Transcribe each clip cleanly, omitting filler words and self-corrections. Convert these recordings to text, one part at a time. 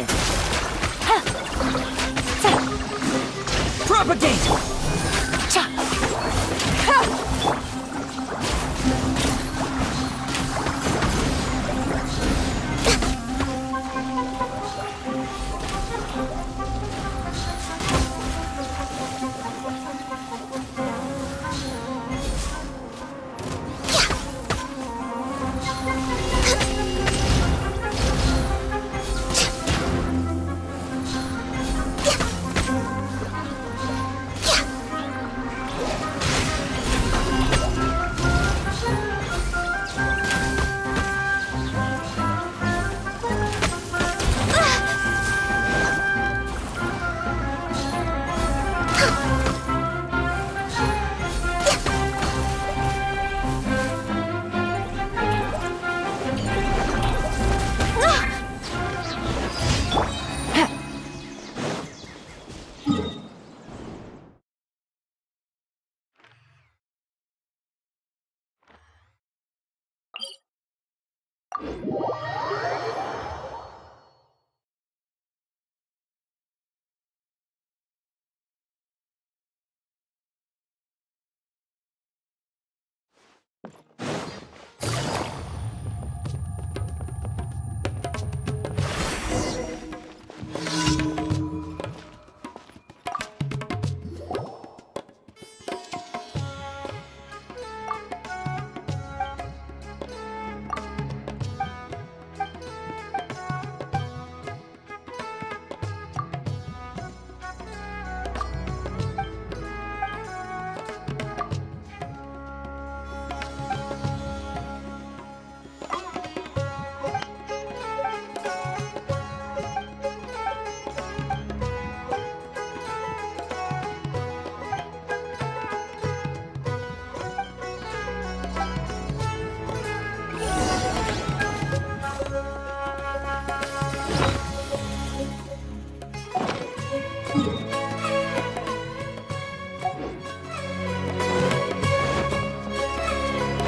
detected. Ha! Ta! Propagate! Cha! Ha!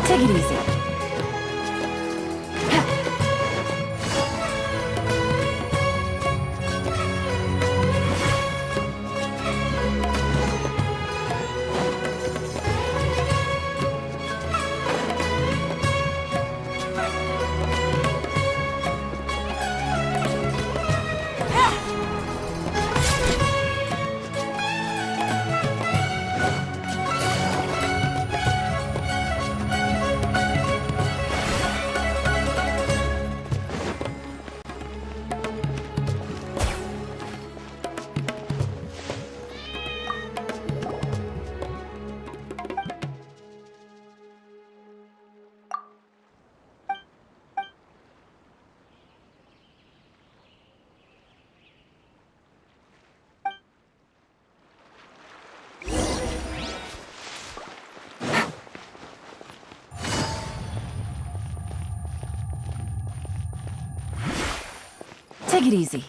Take it easy. Take it easy.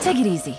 Take it easy.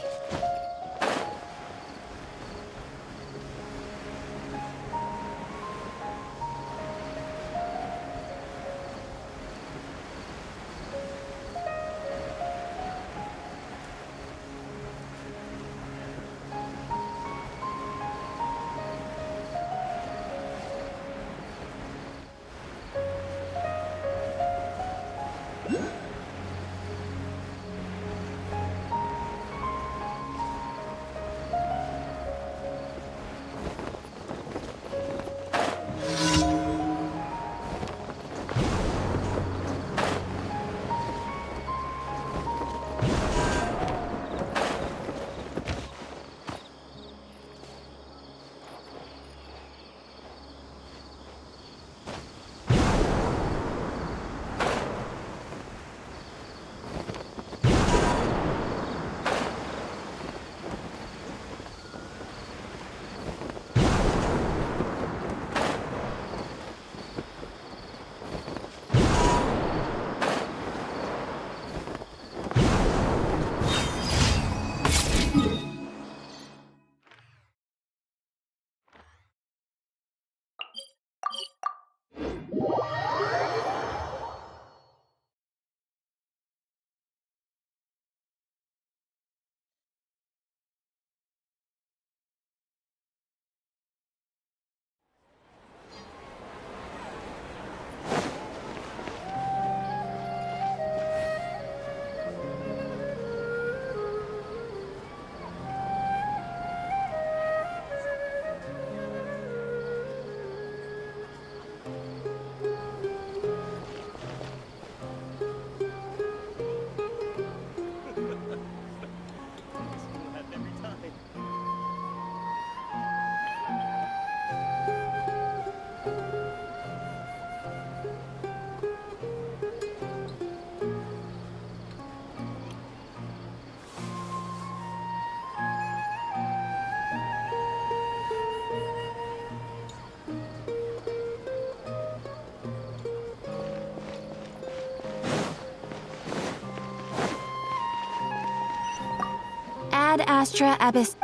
Ad Astra Abyss.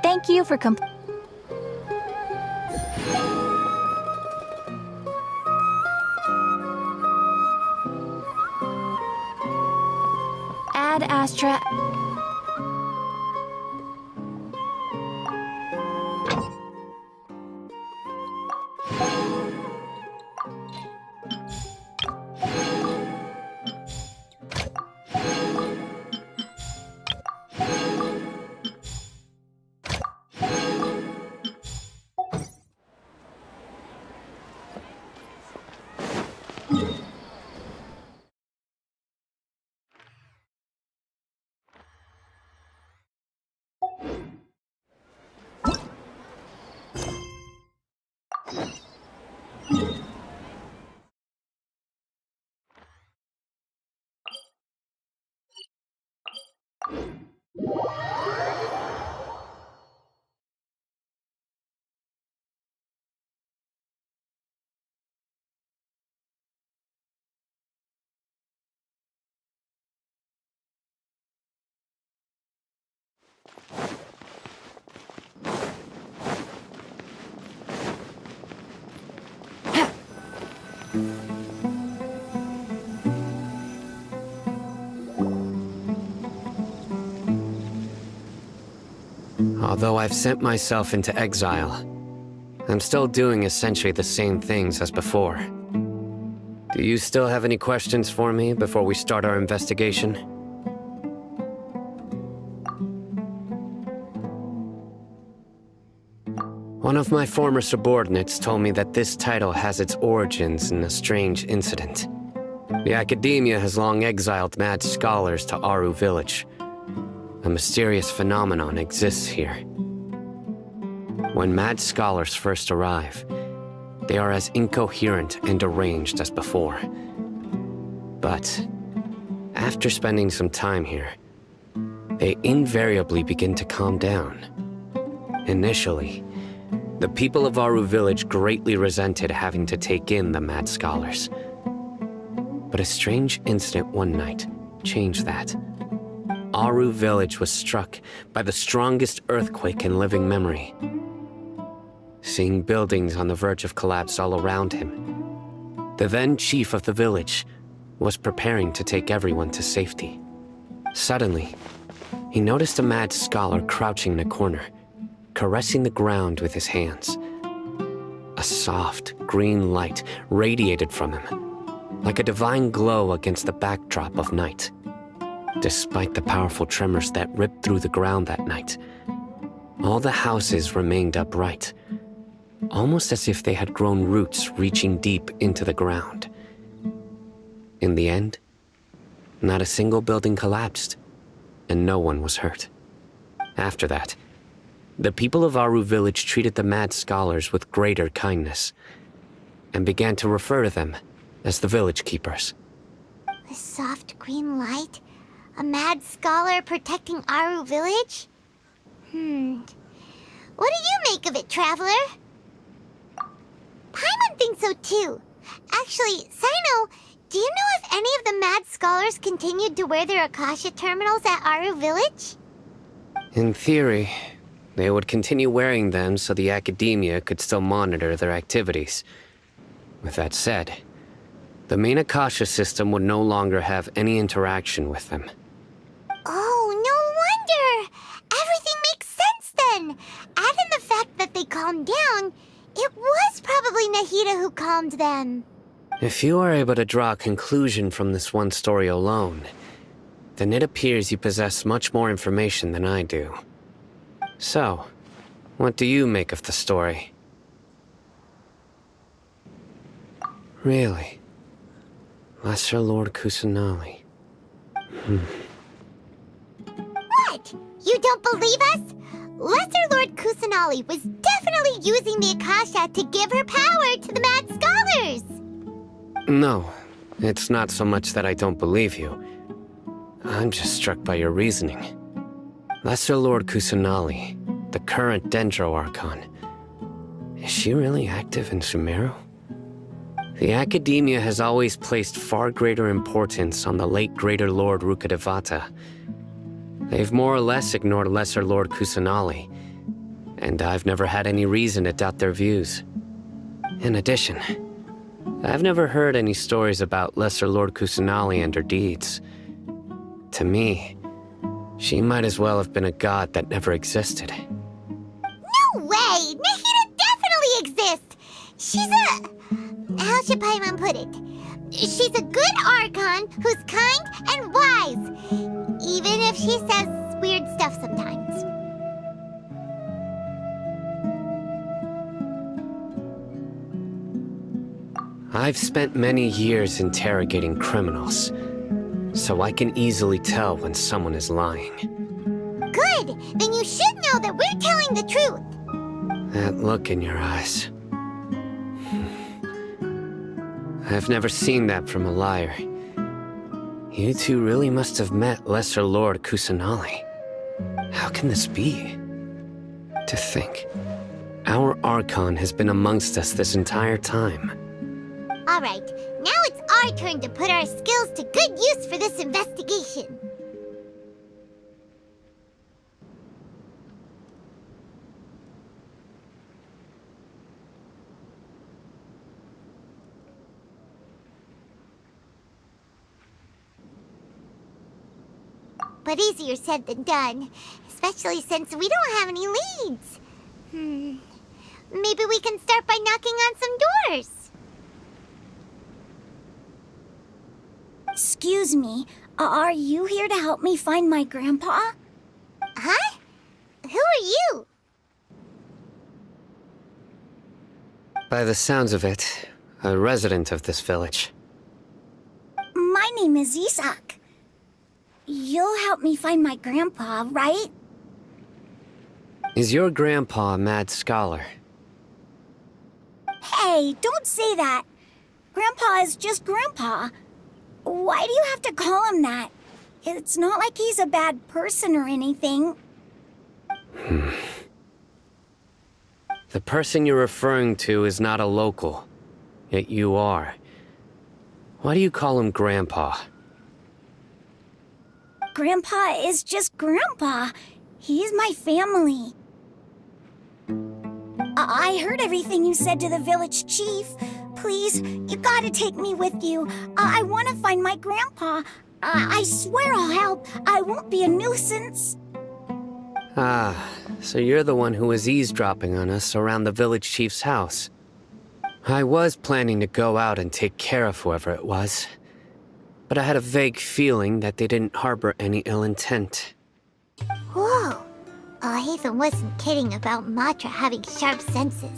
Thank you for Ad Astra. Although I've sent myself into exile, I'm still doing essentially the same things as before. Do you still have any questions for me before we start our investigation? One of my former subordinates told me that this title has its origins in a strange incident. The Academia has long exiled mad scholars to Aru Village. A mysterious phenomenon exists here. When mad scholars first arrive, they are as incoherent and deranged as before. But after spending some time here, they invariably begin to calm down. Initially, the people of Aru Village greatly resented having to take in the mad scholars. But a strange incident one night changed that. Aru village was struck by the strongest earthquake in living memory. Seeing buildings on the verge of collapse all around him, the then chief of the village was preparing to take everyone to safety. Suddenly, he noticed a mad scholar crouching in a corner, caressing the ground with his hands. A soft, green light radiated from him, like a divine glow against the backdrop of night. Despite the powerful tremors that ripped through the ground that night, all the houses remained upright, almost as if they had grown roots reaching deep into the ground. In the end, not a single building collapsed, and no one was hurt. After that, the people of Aru village treated the mad scholars with greater kindness, and began to refer to them as the village keepers. A soft green light? A mad scholar protecting Aru village? What do you make of it, Traveler? Paimon thinks so too. Actually, Sino, do you know if any of the mad scholars continued to wear their Akasha terminals at Aru village? In theory, they would continue wearing them so the academia could still monitor their activities. With that said, the main Akasha system would no longer have any interaction with them. Oh, no wonder! Everything makes sense then! Add in the fact that they calmed down, it was probably Nahida who calmed them. If you are able to draw a conclusion from this one story alone, then it appears you possess much more information than I do. So, what do you make of the story? Really? Lesser Lord Kusanali. What? You don't believe us? Lesser Lord Kusanali was definitely using the Akasha to give her power to the mad scholars! No, it's not so much that I don't believe you. I'm just struck by your reasoning. Lesser Lord Kusanali, the current Dendro Archon. Is she really active in Sumeru? The Academia has always placed far greater importance on the late Greater Lord Rukkhadevata. They've more or less ignored Lesser Lord Kusanali, and I've never had any reason to doubt their views. In addition, I've never heard any stories about Lesser Lord Kusanali and her deeds. To me, she might as well have been a god that never existed. No way! Nahida definitely exists! She's a... how should Paimon put it? She's a good Archon who's kind and wise, even if she says weird stuff sometimes. I've spent many years interrogating criminals, so I can easily tell when someone is lying. Good! Then you should know that we're telling the truth! That look in your eyes. I've never seen that from a liar. You two really must have met Lesser Lord Kusanali. How can this be? To think, our Archon has been amongst us this entire time. Alright, now it's our turn to put our skills to good use for this investigation. But easier said than done, especially since we don't have any leads. Maybe we can start by knocking on some doors. Excuse me, are you here to help me find my grandpa? Huh? Who are you? By the sounds of it, a resident of this village. My name is Isak. You'll help me find my grandpa, right? Is your grandpa a mad scholar? Hey, don't say that. Grandpa is just Grandpa. Why do you have to call him that? It's not like he's a bad person or anything. The person you're referring to is not a local, yet you are. Why do you call him Grandpa? Grandpa is just Grandpa. He's my family. I heard everything you said to the village chief. Please, you gotta take me with you. I want to find my grandpa. I swear I'll help. I won't be a nuisance. Ah, so you're the one who was eavesdropping on us around the village chief's house. I was planning to go out and take care of whoever it was, but I had a vague feeling that they didn't harbor any ill intent. Whoa. Oh, Ethan wasn't kidding about Matra having sharp senses.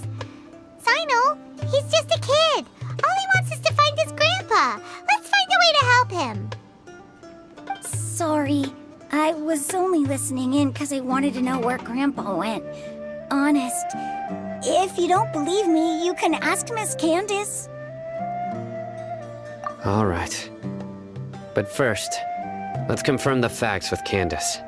Sino, he's just a kid. All he wants is to find his grandpa. Let's find a way to help him. Sorry. I was only listening in because I wanted to know where Grandpa went. Honest. If you don't believe me, you can ask Miss Candace. All right. But first, let's confirm the facts with Candace.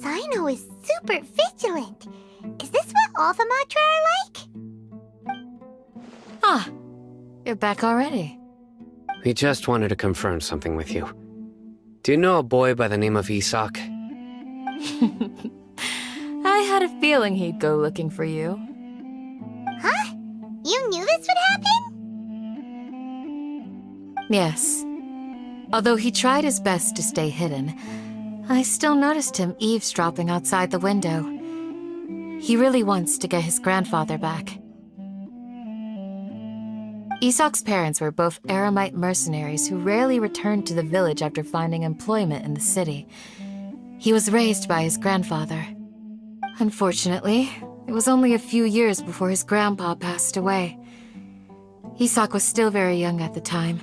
Sino is super vigilant. Is this what all the Matra are like? Ah, you're back already. We just wanted to confirm something with you. Do you know a boy by the name of Isak? I had a feeling he'd go looking for you. Huh? You knew this would happen? Yes. Although he tried his best to stay hidden, I still noticed him eavesdropping outside the window. He really wants to get his grandfather back. Isak's parents were both Aramite mercenaries who rarely returned to the village after finding employment in the city. He was raised by his grandfather. Unfortunately, it was only a few years before his grandpa passed away. Isak was still very young at the time,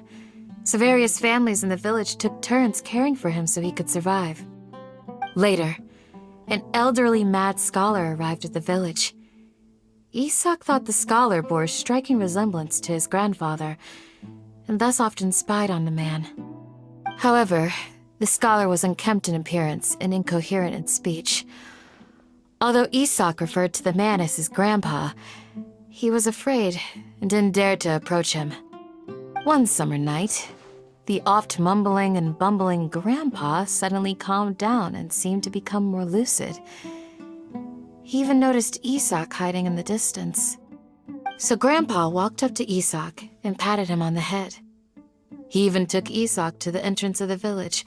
so various families in the village took turns caring for him so he could survive. Later, an elderly mad scholar arrived at the village. Isak thought the scholar bore a striking resemblance to his grandfather, and thus often spied on the man. However, the scholar was unkempt in appearance and incoherent in speech. Although Isak referred to the man as his grandpa, he was afraid and didn't dare to approach him. One summer night, the oft mumbling and bumbling grandpa suddenly calmed down and seemed to become more lucid. He even noticed Isak hiding in the distance. So Grandpa walked up to Isak and patted him on the head. He even took Isak to the entrance of the village,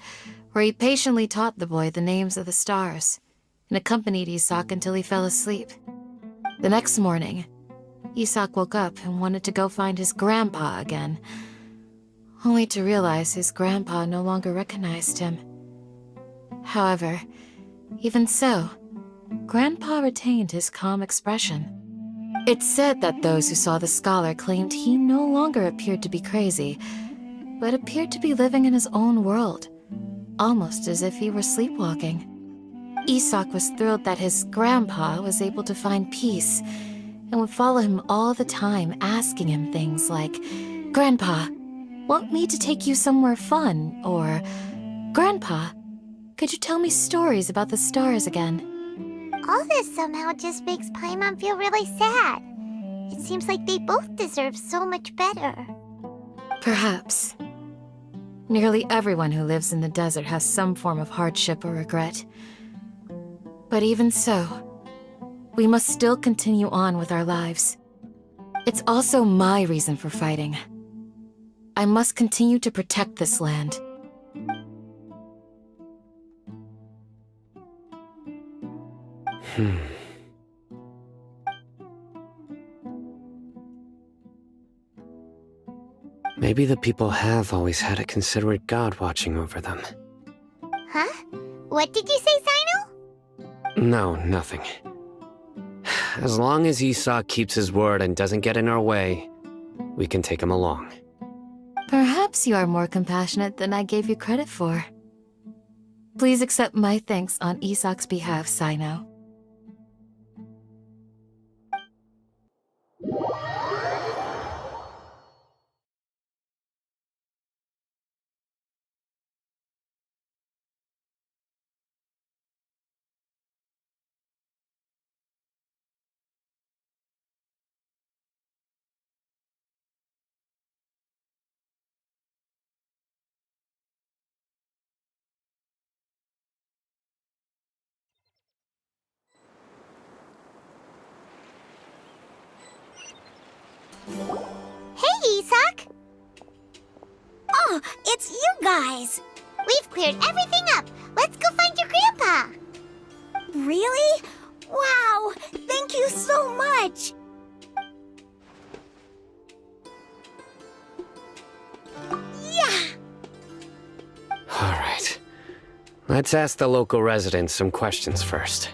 where he patiently taught the boy the names of the stars, and accompanied Isak until he fell asleep. The next morning, Isak woke up and wanted to go find his grandpa again, only to realize his grandpa no longer recognized him. However, even so, Grandpa retained his calm expression. It's said that those who saw the scholar claimed he no longer appeared to be crazy, but appeared to be living in his own world, almost as if he were sleepwalking. Isak was thrilled that his grandpa was able to find peace, and would follow him all the time, asking him things like, "Grandpa, want me to take you somewhere fun?" Or, "Grandpa, could you tell me stories about the stars again?" All this somehow just makes Paimon feel really sad. It seems like they both deserve so much better. Perhaps. Nearly everyone who lives in the desert has some form of hardship or regret. But even so, we must still continue on with our lives. It's also my reason for fighting. I must continue to protect this land. Maybe the people have always had a considerate god watching over them. Huh? What did you say, Sino? No, nothing. As long as Esau keeps his word and doesn't get in our way, we can take him along. Perhaps you are more compassionate than I gave you credit for. Please accept my thanks on Isak's behalf, Sino. Hey, Isak! Oh, it's you guys! We've cleared everything up. Let's go find your grandpa. Really? Wow! Thank you so much! Yeah! Alright. Let's ask the local residents some questions first.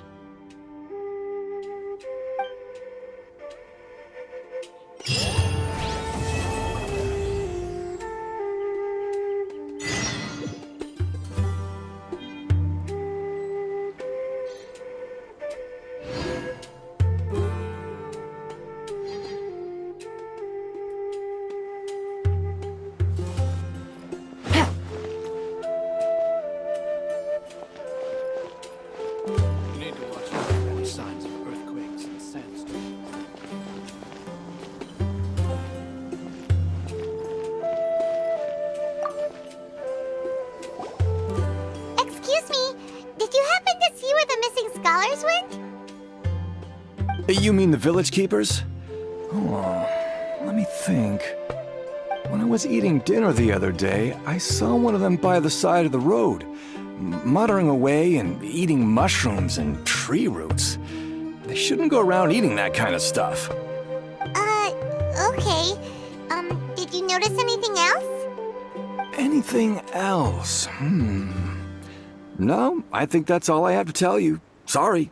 You need to watch out for any signs of earthquakes and sandstorms. Excuse me, did you happen to see where the missing scholars went? You mean the village keepers? Oh, let me think. When I was eating dinner the other day, I saw one of them by the side of the road, muttering away and eating mushrooms and tree roots. They shouldn't go around eating that kind of stuff. Okay. Did you notice anything else? Anything else? No, I think that's all I have to tell you. Sorry.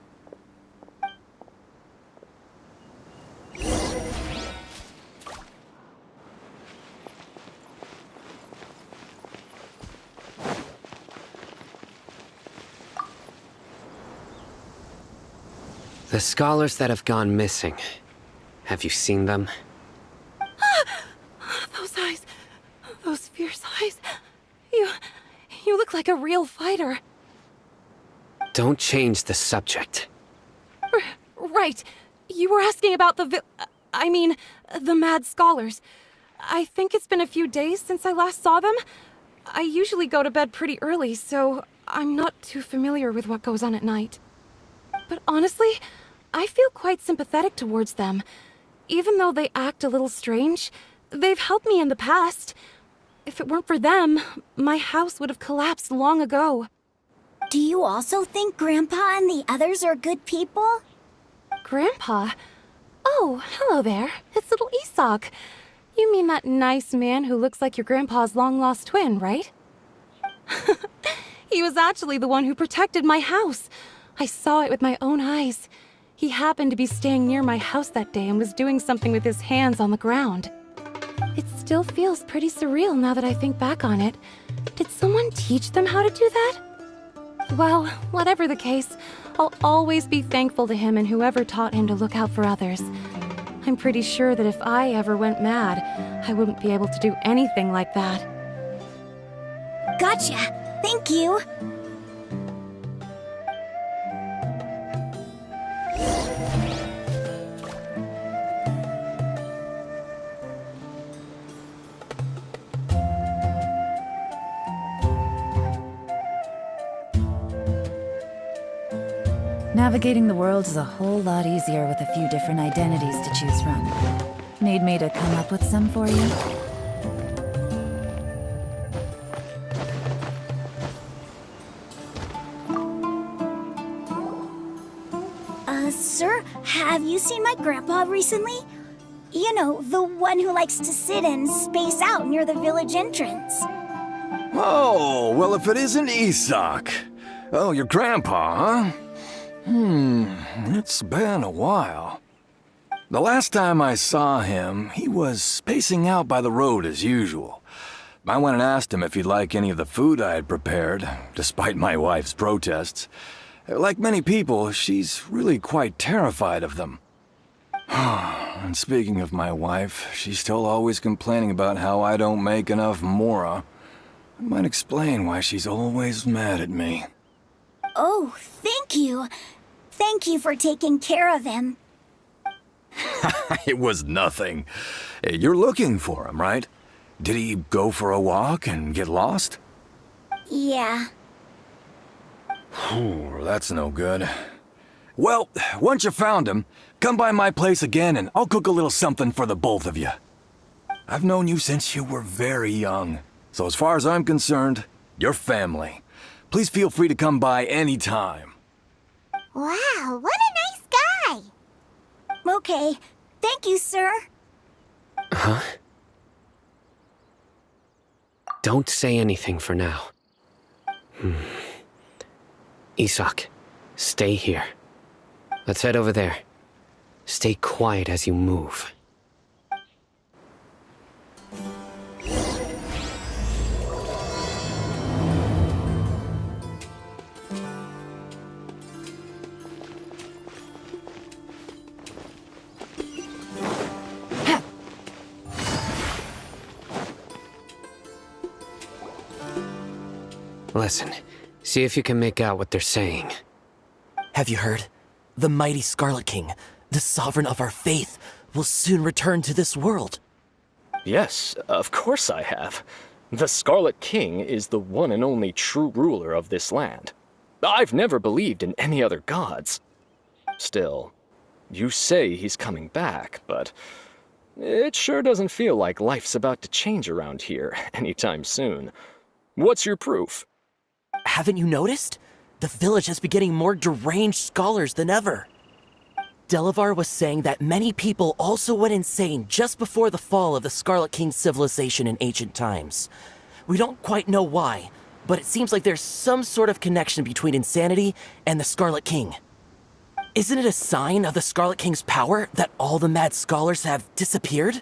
The scholars that have gone missing. Have you seen them? Those eyes. Those fierce eyes. You look like a real fighter. Don't change the subject. Right. You were asking about the mad scholars. I think it's been a few days since I last saw them. I usually go to bed pretty early, so I'm not too familiar with what goes on at night. But honestly, I feel quite sympathetic towards them. Even though they act a little strange, they've helped me in the past. If it weren't for them, my house would have collapsed long ago. Do you also think Grandpa and the others are good people? Grandpa? Oh, hello there. It's little Isak. You mean that nice man who looks like your grandpa's long-lost twin, right? He was actually the one who protected my house. I saw it with my own eyes. He happened to be staying near my house that day and was doing something with his hands on the ground. It still feels pretty surreal now that I think back on it. Did someone teach them how to do that? Well, whatever the case, I'll always be thankful to him and whoever taught him to look out for others. I'm pretty sure that if I ever went mad, I wouldn't be able to do anything like that. Gotcha. Thank you. Navigating the world is a whole lot easier with a few different identities to choose from. Need me to come up with some for you? Sir, have you seen my grandpa recently? You know, the one who likes to sit and space out near the village entrance. Oh, well, if it isn't Isak. Oh, your grandpa, huh? It's been a while. The last time I saw him, he was spacing out by the road as usual. I went and asked him if he'd like any of the food I had prepared, despite my wife's protests. Like many people, she's really quite terrified of them. And speaking of my wife, she's still always complaining about how I don't make enough mora. It might explain why she's always mad at me. Oh, thank you. Thank you for taking care of him. It was nothing. You're looking for him, right? Did he go for a walk and get lost? Yeah. That's no good. Well, once you found him, come by my place again and I'll cook a little something for the both of you. I've known you since you were very young, so as far as I'm concerned, you're family. Please feel free to come by anytime. Wow, what a nice guy! Okay. Thank you, sir. Huh? Don't say anything for now. Isak, stay here. Let's head over there. Stay quiet as you move. Listen, see if you can make out what they're saying. Have you heard? The mighty Scarlet King, the sovereign of our faith, will soon return to this world. Yes, of course I have. The Scarlet King is the one and only true ruler of this land. I've never believed in any other gods. Still, you say he's coming back, but it sure doesn't feel like life's about to change around here anytime soon. What's your proof? Haven't you noticed? The village has been getting more deranged scholars than ever. Delavar was saying that many people also went insane just before the fall of the Scarlet King's civilization in ancient times. We don't quite know why, but it seems like there's some sort of connection between insanity and the Scarlet King. Isn't it a sign of the Scarlet King's power that all the mad scholars have disappeared?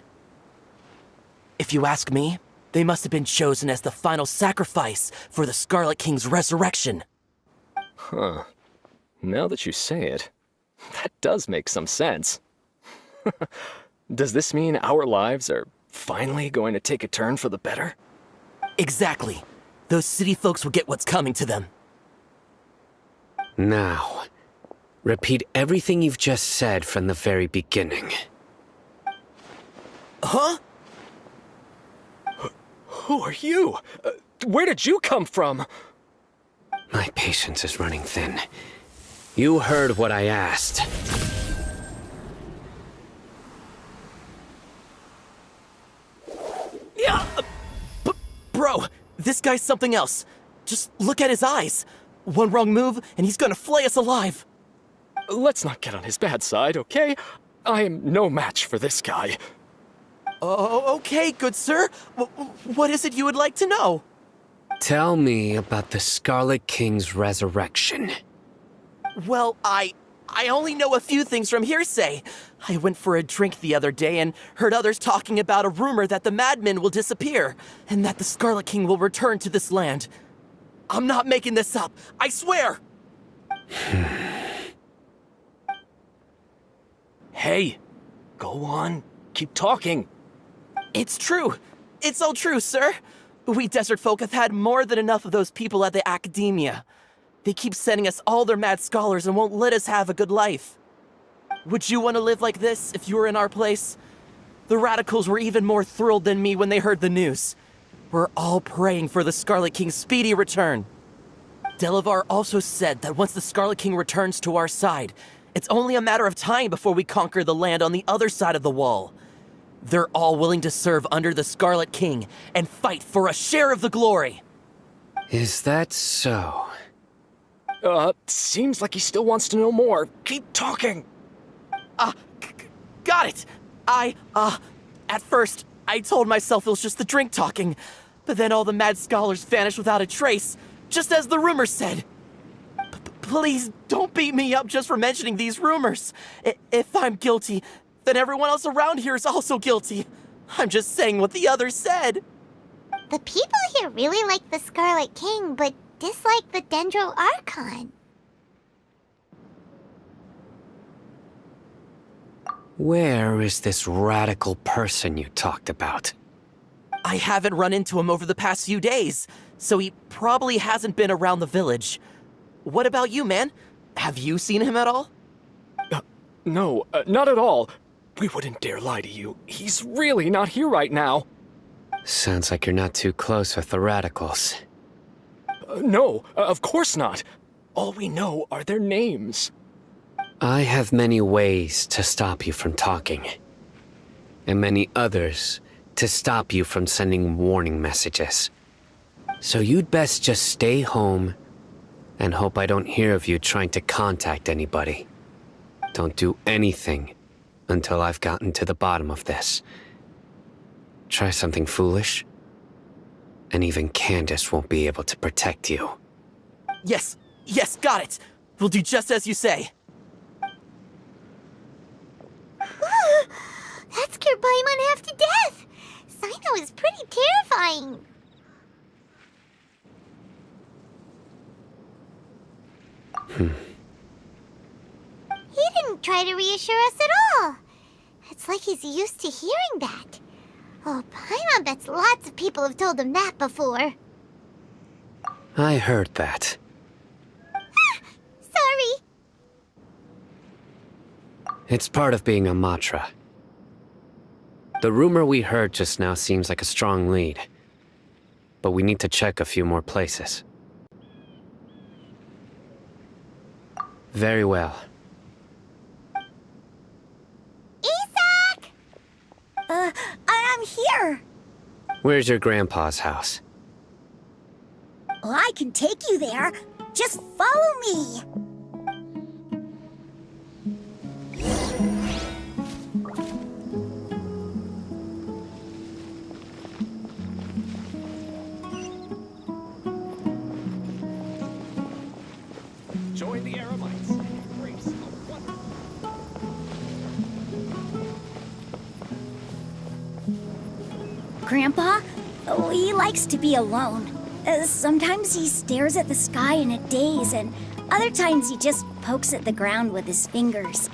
If you ask me, they must have been chosen as the final sacrifice for the Scarlet King's resurrection. Huh. Now that you say it, that does make some sense. Does this mean our lives are finally going to take a turn for the better? Exactly. Those city folks will get what's coming to them. Now, repeat everything you've just said from the very beginning. Huh? Who are you? Where did you come from? My patience is running thin. You heard what I asked. Yeah, bro, this guy's something else. Just look at his eyes. One wrong move, and he's gonna flay us alive. Let's not get on his bad side, okay? I am no match for this guy. Oh, okay, good sir. What is it you would like to know? Tell me about the Scarlet King's resurrection. Well, I only know a few things from hearsay. I went for a drink the other day and heard others talking about a rumor that the madmen will disappear, and that the Scarlet King will return to this land. I'm not making this up, I swear! Hey, go on, keep talking. It's true. It's all true, sir. We desert folk have had more than enough of those people at the academia. They keep sending us all their mad scholars and won't let us have a good life. Would you want to live like this if you were in our place? The radicals were even more thrilled than me when they heard the news. We're all praying for the Scarlet King's speedy return. Delavar also said that once the Scarlet King returns to our side, it's only a matter of time before we conquer the land on the other side of the wall. They're all willing to serve under the Scarlet King and fight for a share of the glory. Is that so? Seems like he still wants to know more. Keep talking. Got it. At first, I told myself it was just the drink talking, but then all the mad scholars vanished without a trace, just as the rumors said. Please don't beat me up just for mentioning these rumors. If I'm guilty, then everyone else around here is also guilty. I'm just saying what the others said. The people here really like the Scarlet King, but dislike the Dendro Archon. Where is this radical person you talked about? I haven't run into him over the past few days, so he probably hasn't been around the village. What about you, man? Have you seen him at all? No, not at all. We wouldn't dare lie to you. He's really not here right now. Sounds like you're not too close with the radicals. No, of course not. All we know are their names. I have many ways to stop you from talking, and many others to stop you from sending warning messages. So you'd best just stay home and hope I don't hear of you trying to contact anybody. Don't do anything until I've gotten to the bottom of this. Try something foolish, and even Candace won't be able to protect you. Yes, got it. We'll do just as you say. That scared Paimon half to death. Sino is pretty terrifying. He didn't try to reassure us at all. It's like he's used to hearing that. Oh, Paimon bets lots of people have told him that before. I heard that. Sorry. It's part of being a Matra. The rumor we heard just now seems like a strong lead, but we need to check a few more places. Very well. Isaac! I'm here. Where's your grandpa's house? Well, I can take you there. Just follow me. Join the Aramites and embrace a wonderful... Grandpa? Oh, he likes to be alone. Sometimes he stares at the sky in a daze, and other times he just pokes at the ground with his fingers.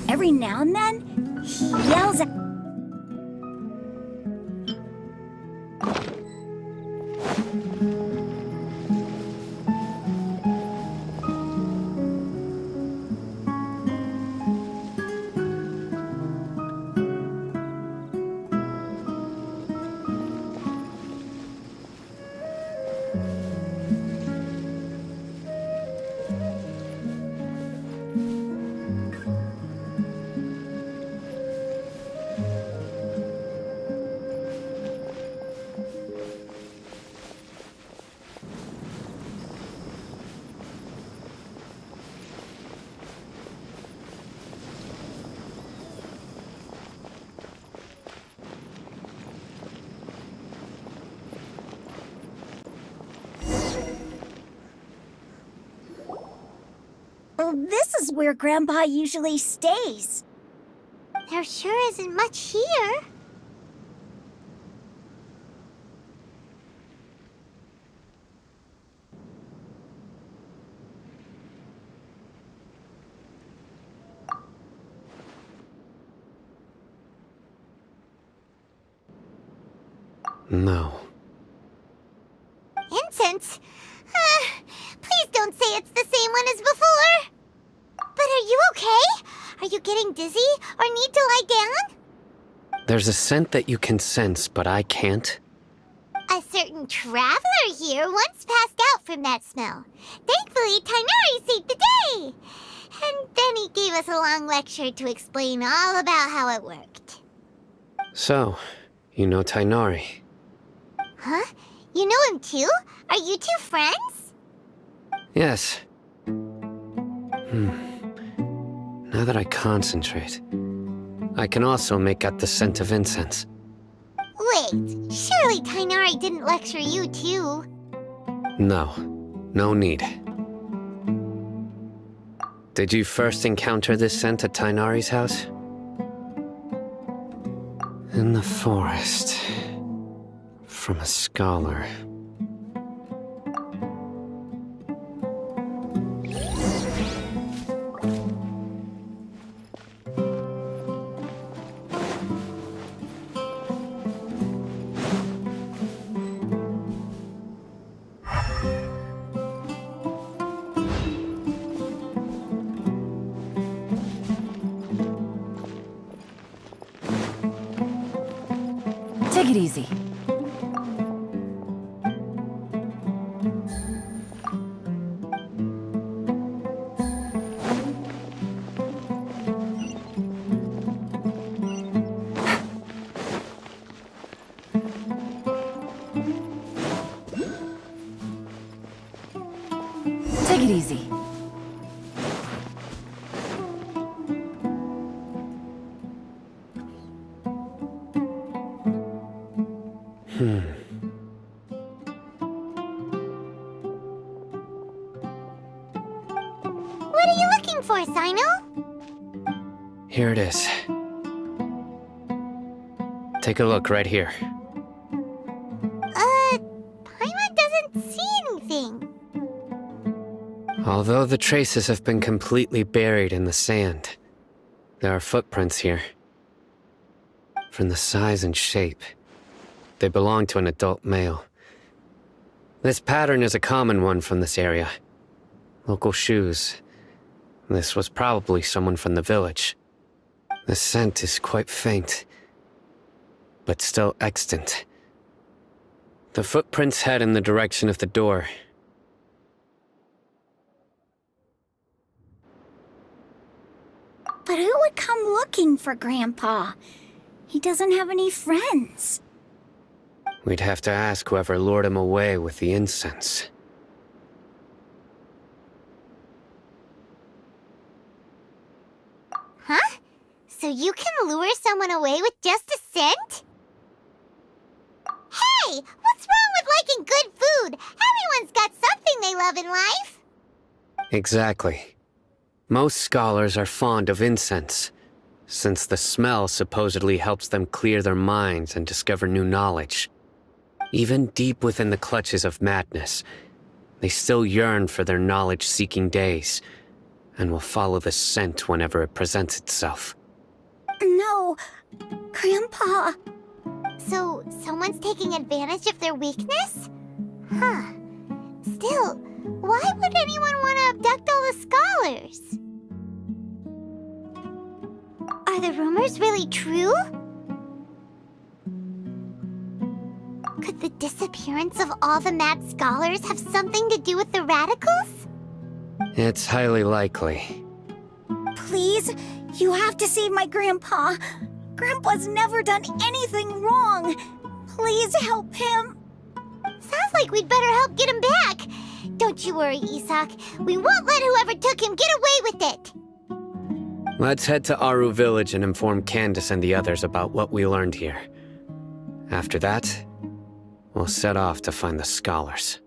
Every now and then, he yells at... This is where Grandpa usually stays. There sure isn't much here. No. Incense? Please don't say it's the same one as before. But are you okay? Are you getting dizzy or need to lie down? There's a scent that you can sense, but I can't. A certain traveler here once passed out from that smell. Thankfully, Tainari saved the day. And then he gave us a long lecture to explain all about how it worked. So, you know Tainari. Huh? You know him too? Are you two friends? Yes. Now that I concentrate, I can also make out the scent of incense. Wait, surely Tainari didn't lecture you too? No, no need. Did you first encounter this scent at Tainari's house? In the forest. From a scholar. Take it easy. Take it easy. What are you looking for, Sino? Here it is. Take a look right here. Paimon doesn't see anything. Although the traces have been completely buried in the sand, there are footprints here. From the size and shape, they belong to an adult male. This pattern is a common one from this area. Local shoes. This was probably someone from the village. The scent is quite faint, but still extant. The footprints head in the direction of the door. But who would come looking for Grandpa? He doesn't have any friends. We'd have to ask whoever lured him away with the incense. Huh? So you can lure someone away with just a scent? Hey! What's wrong with liking good food? Everyone's got something they love in life. Exactly. Most scholars are fond of incense, since the smell supposedly helps them clear their minds and discover new knowledge. Even deep within the clutches of madness, they still yearn for their knowledge-seeking days, and will follow the scent whenever it presents itself. No, Grandpa. So, someone's taking advantage of their weakness? Huh. Still, why would anyone want to abduct all the scholars? Are the rumors really true? Could the disappearance of all the mad scholars have something to do with the radicals? It's highly likely. Please, you have to save my Grandpa. Grandpa's never done anything wrong. Please help him. Sounds like we'd better help get him back. Don't you worry, Isak. We won't let whoever took him get away with it. Let's head to Aru Village and inform Candace and the others about what we learned here. After that, we'll set off to find the scholars.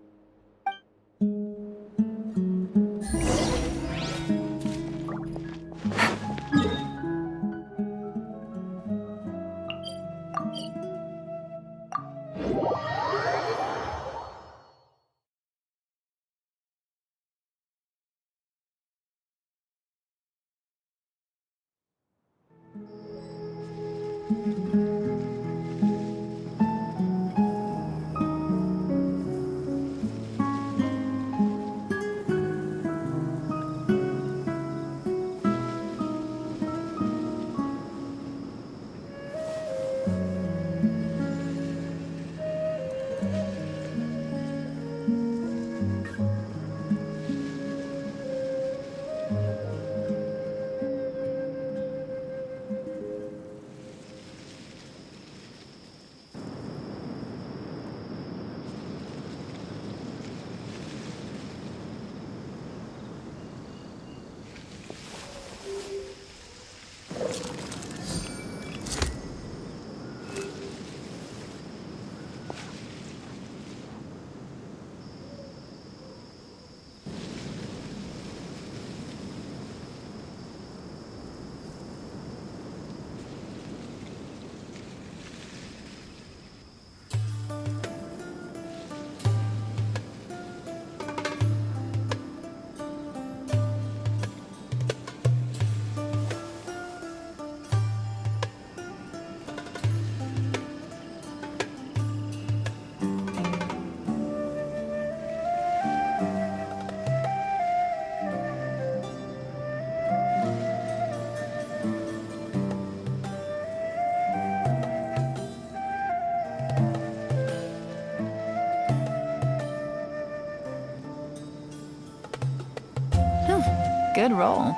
Good roll.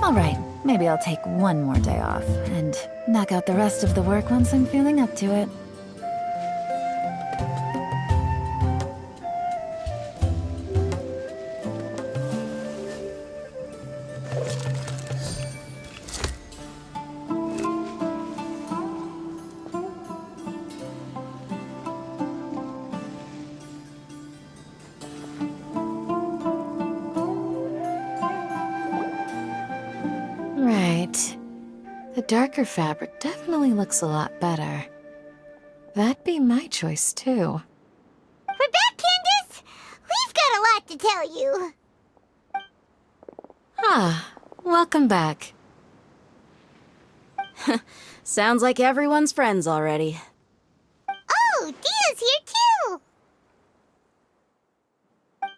All right, maybe I'll take one more day off and knock out the rest of the work once I'm feeling up to it. Right. The darker fabric definitely looks a lot better. That'd be my choice, too. We're back, Candace! We've got a lot to tell you. Ah, welcome back. Sounds like everyone's friends already. Oh, Dia's here too!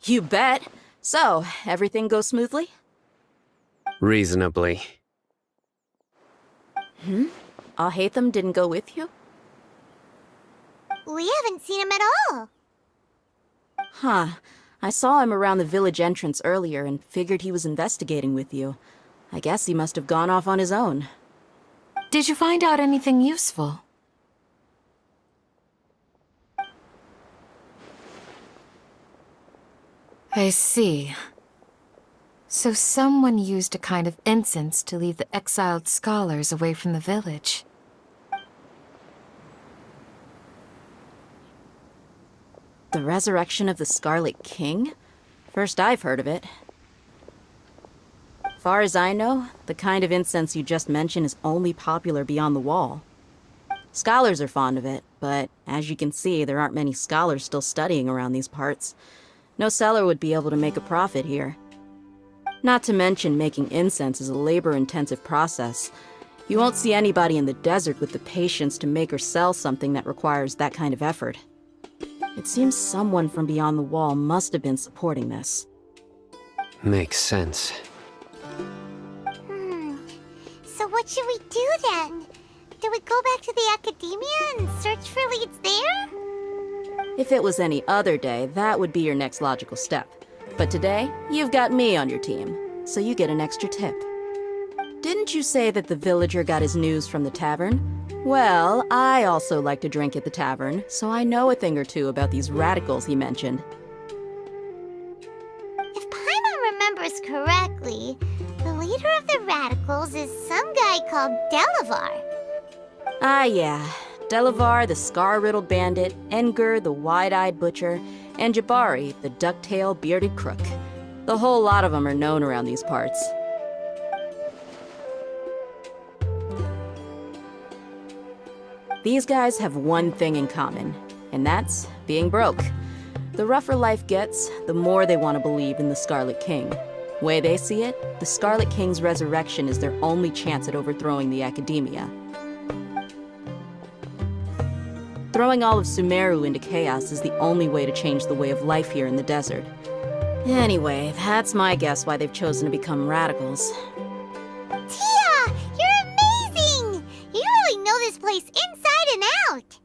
You bet. So, everything goes smoothly? Reasonably. Hatham didn't go with you? We haven't seen him at all. Huh. I saw him around the village entrance earlier and figured he was investigating with you. I guess he must have gone off on his own. Did you find out anything useful? I see. So someone used a kind of incense to lead the exiled scholars away from the village. The resurrection of the Scarlet King? First I've heard of it. Far as I know, the kind of incense you just mentioned is only popular beyond the wall. Scholars are fond of it, but as you can see, there aren't many scholars still studying around these parts. No seller would be able to make a profit here. Not to mention, making incense is a labor-intensive process. You won't see anybody in the desert with the patience to make or sell something that requires that kind of effort. It seems someone from beyond the wall must have been supporting this. Makes sense. So what should we do then? Do we go back to the academia and search for leads there? If it was any other day, that would be your next logical step. But today, you've got me on your team, so you get an extra tip. Didn't you say that the villager got his news from the tavern? Well, I also like to drink at the tavern, so I know a thing or two about these radicals he mentioned. If Paimon remembers correctly, the leader of the radicals is some guy called Delavar. Ah, yeah. Delavar, the scar-riddled bandit, Engur, the wide-eyed butcher, and Jabari, the duck-tailed bearded crook. The whole lot of them are known around these parts. These guys have one thing in common, and that's being broke. The rougher life gets, the more they want to believe in the Scarlet King. Way they see it, the Scarlet King's resurrection is their only chance at overthrowing the academia. Throwing all of Sumeru into chaos is the only way to change the way of life here in the desert. Anyway, that's my guess why they've chosen to become radicals. Tia! You're amazing! You really know this place inside and out!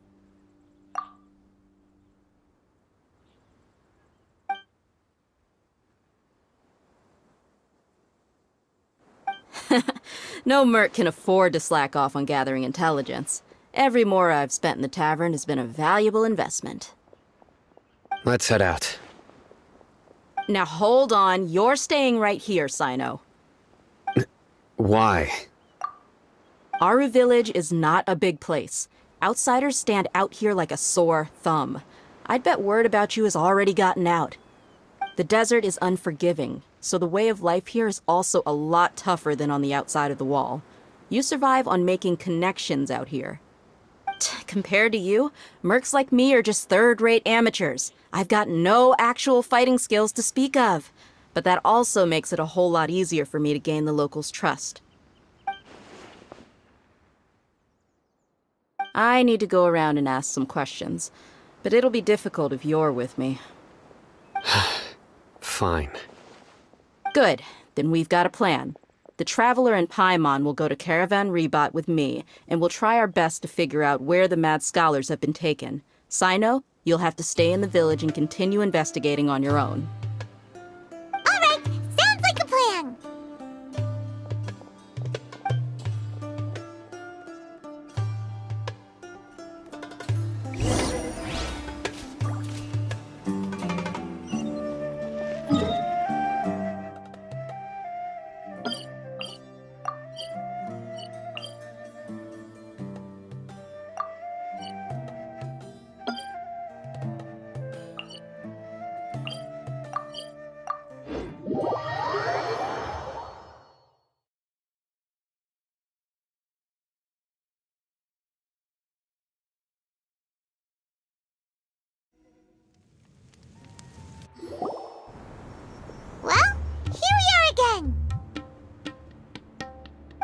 No merc can afford to slack off on gathering intelligence. Every mora I've spent in the tavern has been a valuable investment. Let's head out. Now hold on, you're staying right here, Sino. Why? Aru Village is not a big place. Outsiders stand out here like a sore thumb. I'd bet word about you has already gotten out. The desert is unforgiving, so the way of life here is also a lot tougher than on the outside of the wall. You survive on making connections out here. Compared to you, mercs like me are just third-rate amateurs. I've got no actual fighting skills to speak of. But that also makes it a whole lot easier for me to gain the locals' trust. I need to go around and ask some questions, but it'll be difficult if you're with me. Fine. Good. Then we've got a plan. The Traveler and Paimon will go to Caravan Rebat with me, and we'll try our best to figure out where the Mad Scholars have been taken. Sino, you'll have to stay in the village and continue investigating on your own. Alright, sounds like a plan!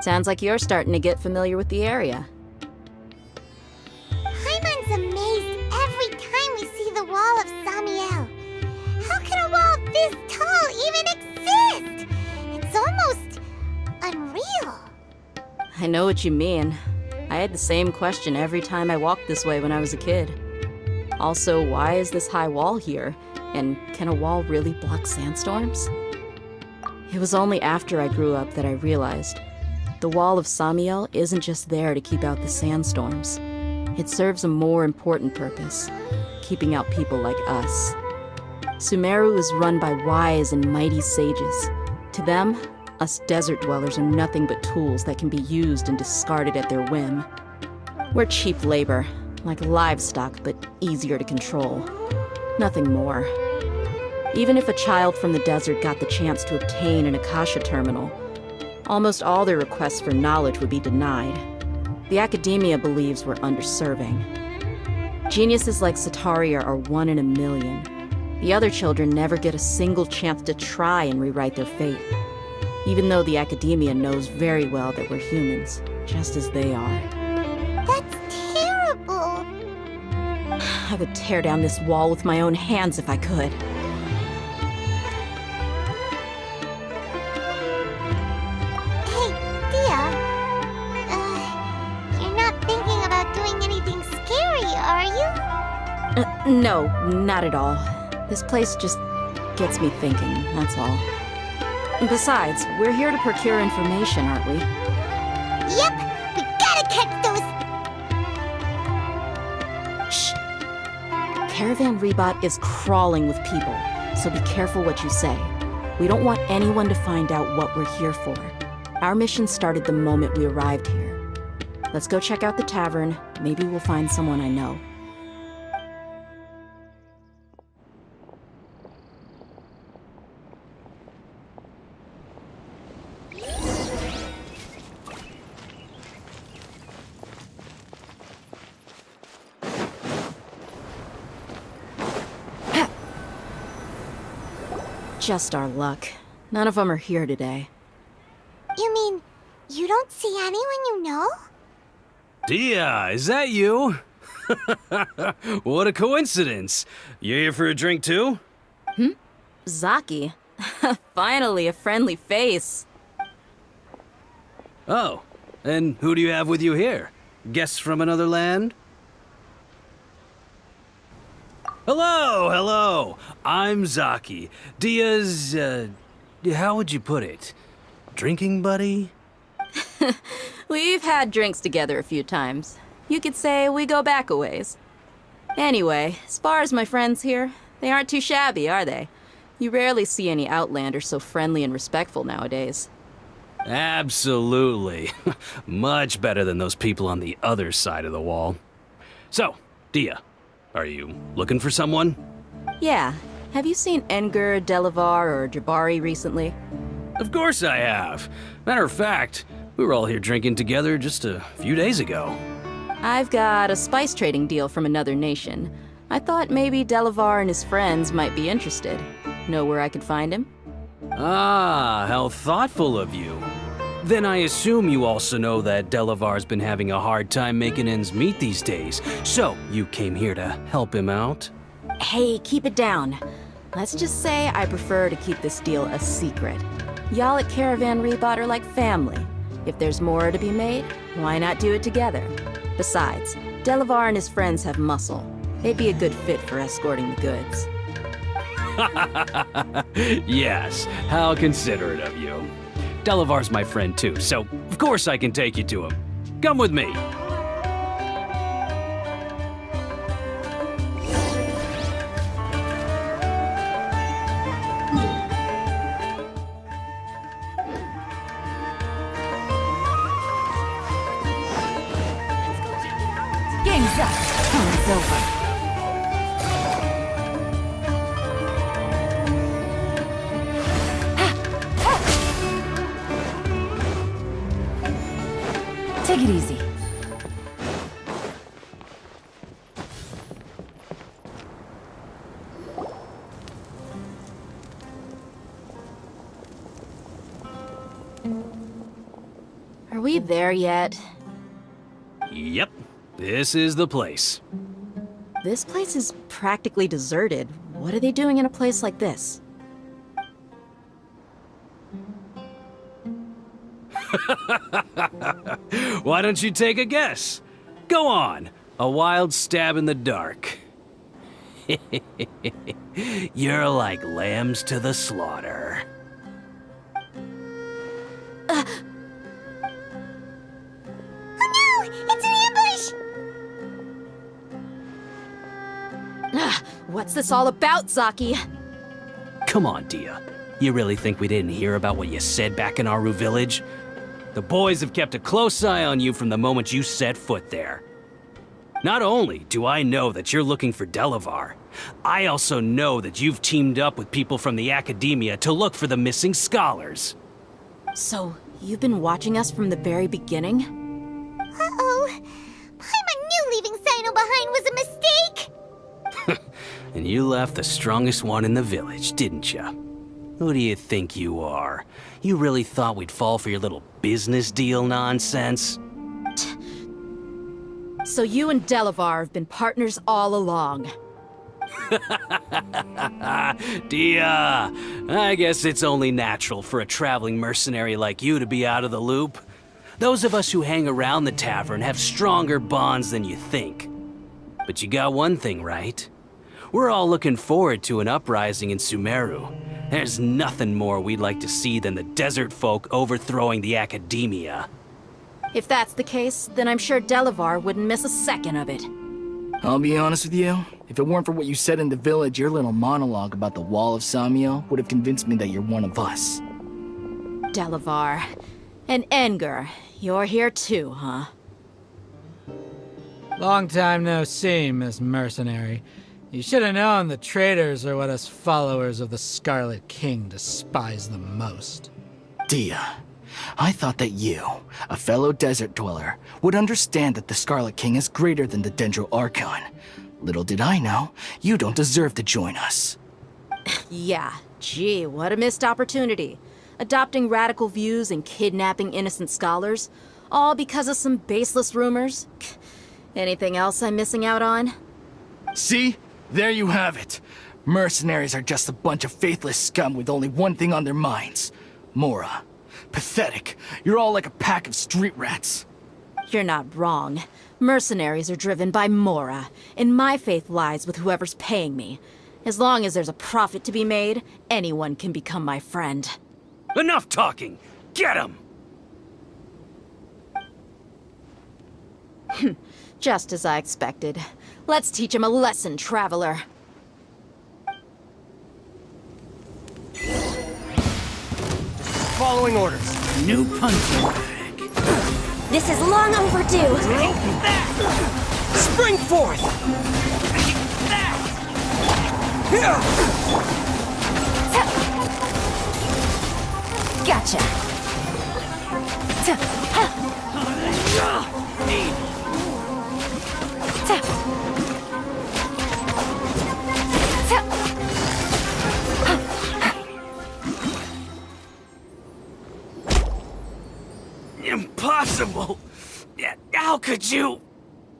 Sounds like you're starting to get familiar with the area. Paimon's amazed every time we see the wall of Samiel. How can a wall this tall even exist? It's almost unreal. I know what you mean. I had the same question every time I walked this way when I was a kid. Also, why is this high wall here? And can a wall really block sandstorms? It was only after I grew up that I realized the wall of Samiel isn't just there to keep out the sandstorms. It serves a more important purpose, keeping out people like us. Sumeru is run by wise and mighty sages. To them, us desert dwellers are nothing but tools that can be used and discarded at their whim. We're cheap labor, like livestock, but easier to control. Nothing more. Even if a child from the desert got the chance to obtain an Akasha terminal, almost all their requests for knowledge would be denied. The academia believes we're underserving. Geniuses like Sataria are 1 in a million. The other children never get a single chance to try and rewrite their fate, even though the academia knows very well that we're humans, just as they are. That's terrible. I would tear down this wall with my own hands if I could. Hey, Dia. You're not thinking about doing anything scary, are you? No, not at all. This place just gets me thinking, that's all. Besides, we're here to procure information, aren't we? Yep, we gotta catch those. Shh! Caravan Rebot is crawling with people, so be careful what you say. We don't want anyone to find out what we're here for. Our mission started the moment we arrived here. Let's go check out the tavern. Maybe we'll find someone I know. Just our luck. None of them are here today. You mean you don't see anyone you know? Dia, is that you? What a coincidence. You here for a drink too? Zaki. Finally, a friendly face. Oh, and who do you have with you here? Guests from another land? Hello, hello. I'm Zaki. Dia's, how would you put it? Drinking buddy? We've had drinks together a few times. You could say we go back a ways. Anyway, as far as my friends here, they aren't too shabby, are they? You rarely see any Outlanders so friendly and respectful nowadays. Absolutely. Much better than those people on the other side of the wall. So, Dia, are you looking for someone? Yeah. Have you seen Enger, Delavar, or Jabari recently? Of course I have. Matter of fact, we were all here drinking together just a few days ago. I've got a spice trading deal from another nation. I thought maybe Delavar and his friends might be interested. Know where I could find him? Ah, how thoughtful of you. Then I assume you also know that Delavar's been having a hard time making ends meet these days, so you came here to help him out? Hey, keep it down. Let's just say I prefer to keep this deal a secret. Y'all at Caravan Rebot are like family. If there's more to be made, why not do it together? Besides, Delavar and his friends have muscle. They'd be a good fit for escorting the goods. Yes, how considerate of you. Delavar's my friend too, so of course I can take you to him. Come with me. Game's up. Time's over. Take it easy. Are Are we there yet? Yep, this is the place. This place is practically deserted. What are they doing in a place like this? Why don't you take a guess? Go on, a wild stab in the dark. You're like lambs to the slaughter. Oh no! It's an ambush! What's this all about, Zaki? Come on, Dia. You really think we didn't hear about what you said back in Aru Village? The boys have kept a close eye on you from the moment you set foot there. Not only do I know that you're looking for Delavar, I also know that you've teamed up with people from the Academia to look for the missing scholars. So, you've been watching us from the very beginning? Uh-oh. Paimon knew leaving Sino behind was a mistake! And you left the strongest one in the village, didn't you? Who do you think you are? You really thought we'd fall for your little business deal nonsense? So you and Delavar have been partners all along. Dia, I guess it's only natural for a traveling mercenary like you to be out of the loop. Those of us who hang around the tavern have stronger bonds than you think. But you got one thing right. We're all looking forward to an uprising in Sumeru. There's nothing more we'd like to see than the desert folk overthrowing the Academia. If that's the case, then I'm sure Delavar wouldn't miss a second of it. I'll be honest with you, if it weren't for what you said in the village, your little monologue about the Wall of Samio would have convinced me that you're one of us. Delavar. And Enger, you're here too, huh? Long time no see, Miss Mercenary. You should have known the traitors are what us followers of the Scarlet King despise the most. Dia, I thought that you, a fellow desert dweller, would understand that the Scarlet King is greater than the Dendro Archon. Little did I know, you don't deserve to join us. Yeah, gee, what a missed opportunity. Adopting radical views and kidnapping innocent scholars, all because of some baseless rumors. Anything else I'm missing out on? See? There you have it. Mercenaries are just a bunch of faithless scum with only one thing on their minds. Mora. Pathetic. You're all like a pack of street rats. You're not wrong. Mercenaries are driven by Mora, and my faith lies with whoever's paying me. As long as there's a profit to be made, anyone can become my friend. Enough talking! Get him! Just as I expected. Let's teach him a lesson, traveler. Following orders. New punching bag. This is long overdue. Spring forth! Gotcha. Impossible! How could you?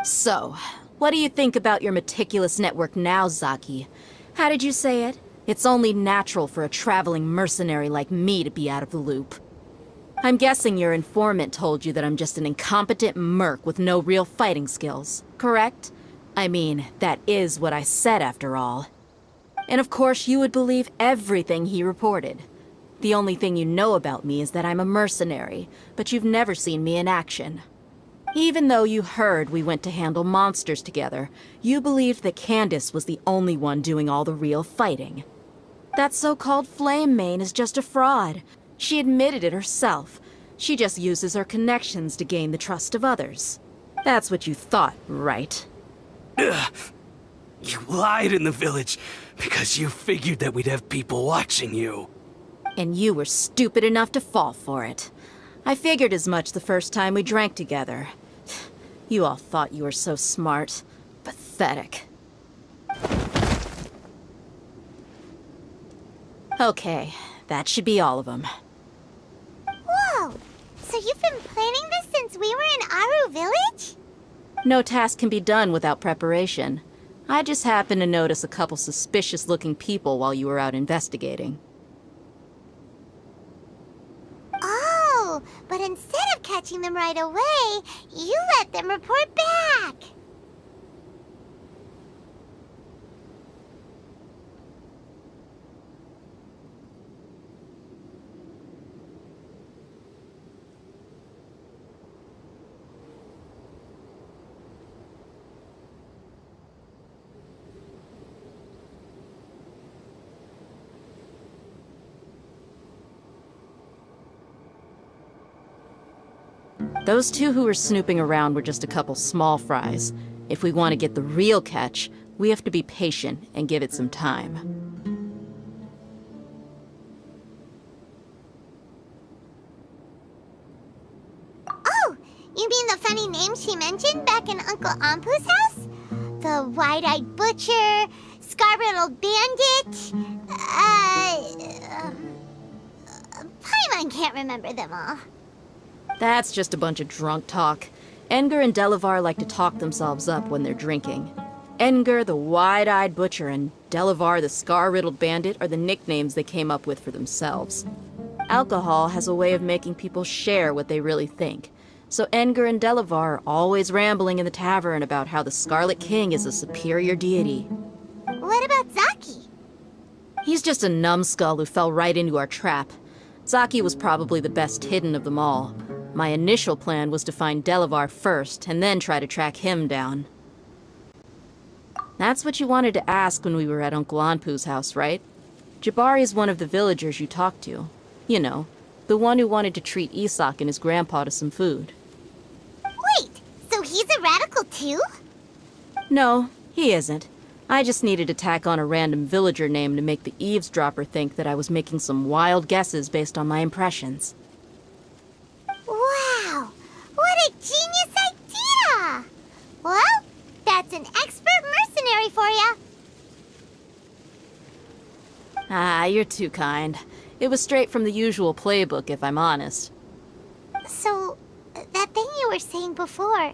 So, what do you think about your meticulous network now, Zaki? How did you say it? It's only natural for a traveling mercenary like me to be out of the loop. I'm guessing your informant told you that I'm just an incompetent merc with no real fighting skills, correct? I mean, that is what I said after all. And of course you would believe everything he reported. The only thing you know about me is that I'm a mercenary, but you've never seen me in action. Even though you heard we went to handle monsters together, you believed that Candace was the only one doing all the real fighting. That so-called Flame Mane is just a fraud. She admitted it herself. She just uses her connections to gain the trust of others. That's what you thought, right? Ugh. You lied in the village because you figured that we'd have people watching you. And you were stupid enough to fall for it. I figured as much the first time we drank together. You all thought you were so smart. Pathetic. Okay, that should be all of them. Whoa! So you've been planning this since we were in Aru Village? No task can be done without preparation. I just happened to notice a couple suspicious-looking people while you were out investigating. Oh, but instead of catching them right away, you let them report back. Those two who were snooping around were just a couple small fries. If we want to get the real catch, we have to be patient and give it some time. Oh, you mean the funny name she mentioned back in Uncle Ampu's house? The wide-eyed butcher, scar-riddled bandit, Paimon can't remember them all. That's just a bunch of drunk talk. Edgar and Delavar like to talk themselves up when they're drinking. Edgar, the wide-eyed butcher, and Delavar, the scar-riddled bandit, are the nicknames they came up with for themselves. Alcohol has a way of making people share what they really think. So Edgar and Delavar are always rambling in the tavern about how the Scarlet King is a superior deity. What about Zaki? He's just a numbskull who fell right into our trap. Zaki was probably the best hidden of them all. My initial plan was to find Delavar first, and then try to track him down. That's what you wanted to ask when we were at Uncle Anpu's house, right? Jabari is one of the villagers you talked to. You know, the one who wanted to treat Isak and his grandpa to some food. Wait, so he's a radical too? No, he isn't. I just needed to tack on a random villager name to make the eavesdropper think that I was making some wild guesses based on my impressions. Wow, what a genius idea! Well, that's an expert mercenary for you. Ah, you're too kind. It was straight from the usual playbook, if I'm honest. So, that thing you were saying before,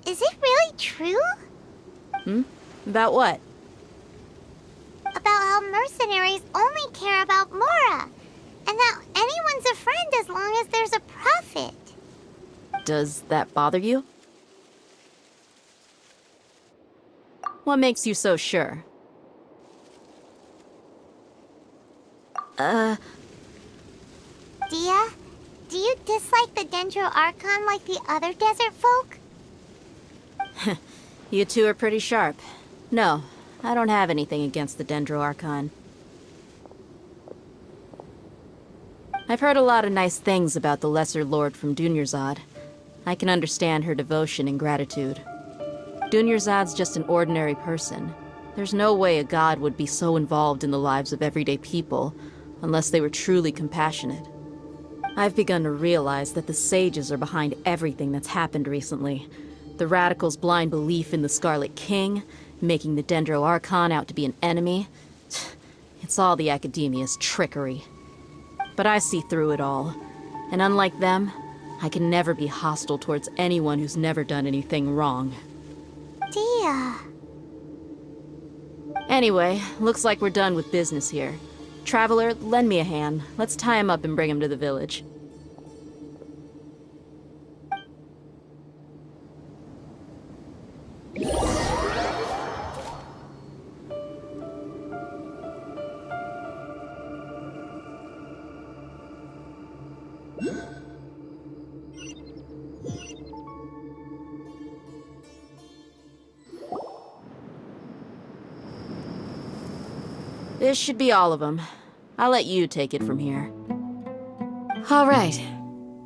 is it really true? About what? About how mercenaries only care about Mora, and that anyone's a friend as long as there's a profit. Does that bother you? What makes you so sure? Dia, do you dislike the Dendro Archon like the other desert folk? You two are pretty sharp. No, I don't have anything against the Dendro Archon. I've heard a lot of nice things about the Lesser Lord from Dunyarzad. I can understand her devotion and gratitude. Dunyarzad's just an ordinary person. There's no way a god would be so involved in the lives of everyday people, unless they were truly compassionate. I've begun to realize that the sages are behind everything that's happened recently. The radicals' blind belief in the Scarlet King, making the Dendro Archon out to be an enemy. It's all the Academia's trickery. But I see through it all. And unlike them, I can never be hostile towards anyone who's never done anything wrong. Dia. Anyway, looks like we're done with business here. Traveler, lend me a hand. Let's tie him up and bring him to the village. This should be all of them. I'll let you take it from here. All right.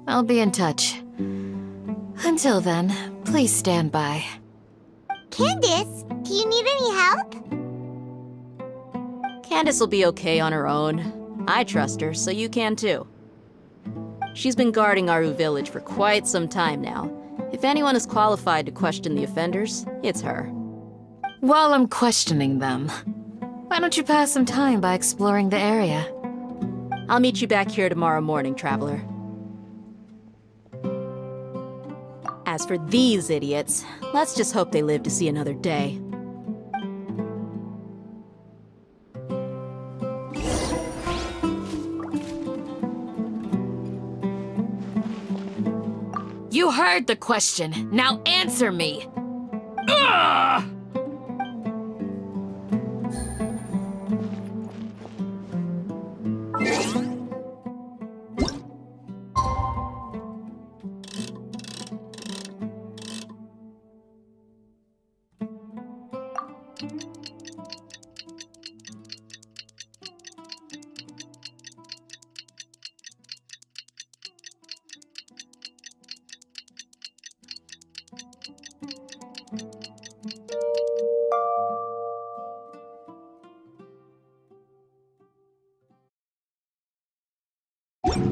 I'll be in touch. Until then, please stand by. Candace, do you need any help? Candace will be okay on her own. I trust her, so you can too. She's been guarding Aru Village for quite some time now. If anyone is qualified to question the offenders, it's her. While I'm questioning them, why don't you pass some time by exploring the area? I'll meet you back here tomorrow morning, Traveler. As for these idiots, let's just hope they live to see another day. You heard the question. Now answer me.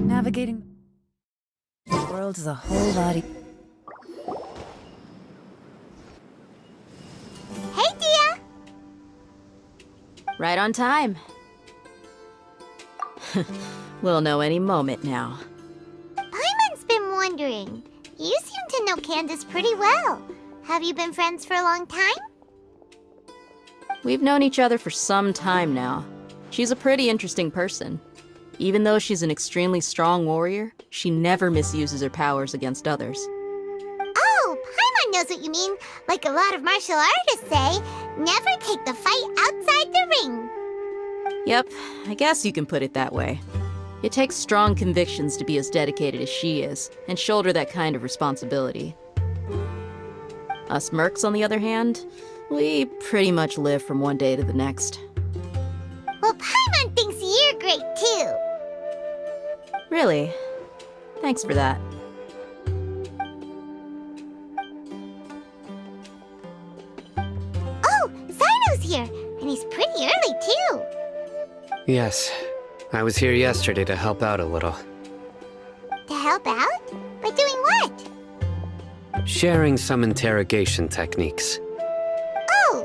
Navigating the world is a whole lot Hey, Dia! Right on time. We'll know any moment now. Paimon's been wondering. You seem to know Candace pretty well. Have you been friends for a long time? We've known each other for some time now. She's a pretty interesting person. Even though she's an extremely strong warrior, she never misuses her powers against others. Oh, Paimon knows what you mean. Like a lot of martial artists say, never take the fight outside the ring. Yep, I guess you can put it that way. It takes strong convictions to be as dedicated as she is, and shoulder that kind of responsibility. Us mercs, on the other hand, we pretty much live from one day to the next. Well, Paimon thinks you're great too. Really? Thanks for that. Oh, Zino's here, and he's pretty early too. Yes, I was here yesterday to help out a little. To help out? By doing what? Sharing some interrogation techniques. Oh,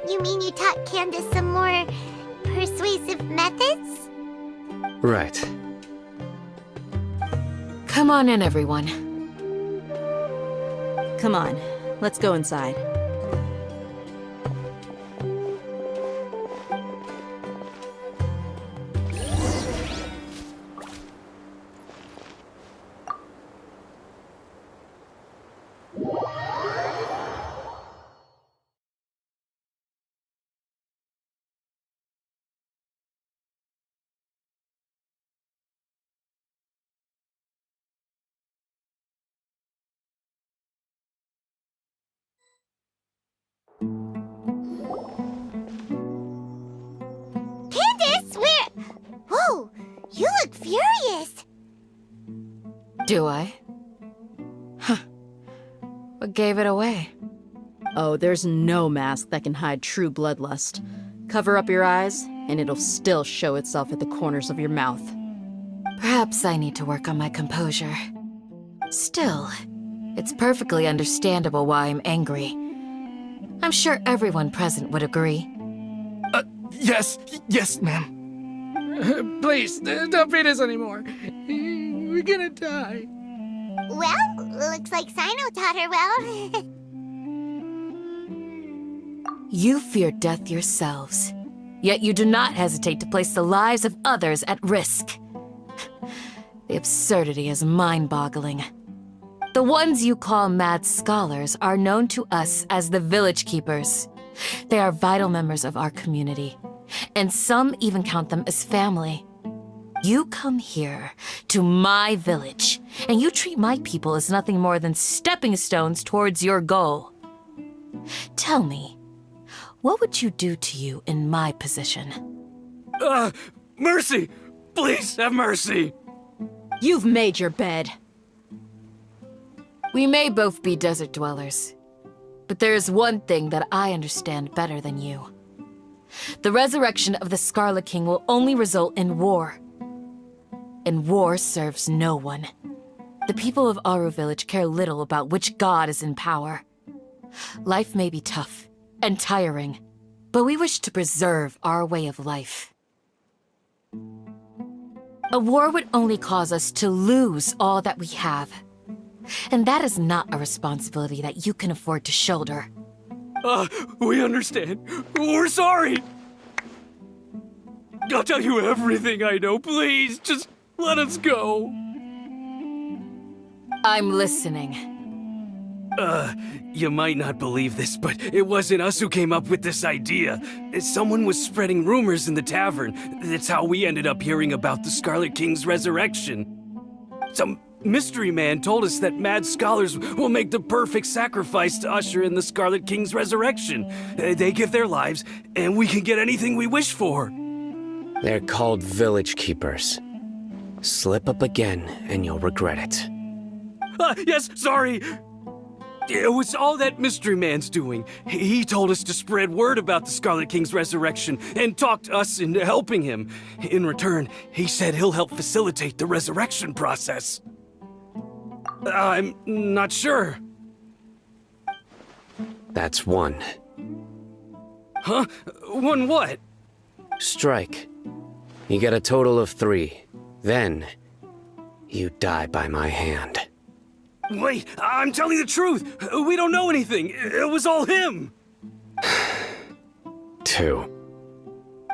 you mean you taught Candace some more persuasive methods? Right. Come on in, everyone. Come on, let's go inside. Candace, where? Whoa, you look furious. Do I? Huh. What gave it away? Oh, there's no mask that can hide true bloodlust. Cover up your eyes, and it'll still show itself at the corners of your mouth. Perhaps I need to work on my composure. Still, it's perfectly understandable why I'm angry. I'm sure everyone present would agree. Yes, ma'am. Please, don't beat us anymore. We're gonna die. Well, looks like Sino taught her well. You fear death yourselves, yet you do not hesitate to place the lives of others at risk. The absurdity is mind-boggling. The ones you call mad scholars are known to us as the Village Keepers. They are vital members of our community, and some even count them as family. You come here, to my village, and you treat my people as nothing more than stepping stones towards your goal. Tell me, what would you do to you in my position? Mercy! Please have mercy! You've made your bed. We may both be desert dwellers, but there is one thing that I understand better than you. The resurrection of the Scarlet King will only result in war. And war serves no one. The people of Aru Village care little about which god is in power. Life may be tough and tiring, but we wish to preserve our way of life. A war would only cause us to lose all that we have. And that is not a responsibility that you can afford to shoulder. We understand. We're sorry. I'll tell you everything I know. Please, just let us go. I'm listening. You might not believe this, but it wasn't us who came up with this idea. Someone was spreading rumors in the tavern. That's how we ended up hearing about the Scarlet King's resurrection. Some mystery man told us that mad scholars will make the perfect sacrifice to usher in the Scarlet King's resurrection. They give their lives, and we can get anything we wish for. They're called village keepers. Slip up again, and you'll regret it. Yes, sorry. It was all that mystery man's doing. He told us to spread word about the Scarlet King's resurrection and talked us into helping him. In return, he said he'll help facilitate the resurrection process. I'm not sure. That's one. Huh? One what? Strike. You get a total of 3. Then, you die by my hand. Wait, I'm telling the truth. We don't know anything. It was all him. 2.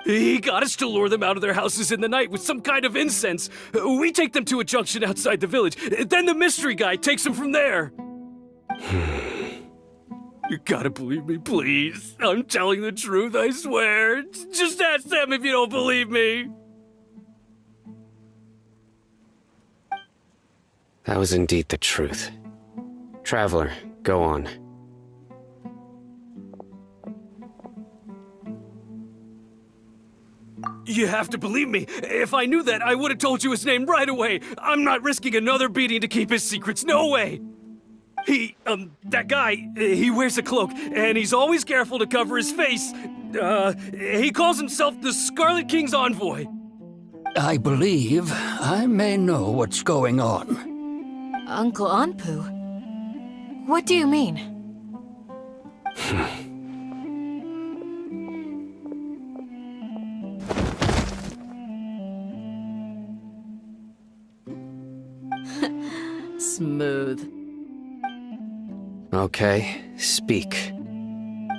He got us to lure them out of their houses in the night with some kind of incense. We take them to a junction outside the village. Then the mystery guy takes them from there. You gotta believe me, please. I'm telling the truth, I swear. Just ask them if you don't believe me. That was indeed the truth. Traveler, go on. You have to believe me. If I knew that, I would have told you his name right away. I'm not risking another beating to keep his secrets. No way. That guy, he wears a cloak, and he's always careful to cover his face. He calls himself the Scarlet King's envoy. I believe I may know what's going on. Uncle Anpu? What do you mean? Smooth. Okay, speak.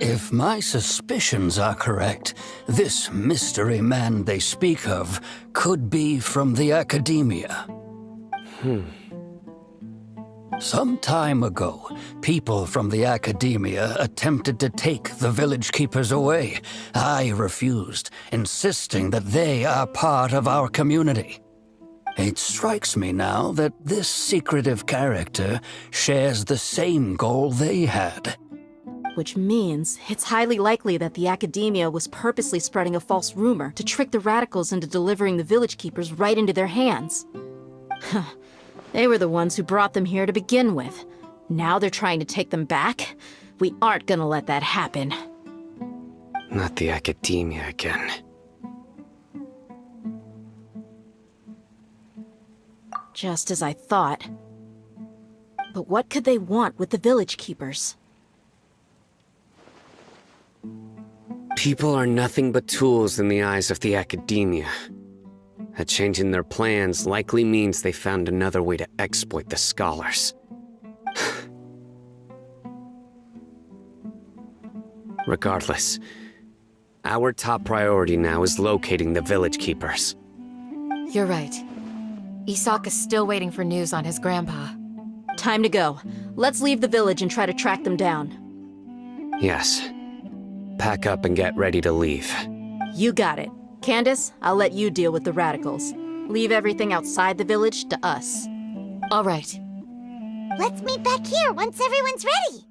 If my suspicions are correct, this mystery man they speak of could be from the Academia. Some time ago, people from the Academia attempted to take the village keepers away. I refused, insisting that they are part of our community. It strikes me now that this secretive character shares the same goal they had. Which means it's highly likely that the Academia was purposely spreading a false rumor to trick the radicals into delivering the village keepers right into their hands. They were the ones who brought them here to begin with. Now they're trying to take them back? We aren't gonna let that happen. Not the Academia again. Just as I thought. But what could they want with the village keepers? People are nothing but tools in the eyes of the Academia. A change in their plans likely means they found another way to exploit the scholars. Regardless, our top priority now is locating the village keepers. You're right. Isak is still waiting for news on his grandpa. Time to go. Let's leave the village and try to track them down. Yes. Pack up and get ready to leave. You got it. Candace, I'll let you deal with the radicals. Leave everything outside the village to us. All right. Let's meet back here once everyone's ready.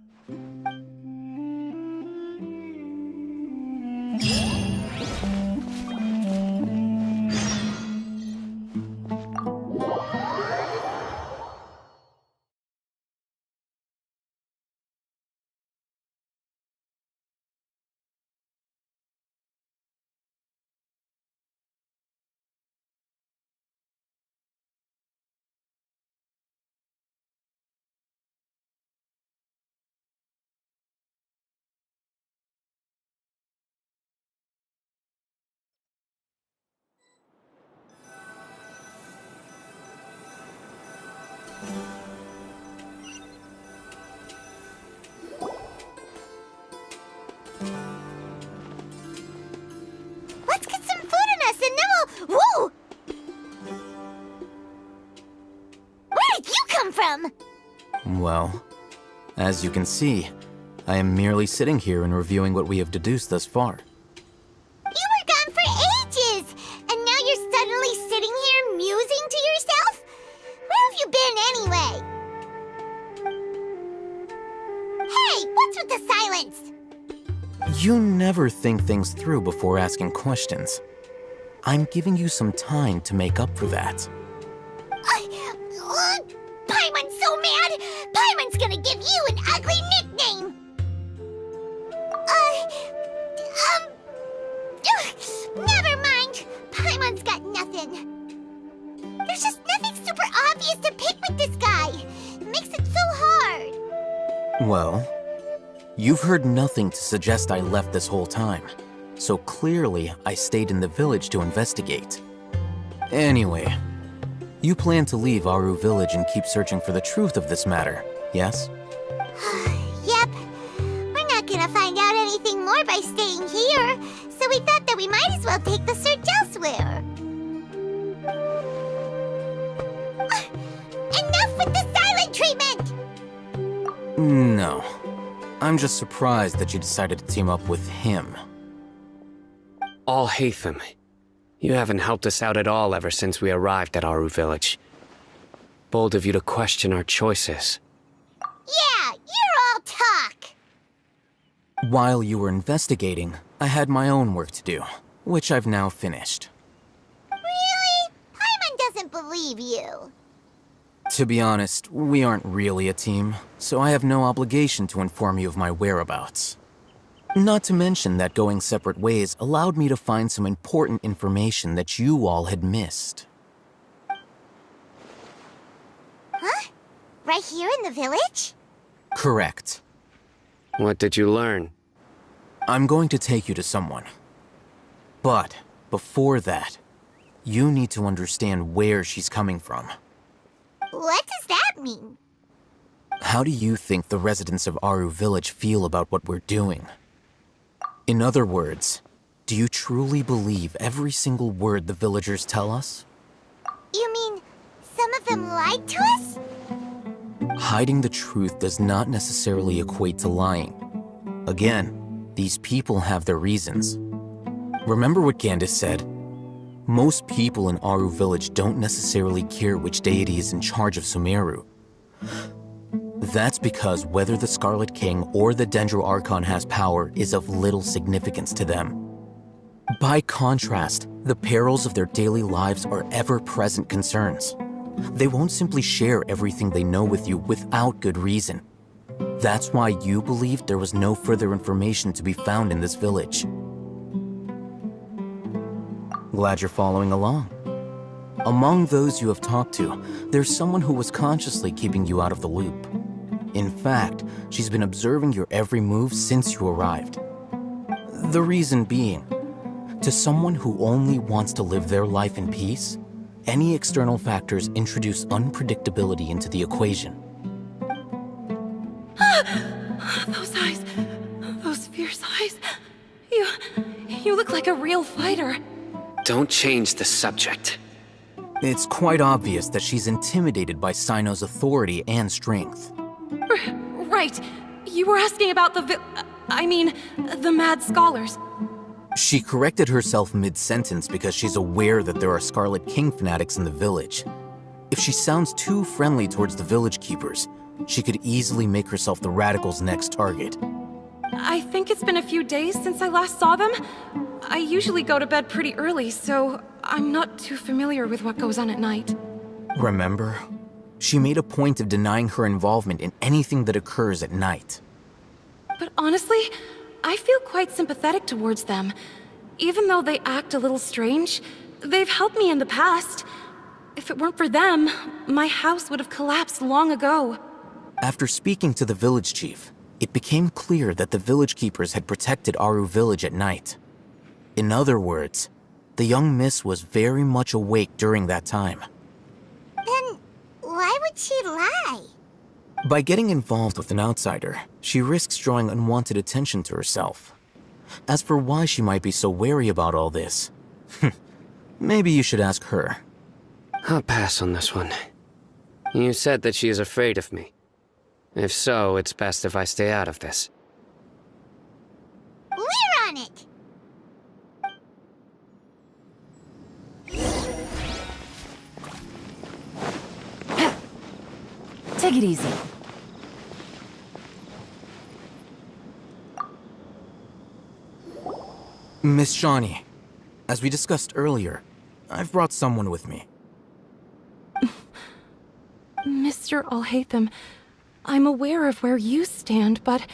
did you come from? Well, as you can see, I am merely sitting here and reviewing what we have deduced thus far. You were gone for ages, and now you're suddenly sitting here musing to yourself? Where have you been anyway? Hey, what's with the silence? You never think things through before asking questions. I'm giving you some time to make up for that. Paimon's so mad! Paimon's gonna give you an ugly nickname! Never mind. Paimon's got nothing. There's just nothing super obvious to pick with this guy. It makes it so hard. Well, you've heard nothing to suggest I left this whole time, so clearly I stayed in the village to investigate. Anyway, you plan to leave Aru Village and keep searching for the truth of this matter, yes? Yep. We're not gonna find out anything more by staying here, so we thought that we might as well take the search elsewhere. Enough with the silent treatment! No. I'm just surprised that you decided to team up with him. Al-Haytham, you haven't helped us out at all ever since we arrived at Aru Village. Bold of you to question our choices. Yeah, you're all talk! While you were investigating, I had my own work to do, which I've now finished. Really? Paimon doesn't believe you. To be honest, we aren't really a team, so I have no obligation to inform you of my whereabouts. Not to mention that going separate ways allowed me to find some important information that you all had missed. Huh? Right here in the village? Correct. What did you learn? I'm going to take you to someone. But before that, you need to understand where she's coming from. What does that mean? How do you think the residents of Aru Village feel about what we're doing? In other words, do you truly believe every single word the villagers tell us? You mean some of them lied to us? Hiding the truth does not necessarily equate to lying. Again, these people have their reasons. Remember what Gandis said? Most people in Aru Village don't necessarily care which deity is in charge of Sumeru. That's because whether the Scarlet King or the Dendro Archon has power is of little significance to them. By contrast, the perils of their daily lives are ever-present concerns. They won't simply share everything they know with you without good reason. That's why you believed there was no further information to be found in this village. Glad you're following along. Among those you have talked to, there's someone who was consciously keeping you out of the loop. In fact, she's been observing your every move since you arrived. The reason being, to someone who only wants to live their life in peace, any external factors introduce unpredictability into the equation. Those eyes, those fierce eyes. You look like a real fighter. Don't change the subject. It's quite obvious that she's intimidated by Sino's authority and strength. Right. You were asking about the Mad Scholars. She corrected herself mid-sentence because she's aware that there are Scarlet King fanatics in the village. If she sounds too friendly towards the village keepers, she could easily make herself the Radicals' next target. I think it's been a few days since I last saw them. I usually go to bed pretty early, so I'm not too familiar with what goes on at night. Remember? She made a point of denying her involvement in anything that occurs at night. But honestly, I feel quite sympathetic towards them. Even though they act a little strange, they've helped me in the past. If it weren't for them, my house would have collapsed long ago. After speaking to the village chief, it became clear that the village keepers had protected Aru Village at night. In other words, the young miss was very much awake during that time. Then why would she lie? By getting involved with an outsider, she risks drawing unwanted attention to herself. As for why she might be so wary about all this, maybe you should ask her. I'll pass on this one. You said that she is afraid of me. If so, it's best if I stay out of this. We're on it! Take it easy. Miss Shawnee, as we discussed earlier, I've brought someone with me. Mr. Alhaitham, I'm aware of where you stand, but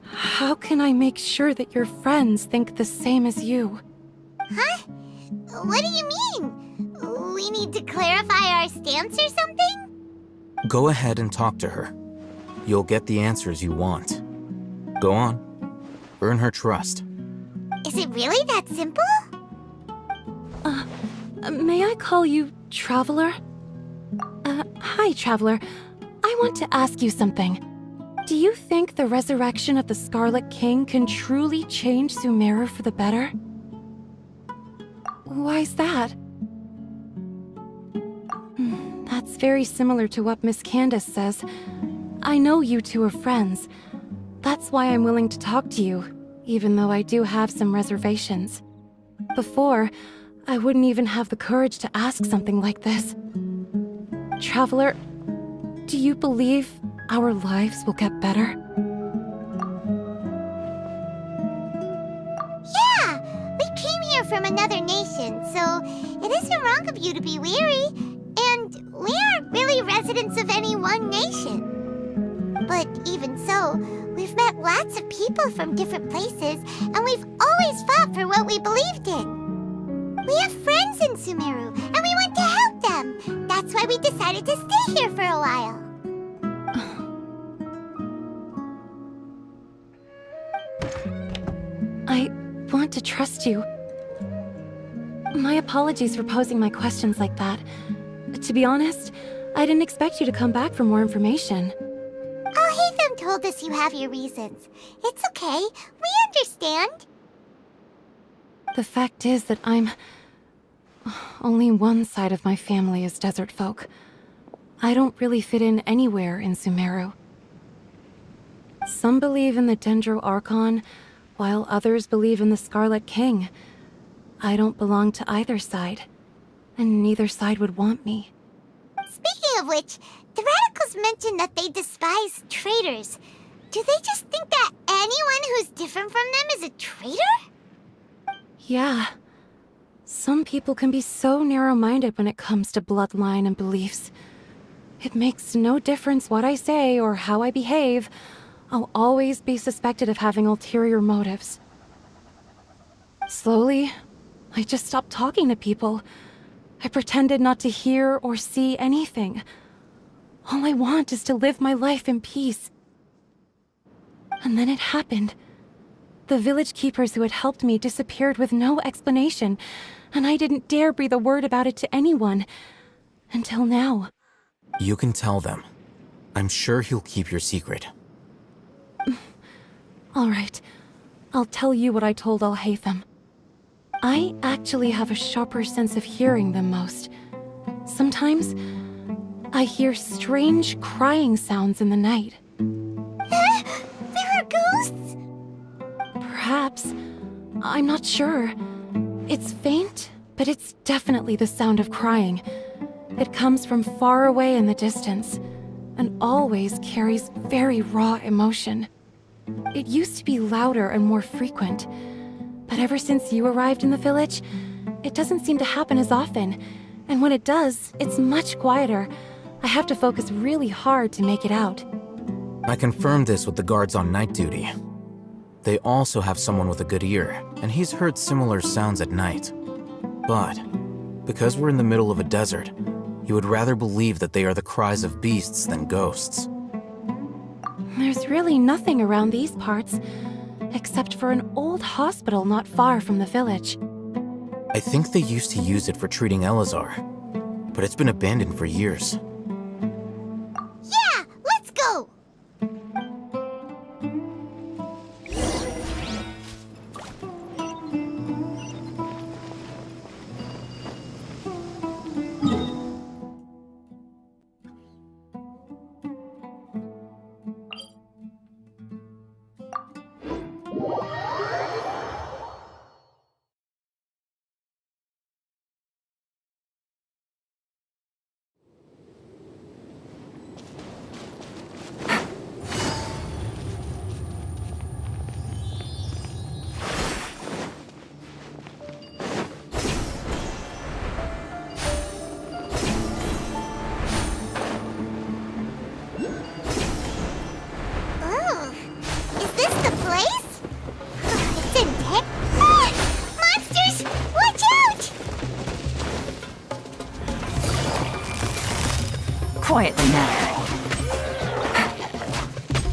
how can I make sure that your friends think the same as you? Huh? What do you mean? We need to clarify our stance or something? Go ahead and talk to her. You'll get the answers you want. Go on. Earn her trust. Is it really that simple? May I call you Traveler? Hi, Traveler. I want to ask you something. Do you think the resurrection of the Scarlet King can truly change Sumeru for the better? Why's that? That's very similar to what Miss Candace says. I know you two are friends. That's why I'm willing to talk to you, even though I do have some reservations. Before, I wouldn't even have the courage to ask something like this. Traveler, do you believe our lives will get better? Yeah! We came here from another nation, so it isn't wrong of you to be weary. And we aren't really residents of any one nation. But even so, we've met lots of people from different places, and we've always fought for what we believed in. We have friends in Sumeru, and we want to help them. That's why we decided to stay here for a while. I want to trust you. My apologies for posing my questions like that. To be honest, I didn't expect you to come back for more information. Alhaitham told us you have your reasons. It's okay. We understand. The fact is that only one side of my family is desert folk. I don't really fit in anywhere in Sumeru. Some believe in the Dendro Archon, while others believe in the Scarlet King. I don't belong to either side, and neither side would want me. Speaking of which, the radicals mentioned that they despise traitors. Do they just think that anyone who's different from them is a traitor? Yeah. Some people can be so narrow-minded when it comes to bloodline and beliefs. It makes no difference what I say or how I behave. I'll always be suspected of having ulterior motives. Slowly, I just stopped talking to people. I pretended not to hear or see anything. All I want is to live my life in peace. And then it happened. The village keepers who had helped me disappeared with no explanation, and I didn't dare breathe a word about it to anyone. Until now. You can tell them. I'm sure he'll keep your secret. All right. I'll tell you what I told Alhaitham. I actually have a sharper sense of hearing than most. Sometimes, I hear strange crying sounds in the night. There are ghosts? Perhaps. I'm not sure. It's faint, but it's definitely the sound of crying. It comes from far away in the distance, and always carries very raw emotion. It used to be louder and more frequent, but ever since you arrived in the village, it doesn't seem to happen as often, and when it does, it's much quieter. I have to focus really hard to make it out. I confirmed this with the guards on night duty. They also have someone with a good ear, and he's heard similar sounds at night. But, because we're in the middle of a desert, he would rather believe that they are the cries of beasts than ghosts. There's really nothing around these parts, except for an old hospital not far from the village. I think they used to use it for treating Elazar, but it's been abandoned for years. Yeah, let's go! Quietly now.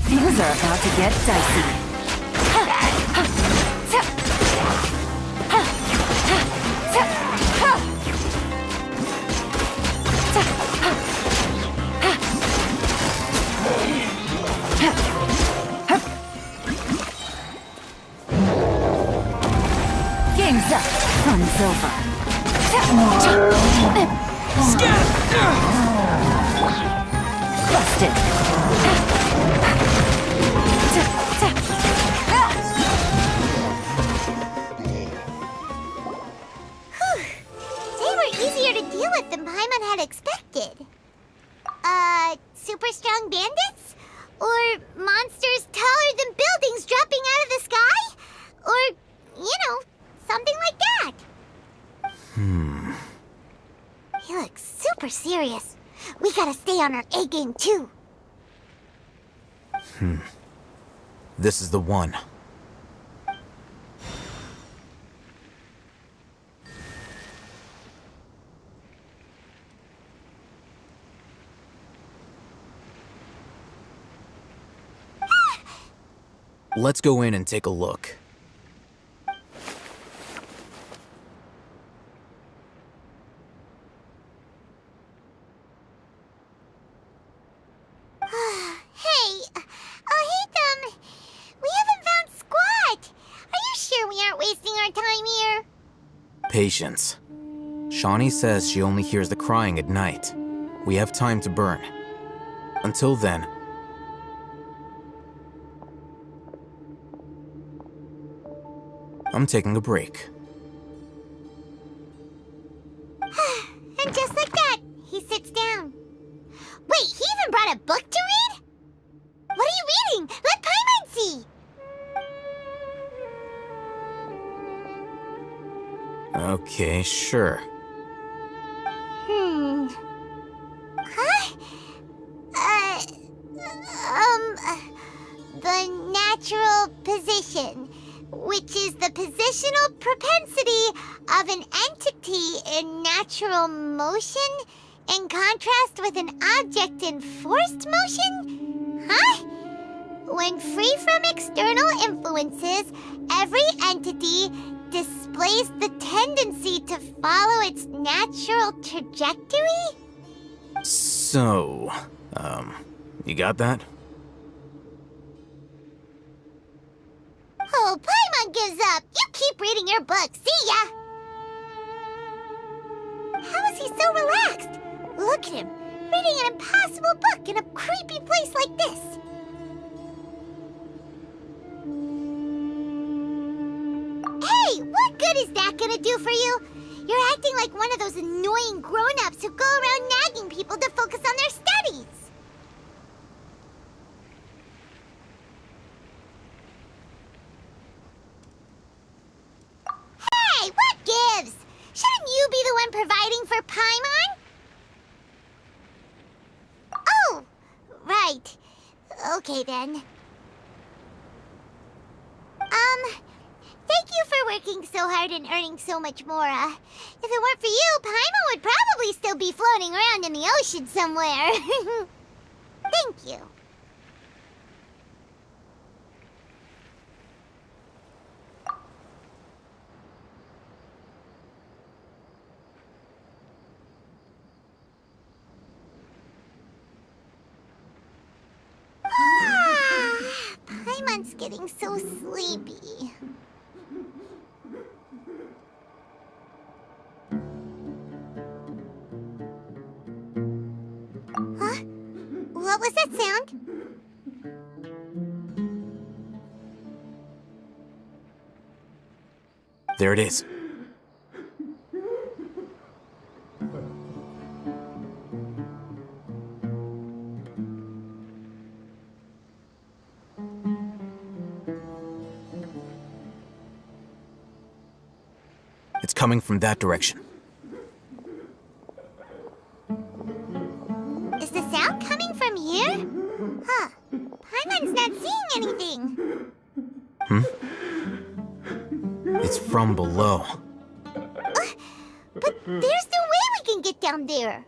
Things are about to get dicey. Game's up. Fun's over. Busted. They were easier to deal with than Paimon had expected. Super strong bandits? Or monsters taller than buildings dropping out of the sky? Or, something like that. He looks super serious. We gotta stay on our A game too. This is the one. Let's go in and take a look. Hey, we haven't found squat. Are you sure we aren't wasting our time here? Patience. Shawnee says she only hears the crying at night. We have time to burn. Until then, I'm taking a break. And just like that, he sits down. Wait, he even brought a book to read? What are you reading? Let Paimon see! Okay, sure. Huh? The natural position, which is the positional propensity of an entity in natural motion in contrast with an object in forced motion? Huh? When free from external influences, every entity displays the tendency to follow its natural trajectory? So, you got that? Oh, Paimon gives up. You keep reading your book. See ya! How is he so relaxed? Look at him, reading an impossible book in a creepy place like this. Hey, what good is that gonna do for you? You're acting like one of those annoying grown-ups who go around nagging people to focus on their studies. Hey, what gives? Shouldn't you be the one providing for Paimon? Oh, right. Okay then. Thank you for working so hard and earning so much more. If it weren't for you, Paimon would probably still be floating around in the ocean somewhere. Thank you. Paimon's getting so sleepy. Huh? What was that sound? There it is. It's coming from that direction. Is the sound coming from here? Huh. Paimon's not seeing anything. It's from below. But there's no way we can get down there.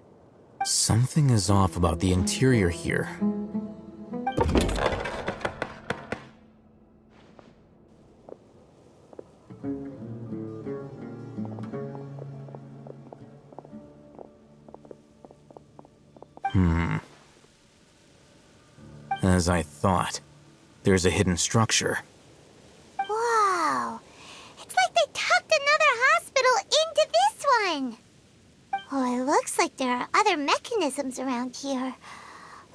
Something is off about the interior here. As I thought, there's a hidden structure. Wow. It's like they tucked another hospital into this one. Oh, it looks like there are other mechanisms around here.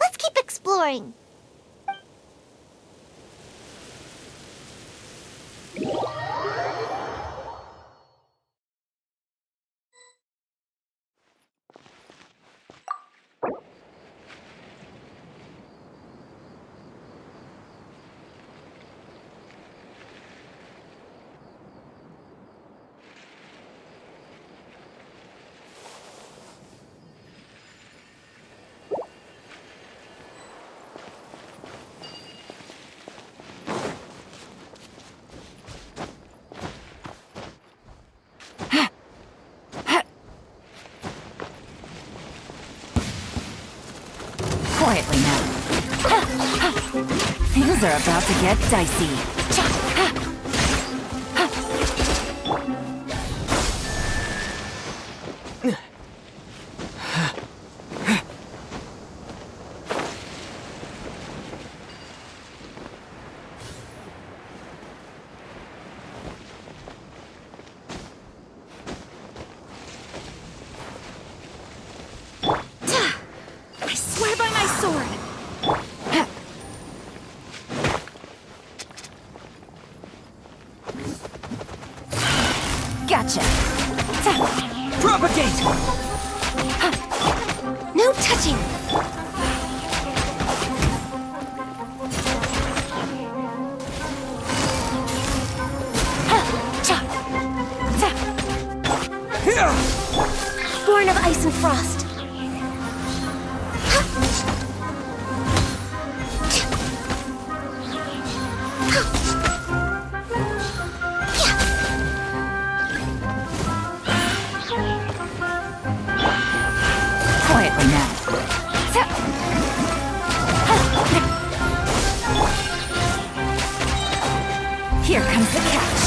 Let's keep exploring. Quietly now. Things are about to get dicey. I swear by my sword! Gotcha. Propagate! No touching! Born of ice and frost. Quietly now. Here comes the catch.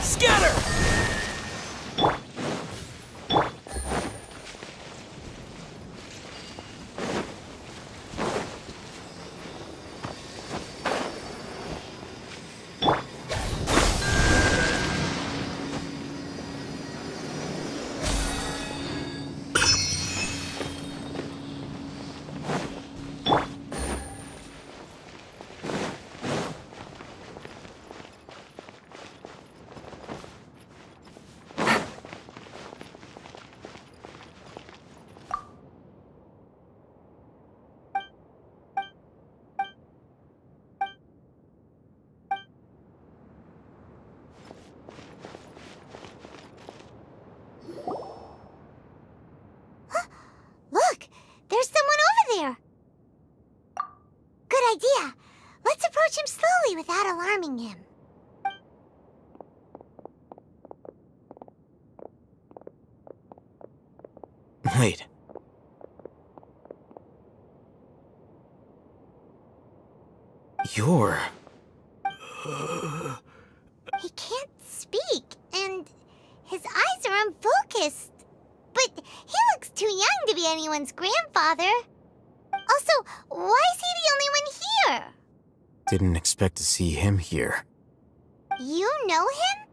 Scatter! Look, there's someone over there. Good idea. Let's approach him slowly without alarming him. Wait. You're... He can't speak, and his eyes are unfocused. But he looks too young to be anyone's grandfather. Also, why is he the only one here? Didn't expect to see him here. You know him?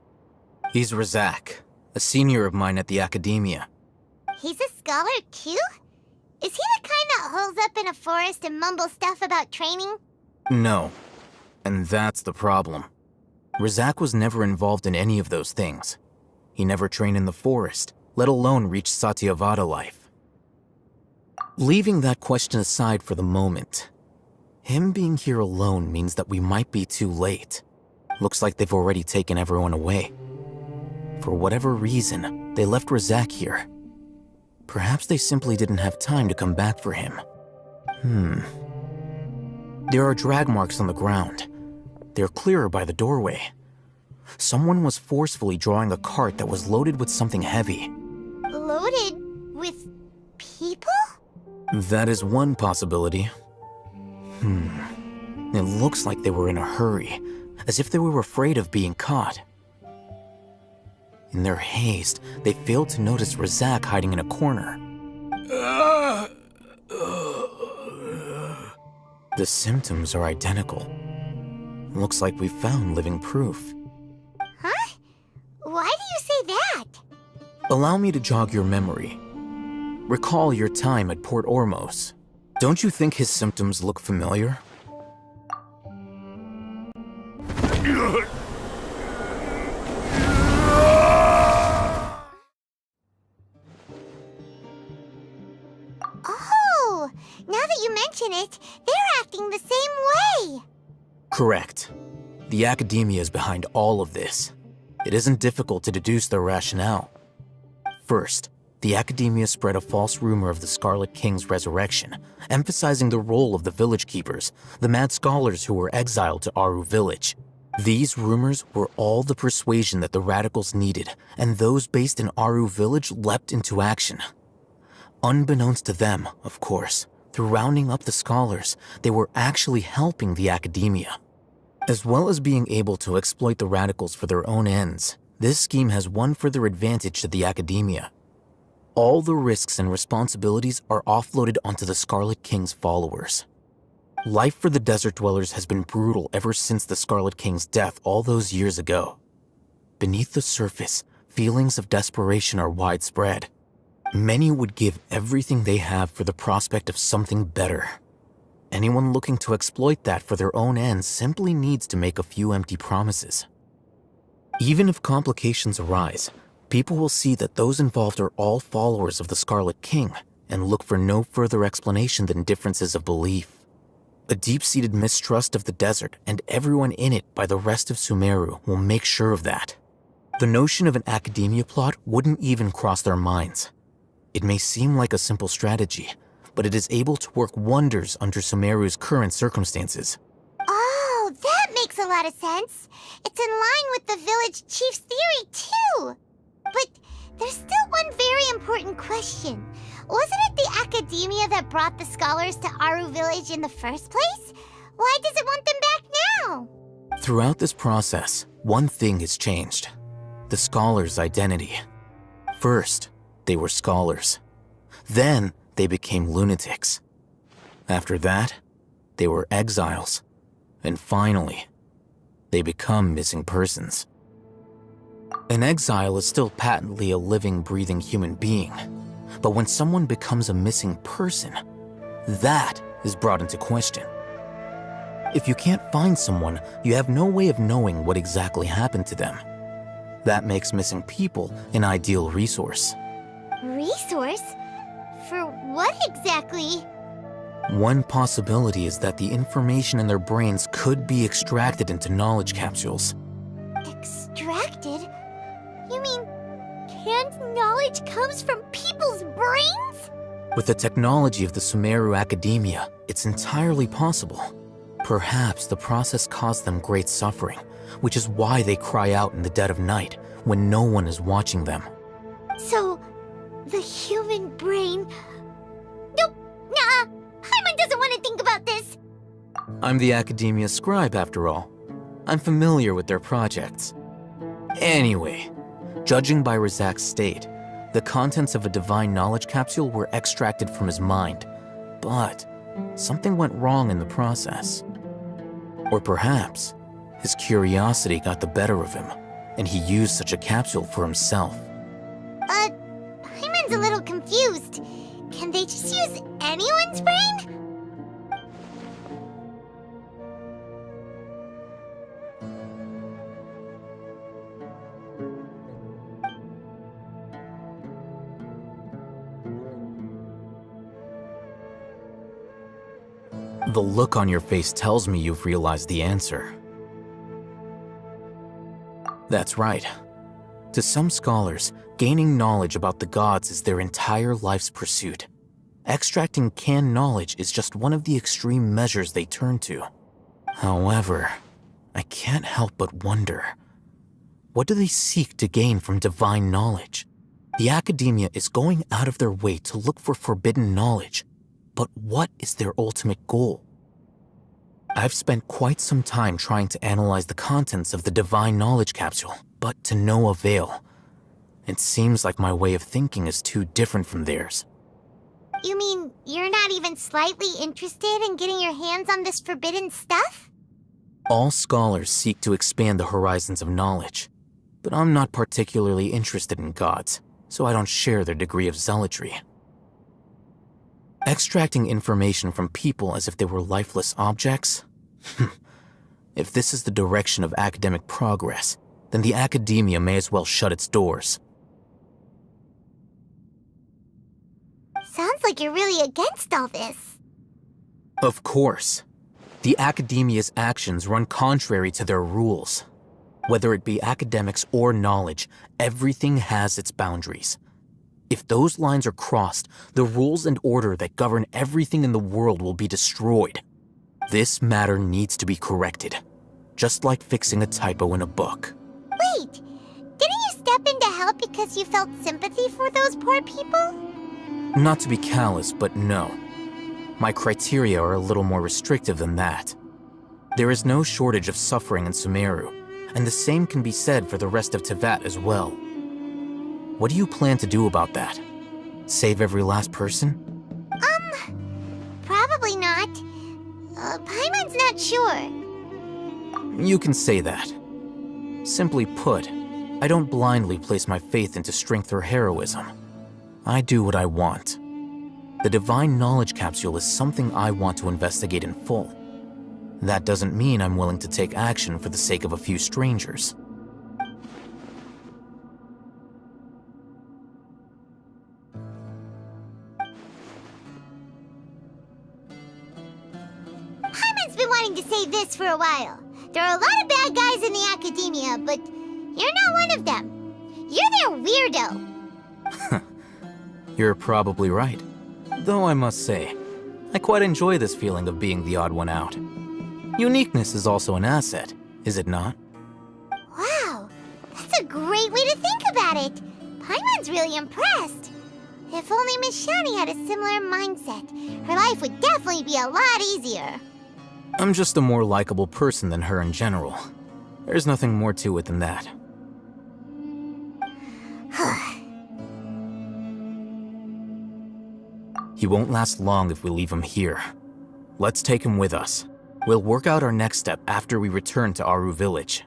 He's Razak, a senior of mine at the Academia. He's a scholar too? Is he the kind that holes up in a forest and mumbles stuff about training? No. And that's the problem. Razak was never involved in any of those things. He never trained in the forest, let alone reach Satyavada life. Leaving that question aside for the moment, him being here alone means that we might be too late. Looks like they've already taken everyone away. For whatever reason, they left Razak here. Perhaps they simply didn't have time to come back for him. There are drag marks on the ground. They're clearer by the doorway. Someone was forcefully drawing a cart that was loaded with something heavy. Loaded with people? That is one possibility. It looks like they were in a hurry, as if they were afraid of being caught. In their haste, they failed to notice Razak hiding in a corner. The symptoms are identical. Looks like we found living proof. Huh? Why do you say that? Allow me to jog your memory. Recall your time at Port Ormos. Don't you think his symptoms look familiar? Oh, now that you mention it, they're acting the same way. Correct. The Academia is behind all of this. It isn't difficult to deduce their rationale. First, the Academia spread a false rumor of the Scarlet King's resurrection, emphasizing the role of the Village Keepers, the mad scholars who were exiled to Aru Village. These rumors were all the persuasion that the radicals needed, and those based in Aru Village leapt into action. Unbeknownst to them, of course, through rounding up the scholars, they were actually helping the Academia. As well as being able to exploit the radicals for their own ends, this scheme has one further advantage to the Academia. All the risks and responsibilities are offloaded onto the Scarlet King's followers. Life for the desert dwellers has been brutal ever since the Scarlet King's death all those years ago. Beneath the surface, feelings of desperation are widespread. Many would give everything they have for the prospect of something better. Anyone looking to exploit that for their own ends simply needs to make a few empty promises. Even if complications arise, people will see that those involved are all followers of the Scarlet King and look for no further explanation than differences of belief. A deep-seated mistrust of the desert and everyone in it by the rest of Sumeru will make sure of that. The notion of an Academia plot wouldn't even cross their minds. It may seem like a simple strategy, but it is able to work wonders under Sumeru's current circumstances. Oh, that makes a lot of sense. It's in line with the village chief's theory, too. But there's still one very important question. Wasn't it the Academia that brought the scholars to Aru Village in the first place? Why does it want them back now? Throughout this process, one thing has changed. The scholars' identity. First, they were scholars. Then, they became lunatics. After that, they were exiles. And finally, they become missing persons. An exile is still patently a living, breathing human being. But when someone becomes a missing person, that is brought into question. If you can't find someone, you have no way of knowing what exactly happened to them. That makes missing people an ideal resource. Resource? For what exactly? One possibility is that the information in their brains could be extracted into knowledge capsules. Extracted? You mean canned knowledge comes from people's brains? With the technology of the Sumeru Academia, it's entirely possible. Perhaps the process caused them great suffering, which is why they cry out in the dead of night when no one is watching them. So, the human brain... Nope, nah, Paimon doesn't want to think about this. I'm the Academia scribe, after all. I'm familiar with their projects. Anyway, judging by Razak's state, the contents of a divine knowledge capsule were extracted from his mind, but something went wrong in the process. Or perhaps his curiosity got the better of him, and he used such a capsule for himself. Paimon's a little confused. Can they just use anyone's brain? The look on your face tells me you've realized the answer. That's right. To some scholars, gaining knowledge about the gods is their entire life's pursuit. Extracting canned knowledge is just one of the extreme measures they turn to. However, I can't help but wonder, what do they seek to gain from divine knowledge? The academia is going out of their way to look for forbidden knowledge, but what is their ultimate goal? I've spent quite some time trying to analyze the contents of the divine knowledge capsule, but to no avail. It seems like my way of thinking is too different from theirs. You mean you're not even slightly interested in getting your hands on this forbidden stuff? All scholars seek to expand the horizons of knowledge, but I'm not particularly interested in gods, so I don't share their degree of zealotry. Extracting information from people as if they were lifeless objects? If this is the direction of academic progress, then the academia may as well shut its doors. Sounds like you're really against all this. Of course. The academia's actions run contrary to their rules. Whether it be academics or knowledge, everything has its boundaries. If those lines are crossed, the rules and order that govern everything in the world will be destroyed. This matter needs to be corrected, just like fixing a typo in a book. Wait, didn't you step in to help because you felt sympathy for those poor people? Not to be callous, but no. My criteria are a little more restrictive than that. There is no shortage of suffering in Sumeru, and the same can be said for the rest of Teyvat as well. What do you plan to do about that? Save every last person? Probably not. Paimon's not sure. You can say that. Simply put, I don't blindly place my faith into strength or heroism. I do what I want. The divine knowledge capsule is something I want to investigate in full. That doesn't mean I'm willing to take action for the sake of a few strangers. Paimon's been wanting to say this for a while. There are a lot of bad guys in the academia, but you're not one of them. You're their weirdo. You're probably right. Though I must say, I quite enjoy this feeling of being the odd one out. Uniqueness is also an asset, is it not? Wow, that's a great way to think about it. Paimon's really impressed. If only Miss Shani had a similar mindset, her life would definitely be a lot easier. I'm just a more likable person than her in general. There's nothing more to it than that. He won't last long if we leave him here. Let's take him with us. We'll work out our next step after we return to Aru Village.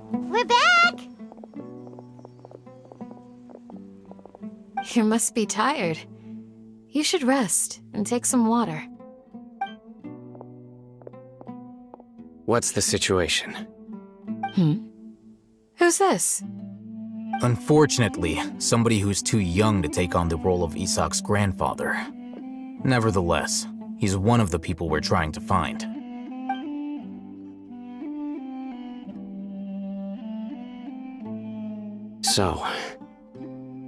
We're back! You must be tired. You should rest and take some water. What's the situation? Who's this? Unfortunately, somebody who's too young to take on the role of Isak's grandfather. Nevertheless, he's one of the people we're trying to find. So,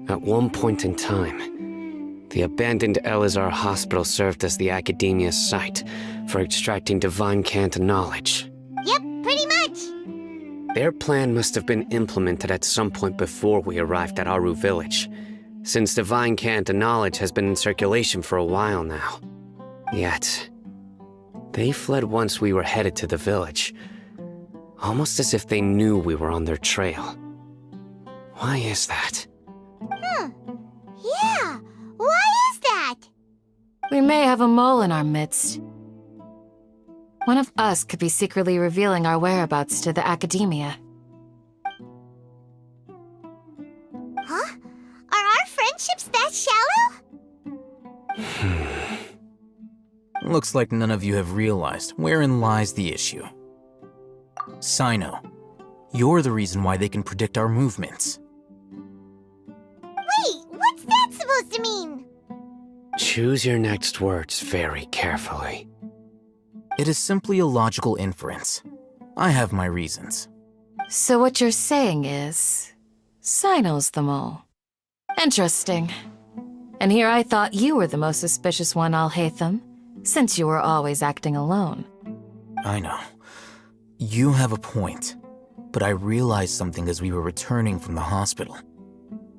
at one point in time, The abandoned Elazar Hospital served as the Academia's site for extracting divine cant knowledge. Yep, pretty much. Their plan must have been implemented at some point before we arrived at Aru Village, since divine cant knowledge has been in circulation for a while now. Yet, they fled once we were headed to the village, almost as if they knew we were on their trail. Why is that? Yeah, why is that? We may have a mole in our midst. One of us could be secretly revealing our whereabouts to the Academia. Huh? Are our friendships that shallow? Looks like none of you have realized wherein lies the issue. Sino, you're the reason why they can predict our movements. Wait, what's that supposed to mean? Choose your next words very carefully. It is simply a logical inference. I have my reasons. So what you're saying is, Sino's the mole. Interesting. And here I thought you were the most suspicious one, Alhaitham, since you were always acting alone. I know. You have a point, but I realized something as we were returning from the hospital.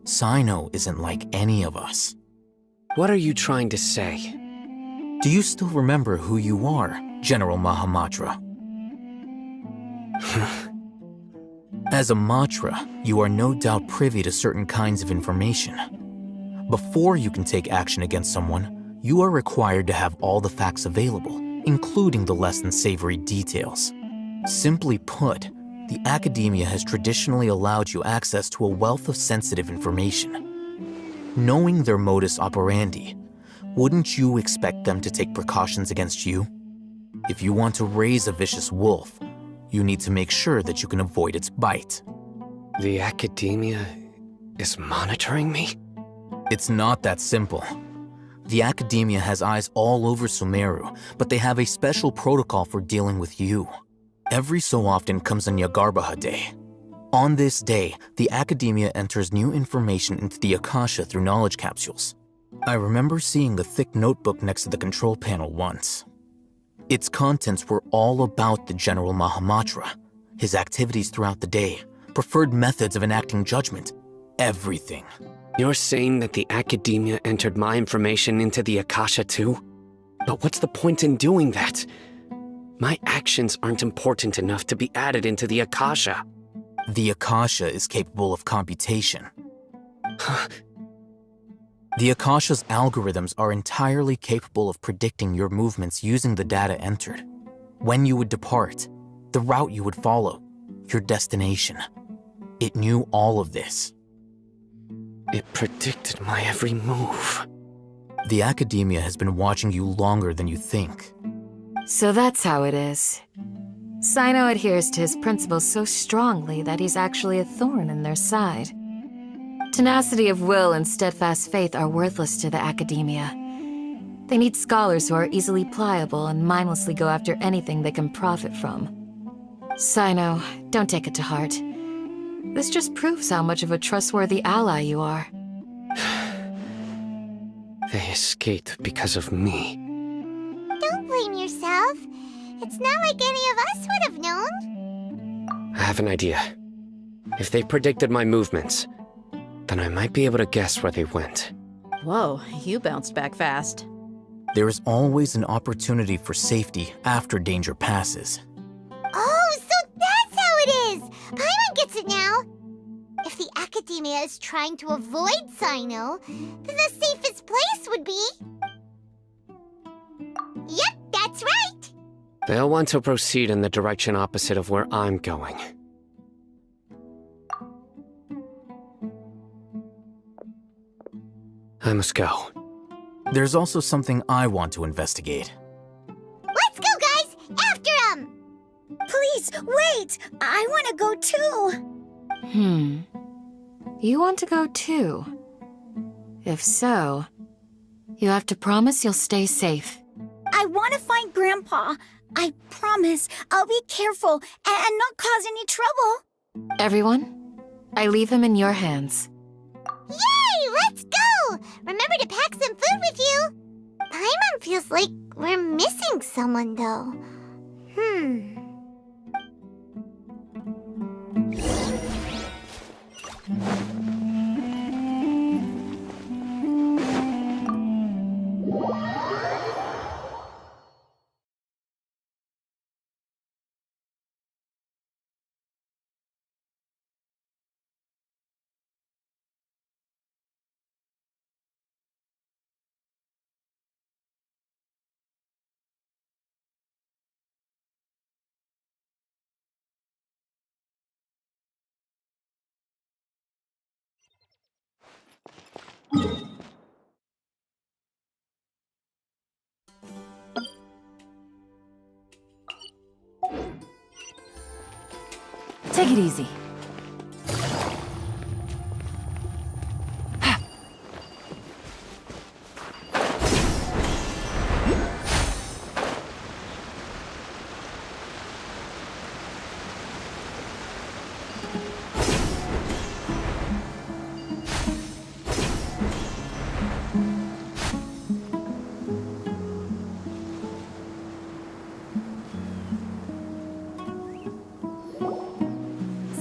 Sino isn't like any of us. What are you trying to say? Do you still remember who you are, General Mahamatra? As a Matra, you are no doubt privy to certain kinds of information. Before you can take action against someone, you are required to have all the facts available, including the less than savory details. Simply put, the Academia has traditionally allowed you access to a wealth of sensitive information. Knowing their modus operandi, wouldn't you expect them to take precautions against you? If you want to raise a vicious wolf, you need to make sure that you can avoid its bite. The Academia is monitoring me? It's not that simple. The Academia has eyes all over Sumeru, but they have a special protocol for dealing with you. Every so often comes a Nyagarbaha Day. On this day, the Academia enters new information into the Akasha through knowledge capsules. I remember seeing a thick notebook next to the control panel once. Its contents were all about the General Mahamatra, his activities throughout the day, preferred methods of enacting judgment, everything. You're saying that the Academia entered my information into the Akasha too? But what's the point in doing that? My actions aren't important enough to be added into the Akasha. The Akasha is capable of computation. The Akasha's algorithms are entirely capable of predicting your movements using the data entered. When you would depart, the route you would follow, your destination. It knew all of this. It predicted my every move. The Academia has been watching you longer than you think. So that's how it is. Sino adheres to his principles so strongly that he's actually a thorn in their side. Tenacity of will and steadfast faith are worthless to the Academia. They need scholars who are easily pliable and mindlessly go after anything they can profit from. Sino, don't take it to heart. This just proves how much of a trustworthy ally you are. They escaped because of me. Don't blame yourself. It's not like any of us would have known. I have an idea. If they predicted my movements, then I might be able to guess where they went. Whoa, you bounced back fast. There is always an opportunity for safety after danger passes. Oh, so that's how it is! Paimon gets it now! If the Academia is trying to avoid Sino, then the safest place would be... Yep, that's right! They'll want to proceed in the direction opposite of where I'm going. I must go. There's also something I want to investigate. Let's go, guys! After him! Please, wait! I want to go too! You want to go too? If so, you have to promise you'll stay safe. I want to find Grandpa. I promise I'll be careful and not cause any trouble. Everyone, I leave him in your hands. Yay! Let's go! Remember to pack some food Paimon feels like we're missing someone, though. Take it easy.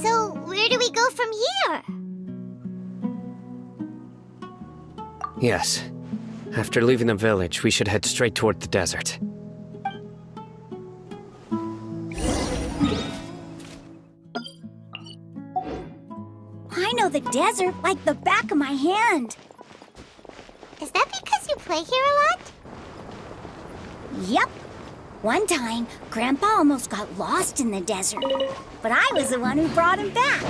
So, where do we go from here? Yes. After leaving the village, we should head straight toward the desert. I know the desert like the back of my hand. Is that because you play here a lot? Yep. One time, Grandpa almost got lost in the desert, but I was the one who brought him back.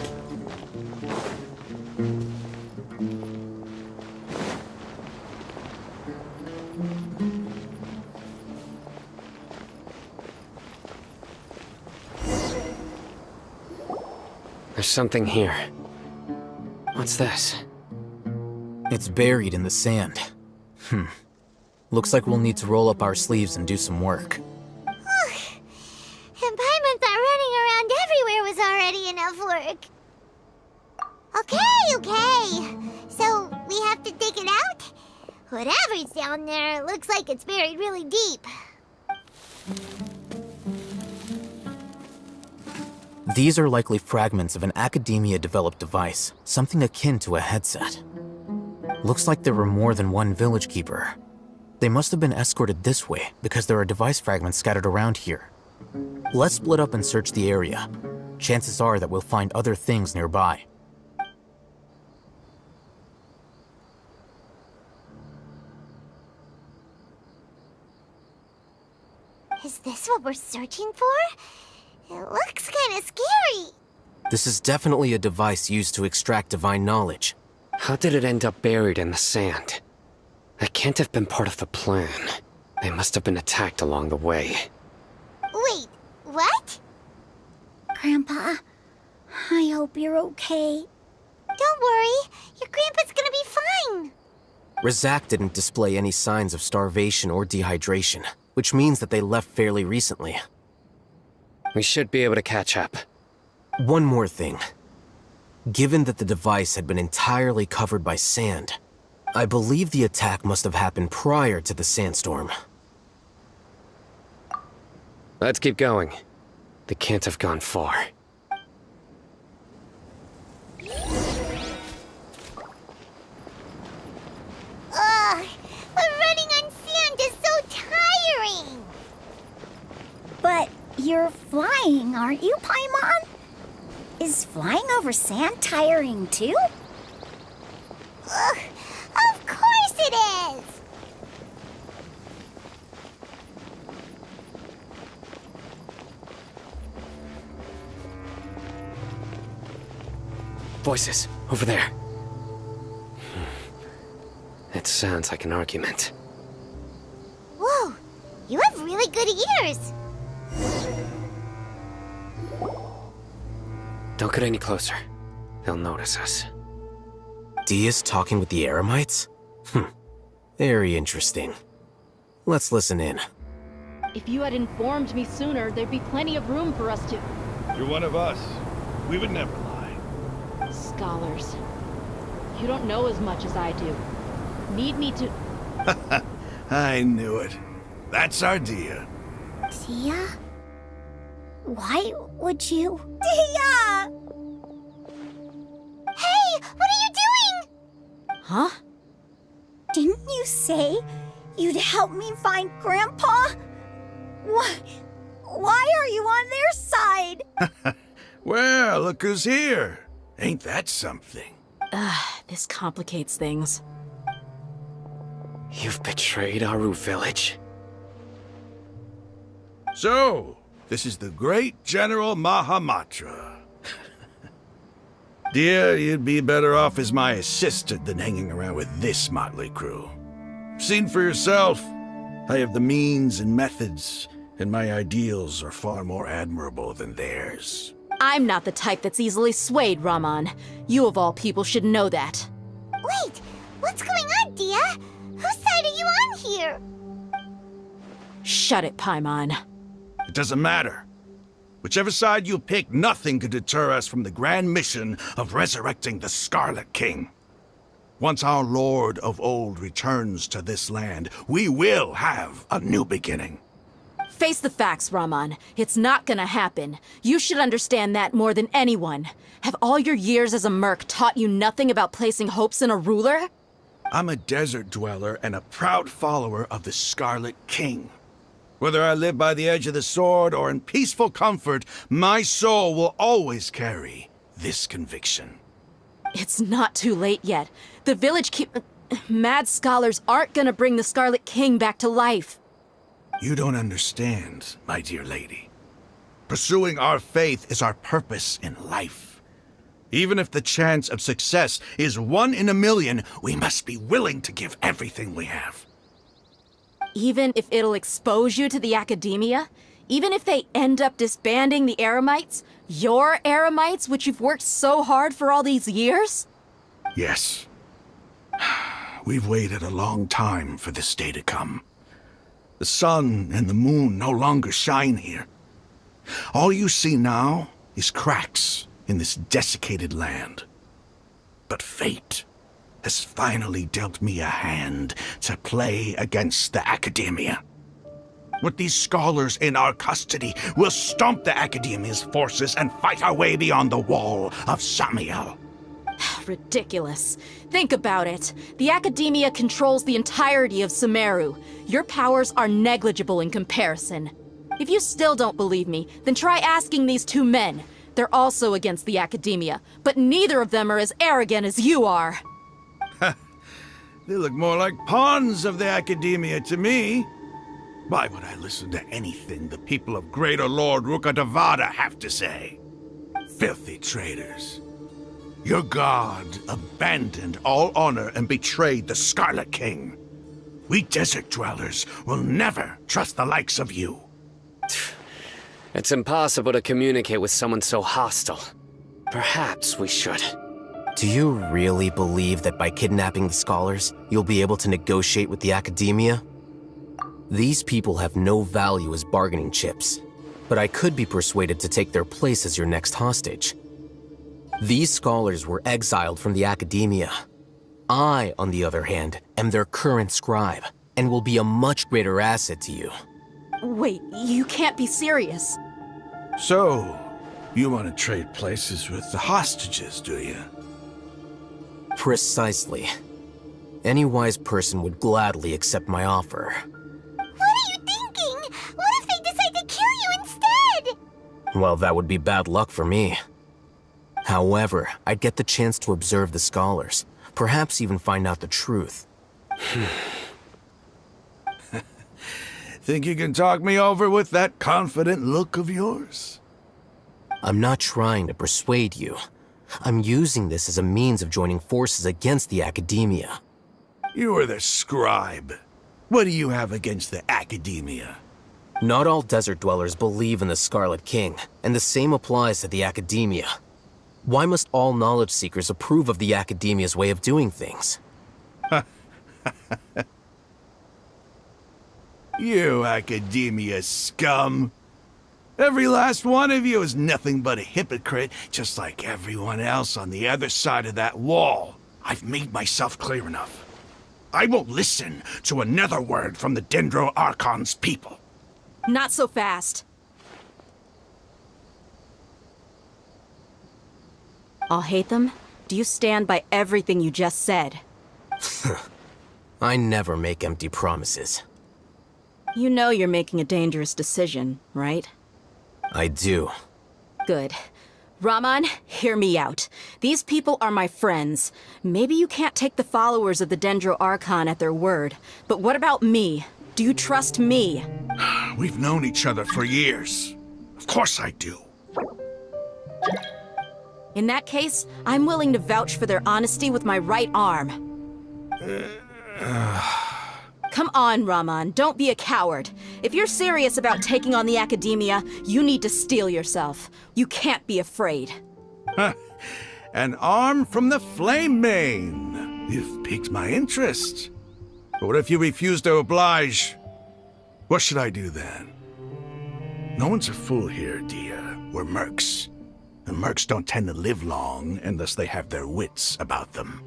There's something here. What's this? It's buried in the sand. Looks like we'll need to roll up our sleeves and do some work. And Paimon thought running around everywhere was already enough work. Okay. So, we have to dig it out? Whatever's down there, looks like it's buried really deep. These are likely fragments of an Academia-developed device, something akin to a headset. Looks like there were more than one village keeper. They must have been escorted this way because there are device fragments scattered around here. Let's split up and search the area. Chances are that we'll find other things nearby. Is this what we're searching for? It looks kinda scary. This is definitely a device used to extract divine knowledge. How did it end up buried in the sand? That can't have been part of the plan. They must have been attacked along the way. Wait, what? Grandpa, I hope you're okay. Don't worry, your grandpa's gonna be fine. Razak didn't display any signs of starvation or dehydration, which means that they left fairly recently. We should be able to catch up. One more thing. Given that the device had been entirely covered by sand, I believe the attack must have happened prior to the sandstorm. Let's keep going. They can't have gone far. Ugh, but running on sand is so tiring. But you're flying, aren't you, Paimon? Is flying over sand tiring too? Ugh, of course it is. Voices, over there. It sounds like an argument. Whoa, you have really good ears. Don't get any closer. They'll notice us. Dia's talking with the Eremites? Very interesting. Let's listen in. If you had informed me sooner, there'd be plenty of room for us to... You're one of us. We would never lie. Scholars. You don't know as much as I do. Need me to... I knew it. That's our Dia. Dia? Why would you... Dia! Hey, what are you doing? Huh? Didn't you say you'd help me find Grandpa? Why are you on their side? Well, look who's here. Ain't that something? This complicates things. You've betrayed Aru Village. So, this is the great General Mahamatra. Dear, you'd be better off as my assistant than hanging around with this motley crew. Seen for yourself. I have the means and methods, and my ideals are far more admirable than theirs. I'm not the type that's easily swayed, Raman. You of all people should know that. Wait, what's going on, Dia? Whose side are you on here? Shut it, Paimon. It doesn't matter. Whichever side you pick, nothing could deter us from the grand mission of resurrecting the Scarlet King. Once our Lord of Old returns to this land, we will have a new beginning. Face the facts, Raman. It's not gonna happen. You should understand that more than anyone. Have all your years as a merc taught you nothing about placing hopes in a ruler? I'm a desert dweller and a proud follower of the Scarlet King. Whether I live by the edge of the sword or in peaceful comfort, my soul will always carry this conviction. It's not too late yet. The village mad scholars aren't gonna bring the Scarlet King back to life. You don't understand, my dear lady. Pursuing our faith is our purpose in life. Even if the chance of success is 1 in a million, we must be willing to give everything we have. Even if it'll expose you to the academia? Even if they end up disbanding the Eremites? Your Eremites, which you've worked so hard for all these years? Yes. We've waited a long time for this day to come. The sun and the moon no longer shine here. All you see now is cracks in this desiccated land. But fate has finally dealt me a hand to play against the Academia. With these scholars in our custody, we'll stomp the Academia's forces and fight our way beyond the wall of Samiel. Ridiculous. Think about it. The Academia controls the entirety of Sumeru. Your powers are negligible in comparison. If you still don't believe me, then try asking these 2 men. They're also against the Academia, but neither of them are as arrogant as you are. They look more like pawns of the Academia to me. Why would I listen to anything the people of Greater Lord Rukkhadevada have to say? Filthy traitors. Your god abandoned all honor and betrayed the Scarlet King. We desert dwellers will never trust the likes of you. It's impossible to communicate with someone so hostile. Perhaps we should. Do you really believe that by kidnapping the scholars, you'll be able to negotiate with the Academia? These people have no value as bargaining chips, but I could be persuaded to take their place as your next hostage. These scholars were exiled from the Academia. I, on the other hand, am their current scribe, and will be a much greater asset to you. Wait, you can't be serious. So, you want to trade places with the hostages, do you? Precisely. Any wise person would gladly accept my offer. What are you thinking? What if they decide to kill you instead? Well, that would be bad luck for me. However, I'd get the chance to observe the scholars, perhaps even find out the truth. Think you can talk me over with that confident look of yours? I'm not trying to persuade you. I'm using this as a means of joining forces against the Academia. You are the scribe. What do you have against the Academia? Not all desert dwellers believe in the Scarlet King, and the same applies to the Academia. Why must all knowledge seekers approve of the Academia's way of doing things? You Academia scum. Every last one of you is nothing but a hypocrite, just like everyone else on the other side of that wall. I've made myself clear enough. I won't listen to another word from the Dendro Archon's people. Not so fast. I'll hate them. Do you stand by everything you just said? I never make empty promises. You know you're making a dangerous decision, right? I do. Good. Raman, hear me out. These people are my friends. Maybe you can't take the followers of the Dendro Archon at their word, but what about me? Do you trust me? We've known each other for years. Of course I do. In that case, I'm willing to vouch for their honesty with my right arm. Come on, Raman, don't be a coward. If you're serious about taking on the Academia, you need to steel yourself. You can't be afraid. An arm from the Flame Mane. You've piqued my interest. But what if you refuse to oblige? What should I do then? No one's a fool here, Dia. We're mercs. And mercs don't tend to live long unless they have their wits about them.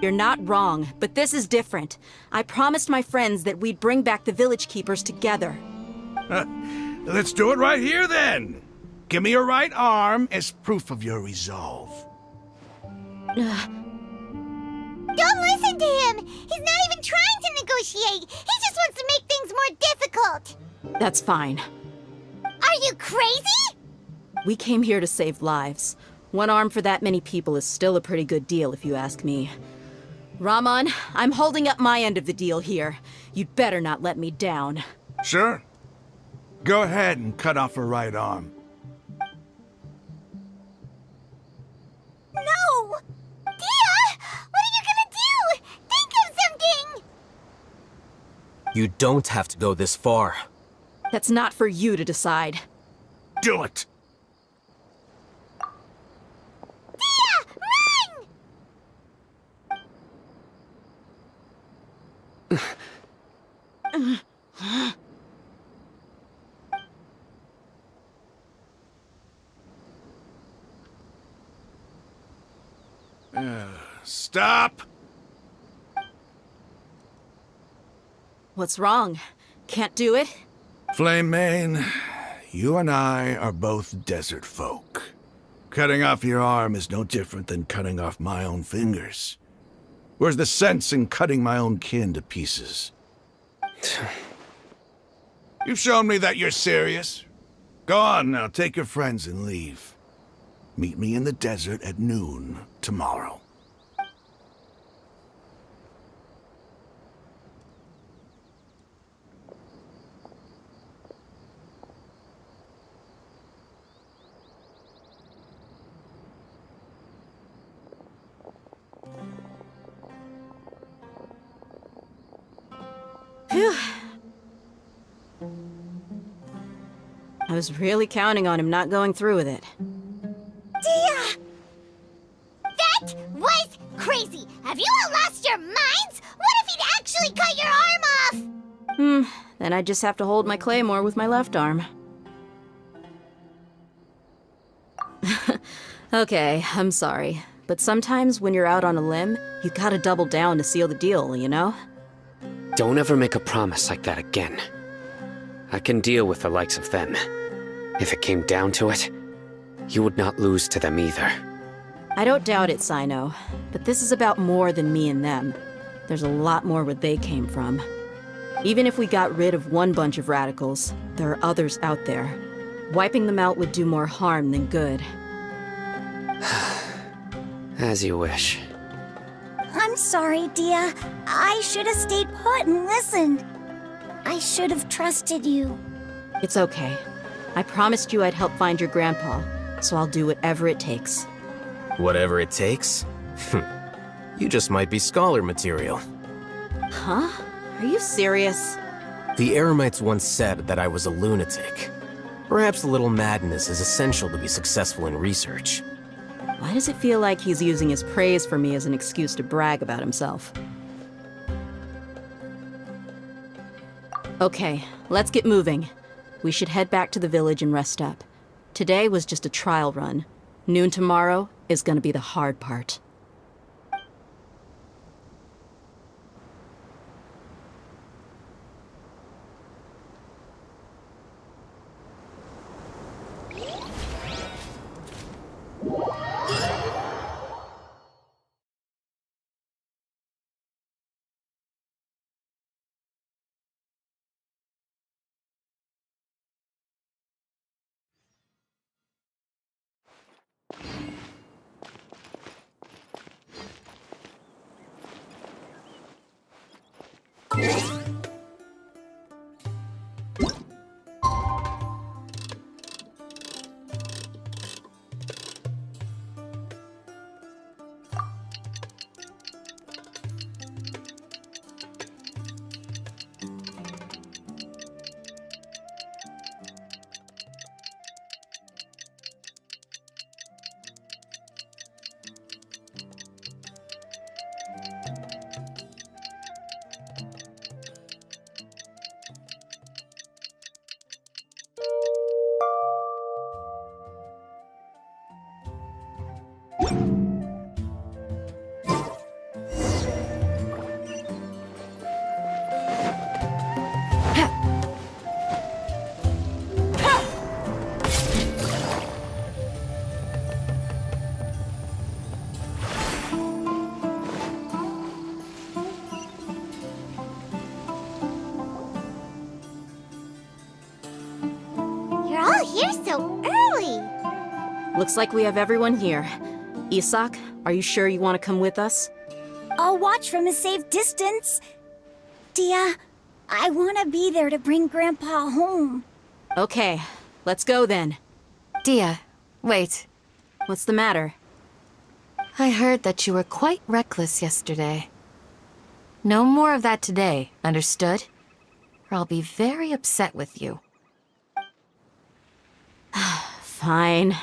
You're not wrong, but this is different. I promised my friends that we'd bring back the Village Keepers together. Let's do it right here, then. Give me your right arm as proof of your resolve. Don't listen to him! He's not even trying to negotiate! He just wants to make things more difficult! That's fine. Are you crazy? We came here to save lives. One arm for that many people is still a pretty good deal, if you ask me. Raman, I'm holding up my end of the deal here. You'd better not let me down. Sure. Go ahead and cut off her right arm. No! Dia! What are you gonna do? Think of something! You don't have to go this far. That's not for you to decide. Do it! Stop! What's wrong? Can't do it? Flame Mane, you and I are both desert folk. Cutting off your arm is no different than cutting off my own fingers. Where's the sense in cutting my own kin to pieces? You've shown me that you're serious. Go on now, take your friends and leave. Meet me in the desert at noon tomorrow. Phew. I was really counting on him not going through with it. Dia! That was crazy! Have you all lost your minds? What if he'd actually cut your arm off? Then I just have to hold my claymore with my left arm. Okay, I'm sorry. But sometimes when you're out on a limb, you gotta double down to seal the deal, you know? Don't ever make a promise like that again. I can deal with the likes of them. If it came down to it, you would not lose to them either. I don't doubt it, Sino. But this is about more than me and them. There's a lot more where they came from. Even if we got rid of one bunch of radicals, there are others out there. Wiping them out would do more harm than good. As you wish. I'm sorry, Dia. I should have stayed put and listened. I should have trusted you. It's okay. I promised you I'd help find your grandpa, so I'll do whatever it takes. Whatever it takes? You just might be scholar material. Huh? Are you serious? The Eremites once said that I was a lunatic. Perhaps a little madness is essential to be successful in research. Why does it feel like he's using his praise for me as an excuse to brag about himself? Okay, let's get moving. We should head back to the village and rest up. Today was just a trial run. Noon tomorrow is gonna be the hard part. You're all here so early. Looks like we have everyone here. Isak, are you sure you want to come with us? I'll watch from a safe distance. Dia, I want to be there to bring Grandpa home. Okay, let's go then. Dia, wait. What's the matter? I heard that you were quite reckless yesterday. No more of that today, understood? Or I'll be very upset with you. Fine.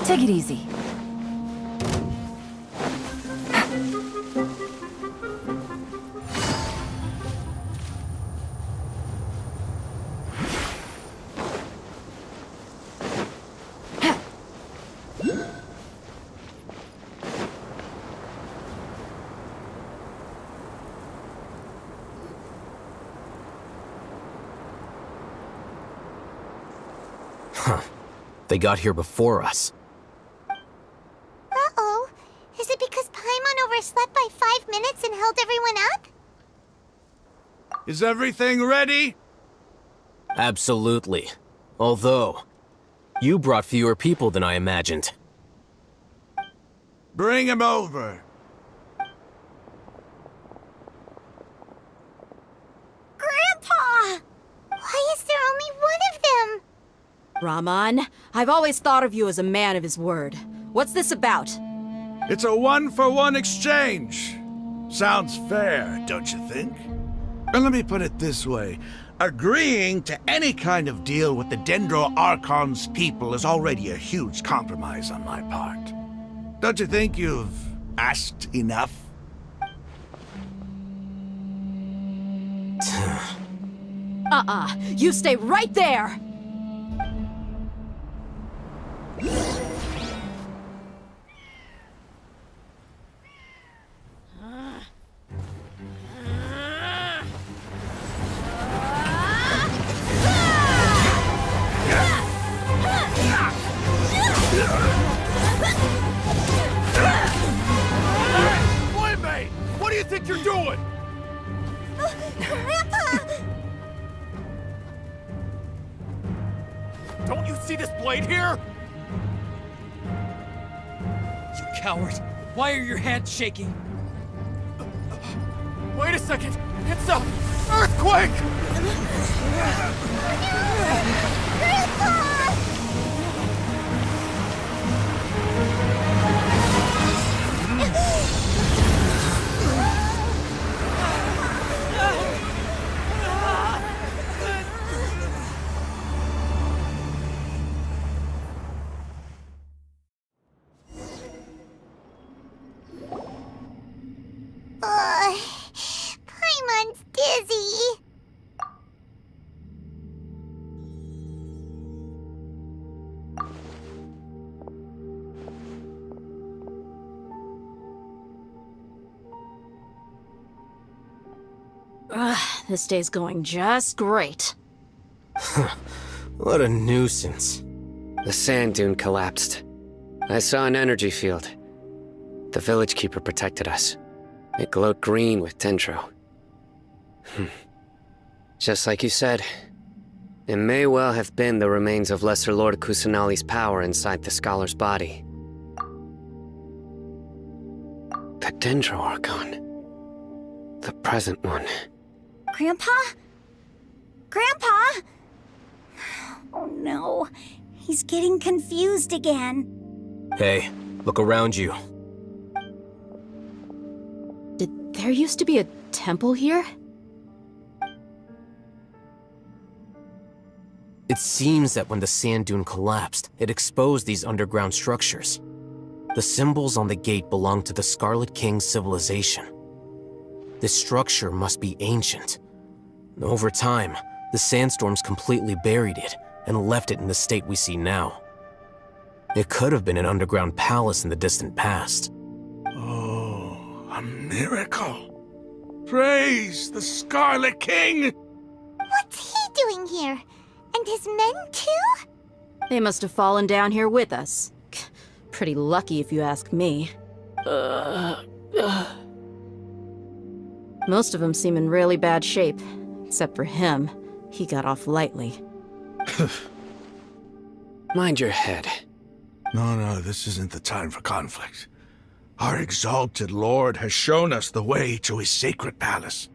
Take it easy. Huh. They got here before us. Uh-oh. Is it because Paimon overslept by 5 minutes and held everyone up? Is everything ready? Absolutely. Although, you brought fewer people than I imagined. Bring him over. Grandpa! Why is there only one of them? Rahman, I've always thought of you as a man of his word. What's this about? It's a one-for-one exchange. Sounds fair, don't you think? And let me put it this way. Agreeing to any kind of deal with the Dendro Archon's people is already a huge compromise on my part. Don't you think you've asked enough? You stay right there! Playmate! What do you think you're doing? Grandpa! Don't you see this blade here? You coward! Why are your hands shaking? Wait a second! It's a earthquake! This day's going just great. What a nuisance. The sand dune collapsed. I saw an energy field. The village keeper protected us. It glowed green with dendro. Just like you said, it may well have been the remains of Lesser Lord Kusanali's power inside the scholar's body. The Dendro Archon. The present one. Grandpa? Grandpa? Oh no, he's getting confused again. Hey, look around you. Did there used to be a temple here? It seems that when the sand dune collapsed, it exposed these underground structures. The symbols on the gate belong to the Scarlet King's civilization. This structure must be ancient. Over time, the sandstorms completely buried it and left it in the state we see now. It could have been an underground palace in the distant past. Oh, a miracle. Praise the Scarlet King! What's he doing here? And his men too? They must have fallen down here with us. Pretty lucky if you ask me. Most of them seem in really bad shape. Except for him. He got off lightly. Mind your head. No, this isn't the time for conflict. Our exalted lord has shown us the way to his sacred palace.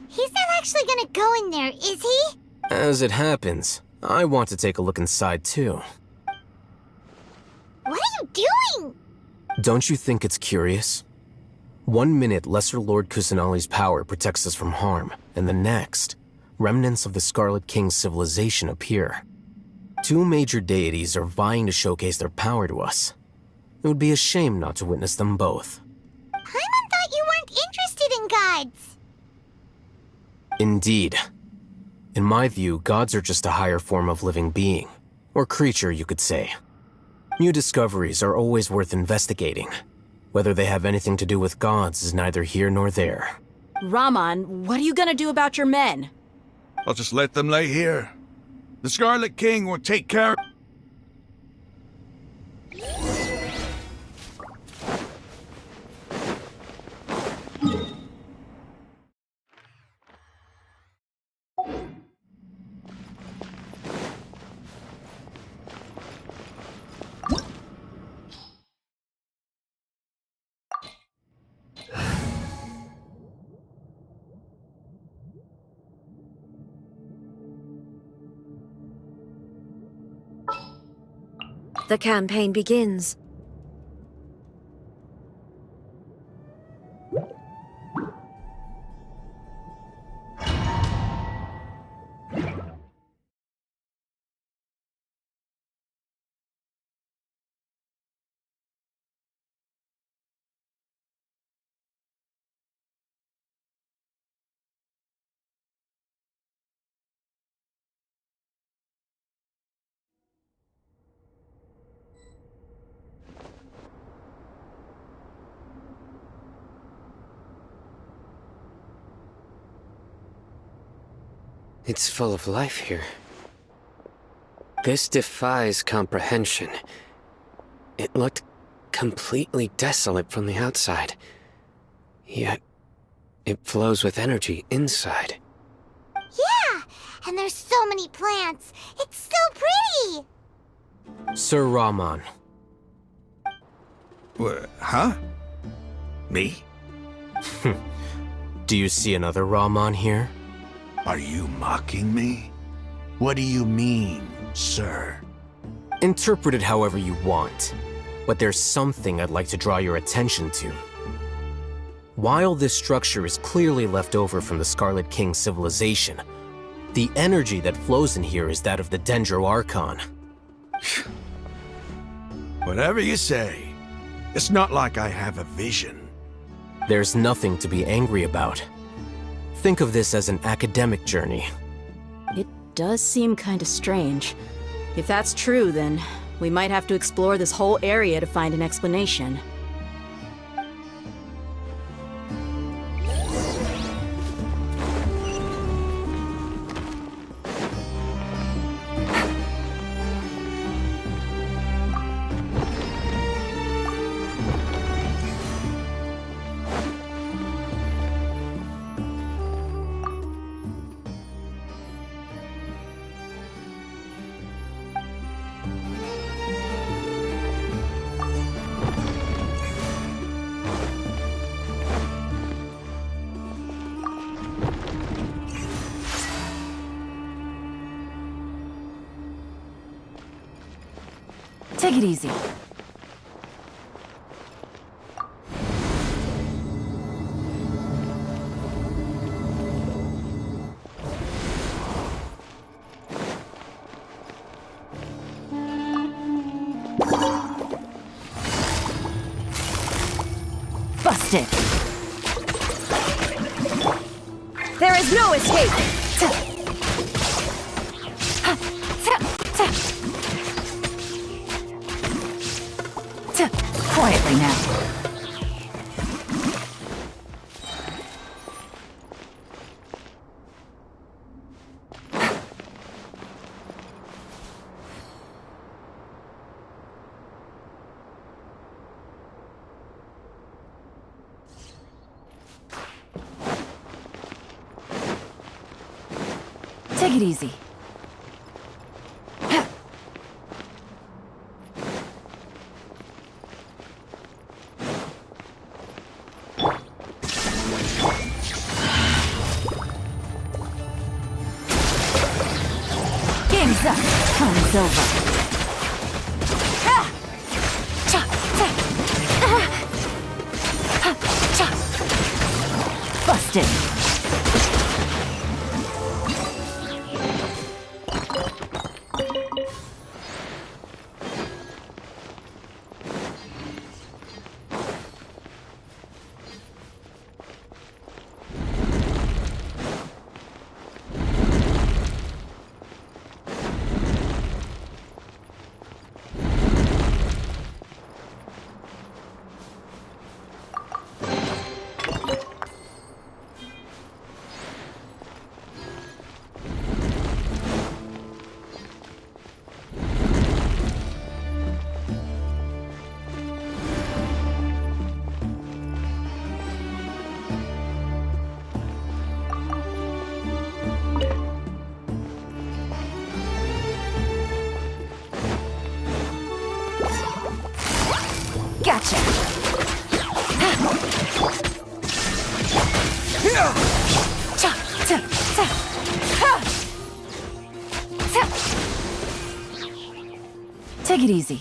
He's not actually gonna go in there, is he? As it happens, I want to take a look inside too. What are you doing? Don't you think it's curious? 1 minute, Lesser Lord Kusanali's power protects us from harm, and the next, remnants of the Scarlet King's civilization appear. Two major deities are vying to showcase their power to us. It would be a shame not to witness them both. Paimon thought you weren't interested in gods. Indeed. In my view, gods are just a higher form of living being, or creature, you could say. New discoveries are always worth investigating. Whether they have anything to do with gods is neither here nor there. Raman, what are you gonna do about your men? I'll just let them lay here. The Scarlet King will take care. The campaign begins. It's full of life here. This defies comprehension. It looked completely desolate from the outside. Yet, it flows with energy inside. Yeah, and there's so many plants. It's so pretty. Sir Raman. Huh? Me? Do you see another Raman here? Are you mocking me? What do you mean, sir? Interpret it however you want, but there's something I'd like to draw your attention to. While this structure is clearly left over from the Scarlet King civilization, the energy that flows in here is that of the Dendro Archon. Whatever you say. It's not like I have a vision. There's nothing to be angry about. Think of this as an academic journey. It does seem kinda strange. If that's true, then we might have to explore this whole area to find an explanation. Take it easy. Busted. There is no escape! Quietly now. Take it easy. Game's up. Time's over. Busted. Gotcha. Take it easy.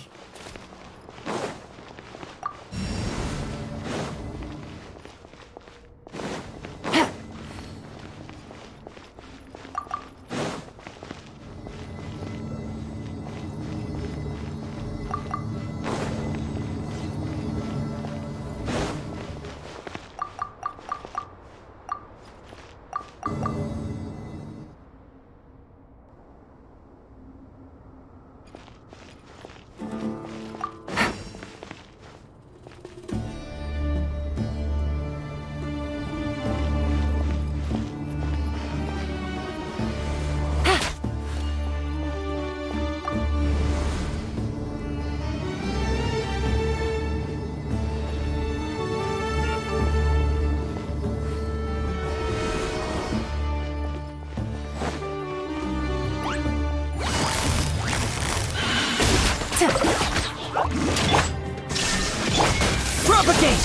Propagate!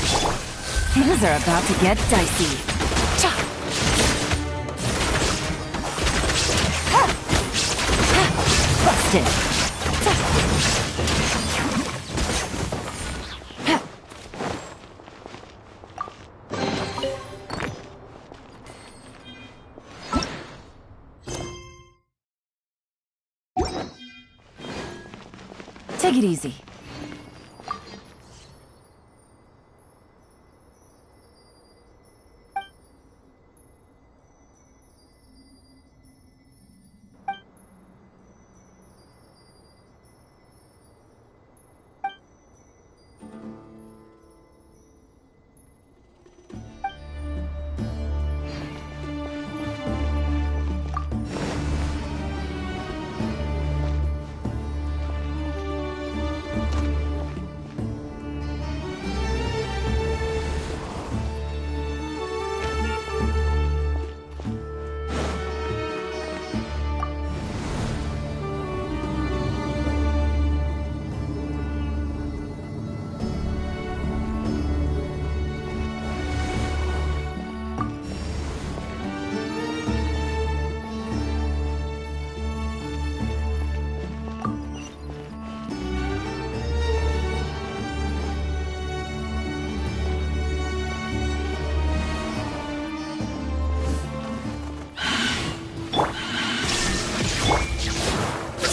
Things are about to get dicey. Busted. Take it easy.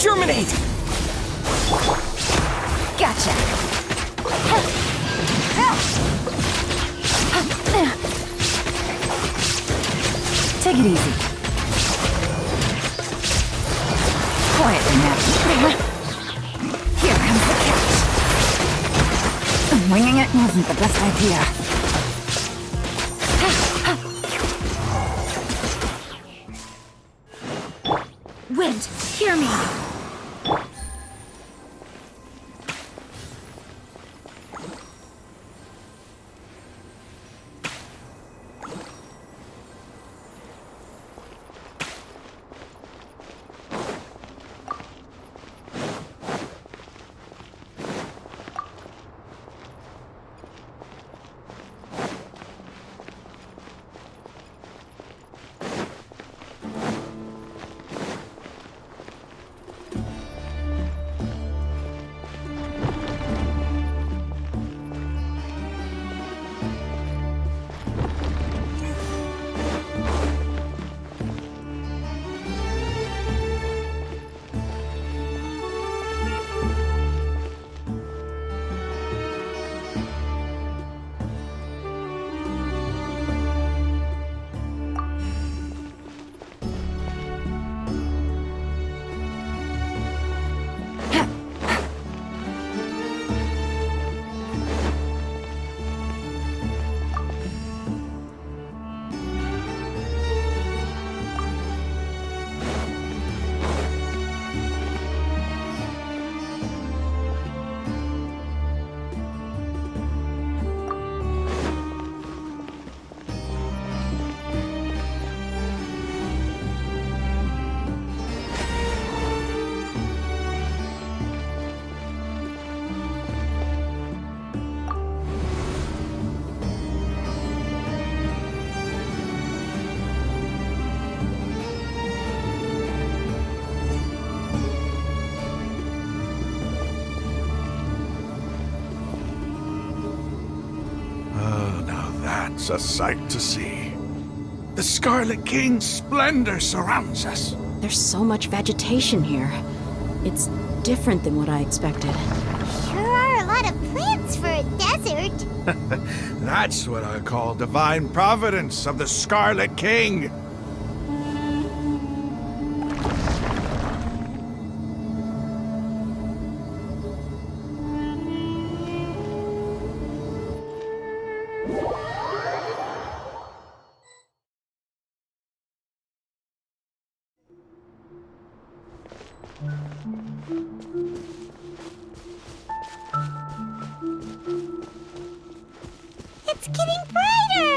Germinate! Gotcha. Take it easy. Quietly now. Here comes the catch. Winging it wasn't the best idea. Wind, hear me. It's a sight to see. The Scarlet King's splendor surrounds us. There's so much vegetation here. It's different than what I expected. Sure are a lot of plants for a desert. That's what I call divine providence of the Scarlet King. It's getting brighter!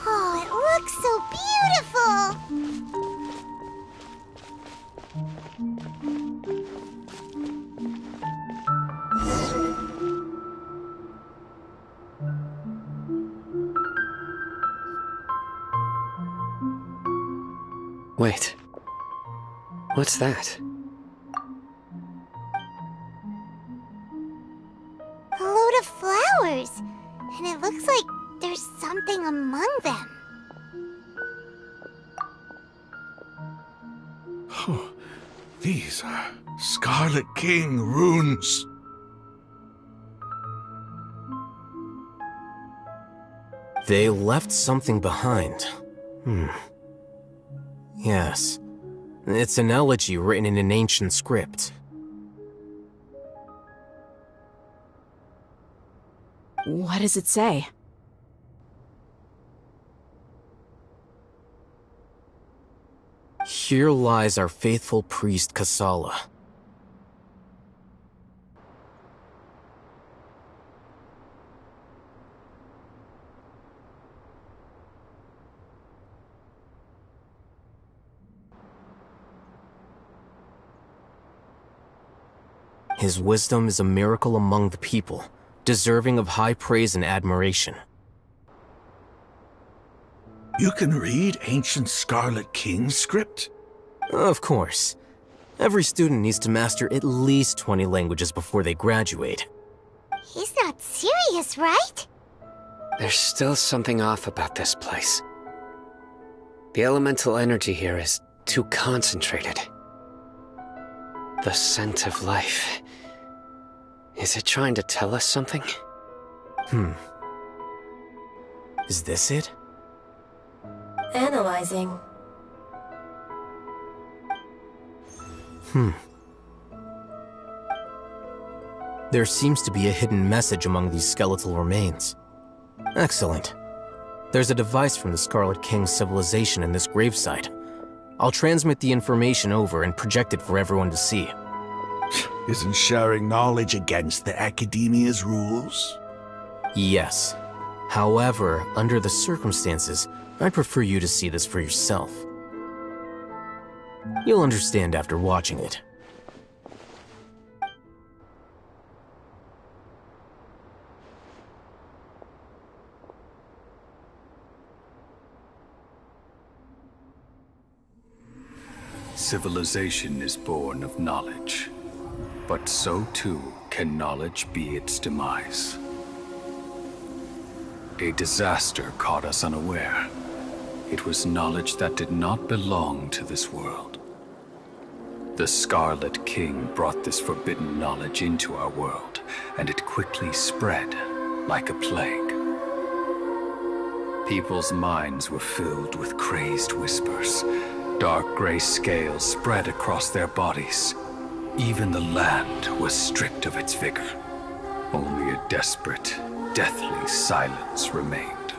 Oh, it looks so beautiful! Wait. What's that? A load of flowers! And it looks like there's something among them. Oh, these are Scarlet King runes. They left something behind. Yes. It's an elegy written in an ancient script. What does it say? Here lies our faithful priest Kasala. His wisdom is a miracle among the people, deserving of high praise and admiration. You can read ancient Scarlet King script? Of course. Every student needs to master at least 20 languages before they graduate. He's not serious, right? There's still something off about this place. The elemental energy here is too concentrated. The scent of life. Is it trying to tell us something? Is this it? Analyzing. There seems to be a hidden message among these skeletal remains. Excellent. There's a device from the Scarlet King's civilization in this gravesite. I'll transmit the information over and project it for everyone to see. Isn't sharing knowledge against the Academia's rules? Yes. However, under the circumstances, I'd prefer you to see this for yourself. You'll understand after watching it. Civilization is born of knowledge, but so too can knowledge be its demise. A disaster caught us unaware. It was knowledge that did not belong to this world. The Scarlet King brought this forbidden knowledge into our world, and it quickly spread like a plague. People's minds were filled with crazed whispers. Dark gray scales spread across their bodies. Even the land was stripped of its vigor. Only a desperate, deathly silence remained.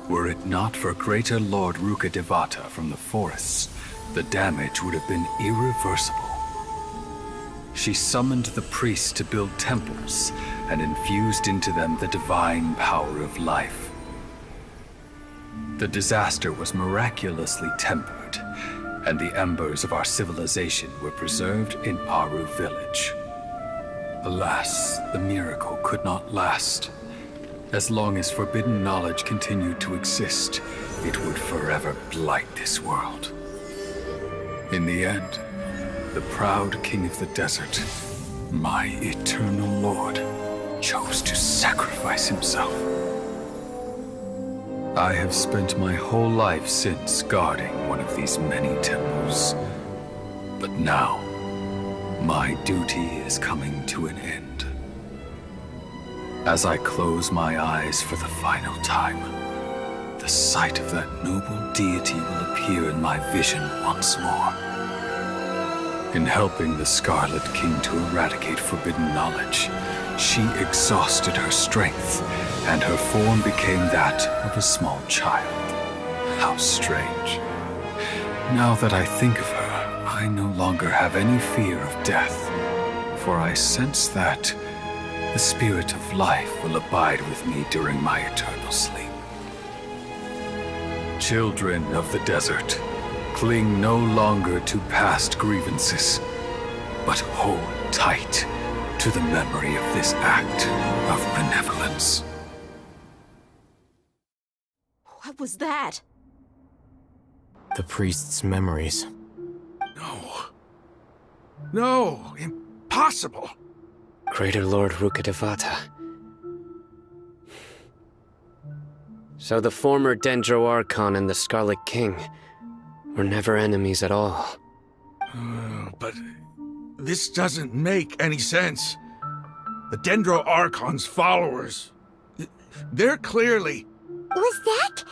Were it not for greater Lord Rukkhadevata from the forests, the damage would have been irreversible. She summoned the priests to build temples and infused into them the divine power of life. The disaster was miraculously tempered, and the embers of our civilization were preserved in Aru village. Alas, the miracle could not last. As long as forbidden knowledge continued to exist, it would forever blight this world. In the end, the proud king of the desert, my eternal lord, chose to sacrifice himself. I have spent my whole life since guarding one of these many temples. But now, my duty is coming to an end. As I close my eyes for the final time, the sight of that noble deity will appear in my vision once more. In helping the Scarlet King to eradicate forbidden knowledge, she exhausted her strength, and her form became that of a small child. How strange. Now that I think of her, I no longer have any fear of death, for I sense that the spirit of life will abide with me during my eternal sleep. Children of the desert, cling no longer to past grievances, but hold tight to the memory of this act of benevolence. What was that? The priest's memories. No, impossible. Greater Lord Rukkhadevata. So the former Dendro Archon and the Scarlet King were never enemies at all. But this doesn't make any sense. The Dendro Archon's followers, they're clearly... Was that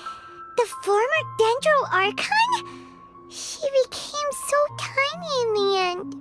the former Dendro Archon? She became so tiny in the end.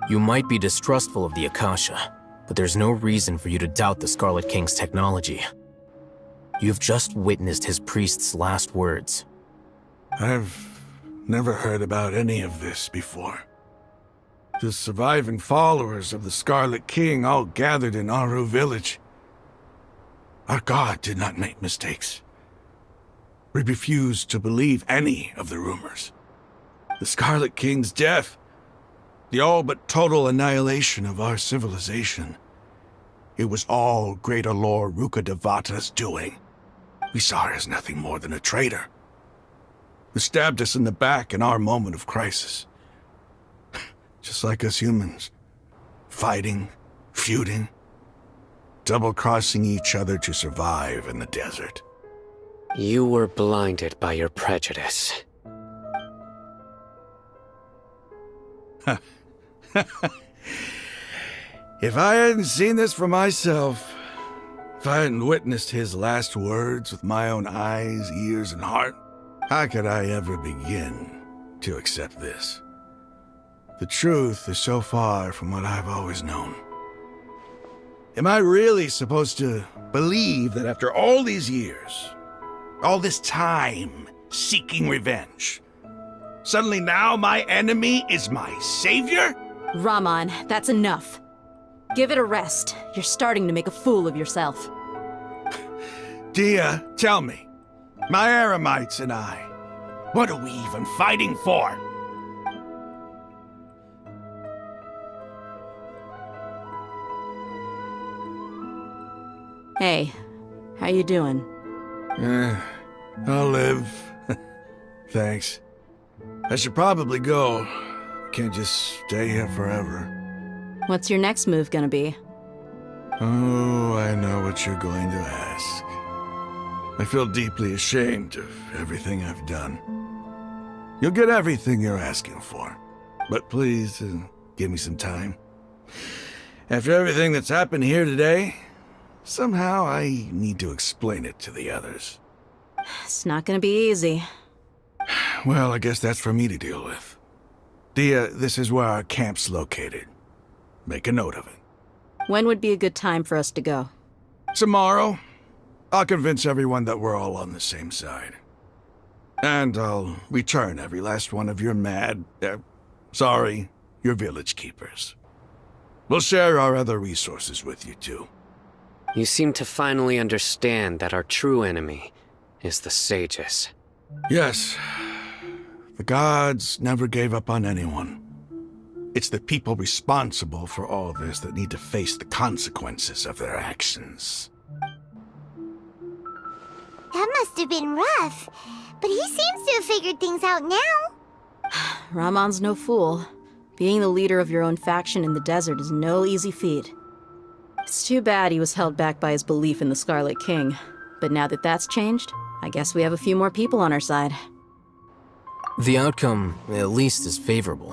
You might be distrustful of the Akasha, but there's no reason for you to doubt the Scarlet King's technology. You've just witnessed his priest's last words. I've never heard about any of this before. The surviving followers of the Scarlet King all gathered in Aru village. Our god did not make mistakes. We refused to believe any of the rumors. The Scarlet King's death, the all but total annihilation of our civilization. It was all Greater Lord Rukkhadevata's doing. We saw her as nothing more than a traitor. who stabbed us in the back in our moment of crisis. Just like us humans. Fighting, feuding, double-crossing each other to survive in the desert. You were blinded by your prejudice. If I hadn't seen this for myself, if I hadn't witnessed his last words with my own eyes, ears, and heart, how could I ever begin to accept this? The truth is so far from what I've always known. Am I really supposed to believe that after all these years, all this time seeking revenge, suddenly now my enemy is my savior? Raman, that's enough. Give it a rest. You're starting to make a fool of yourself. Dia, tell me, my Eremites and I, what are we even fighting for? Hey, how you doing? I'll live. Thanks. I should probably go. Can't just stay here forever. What's your next move gonna be? Oh, I know what you're going to ask. I feel deeply ashamed of everything I've done. You'll get everything you're asking for. But please, give me some time. After everything that's happened here today, somehow I need to explain it to the others. It's not gonna be easy. Well, I guess that's for me to deal with. Dia, this is where our camp's located. Make a note of it. When would be a good time for us to go? Tomorrow. I'll convince everyone that we're all on the same side. And I'll return every last one of your your village keepers. We'll share our other resources with you too. You seem to finally understand that our true enemy is the sages. Yes. The gods never gave up on anyone. It's the people responsible for all this that need to face the consequences of their actions. That must have been rough, but he seems to have figured things out now. Ramon's no fool. Being the leader of your own faction in the desert is no easy feat. It's too bad he was held back by his belief in the Scarlet King. But now that that's changed, I guess we have a few more people on our side. The outcome, at least, is favorable.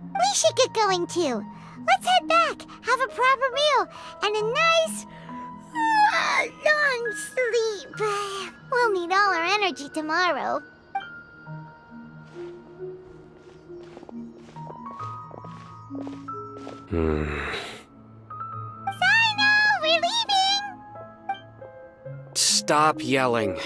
We should get going too. Let's head back, have a proper meal, and a nice, long sleep. We'll need all our energy tomorrow. Sino, we're leaving! Stop yelling.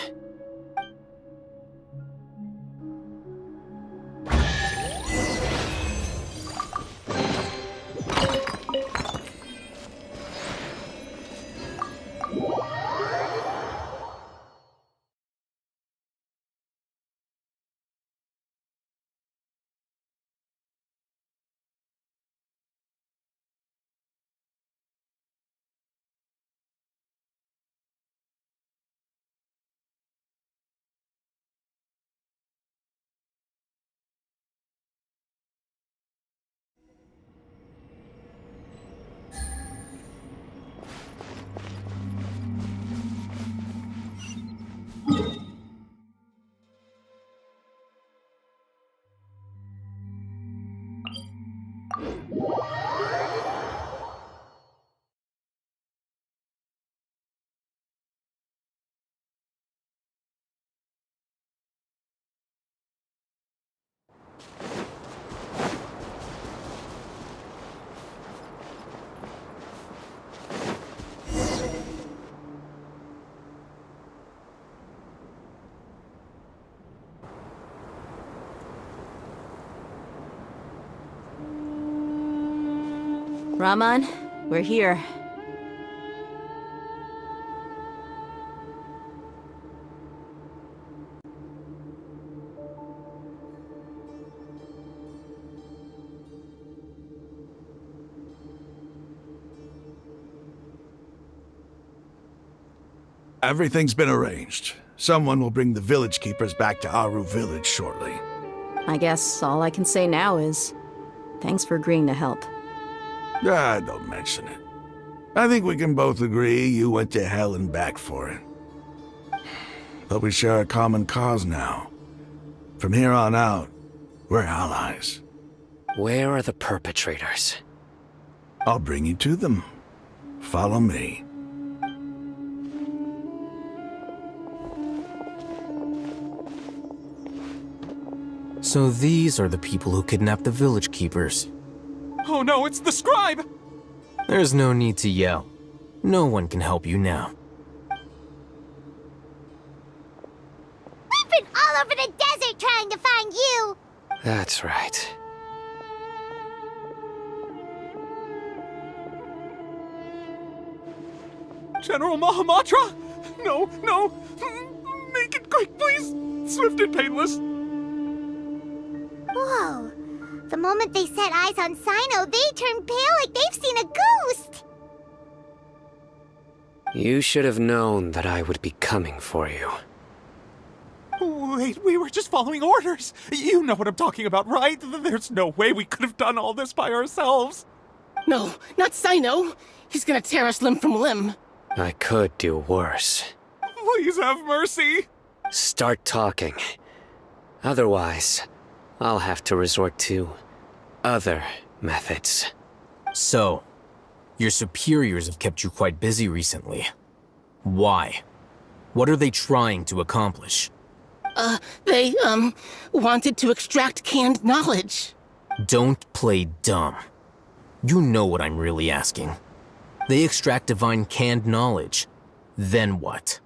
Raman, we're here. Everything's been arranged. Someone will bring the village keepers back to Aru village shortly. I guess all I can say now is thanks for agreeing to help. Don't mention it. I think we can both agree you went to hell and back for it. But we share a common cause now. From here on out, we're allies. Where are the perpetrators? I'll bring you to them. Follow me. So these are the people who kidnapped the village keepers. Oh no, it's the scribe! There's no need to yell. No one can help you now. We've been all over the desert trying to find you! That's right. General Mahamatra? No, no! Make it quick, please! Swift and painless! Whoa. The moment they set eyes on Sino, they turn pale like they've seen a ghost! You should have known that I would be coming for you. Wait, we were just following orders! You know what I'm talking about, right? There's no way we could have done all this by ourselves! No, not Sino! He's gonna tear us limb from limb! I could do worse. Please have mercy! Start talking. Otherwise, I'll have to resort to other methods. So, your superiors have kept you quite busy recently. Why? What are they trying to accomplish? They, wanted to extract canned knowledge. Don't play dumb. You know what I'm really asking. They extract divine canned knowledge. Then what?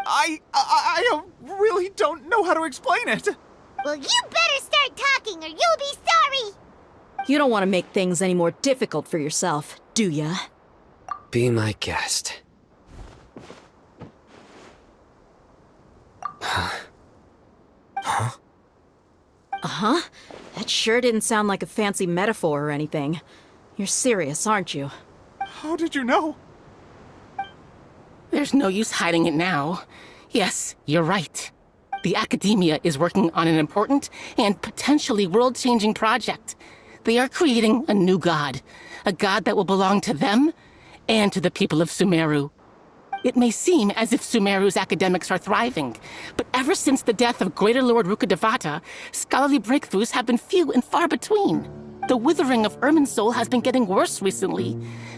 I really don't know how to explain it. Well, you better start talking or you'll be sorry! You don't want to make things any more difficult for yourself, do ya? Be my guest. Huh? Uh-huh? That sure didn't sound like a fancy metaphor or anything. You're serious, aren't you? How did you know? There's no use hiding it now. Yes, you're right. The Academia is working on an important and potentially world-changing project. They are creating a new god. A god that will belong to them and to the people of Sumeru. It may seem as if Sumeru's academics are thriving, but ever since the death of Greater Lord Rukkhadevata, scholarly breakthroughs have been few and far between. The withering of Irminsul has been getting worse recently.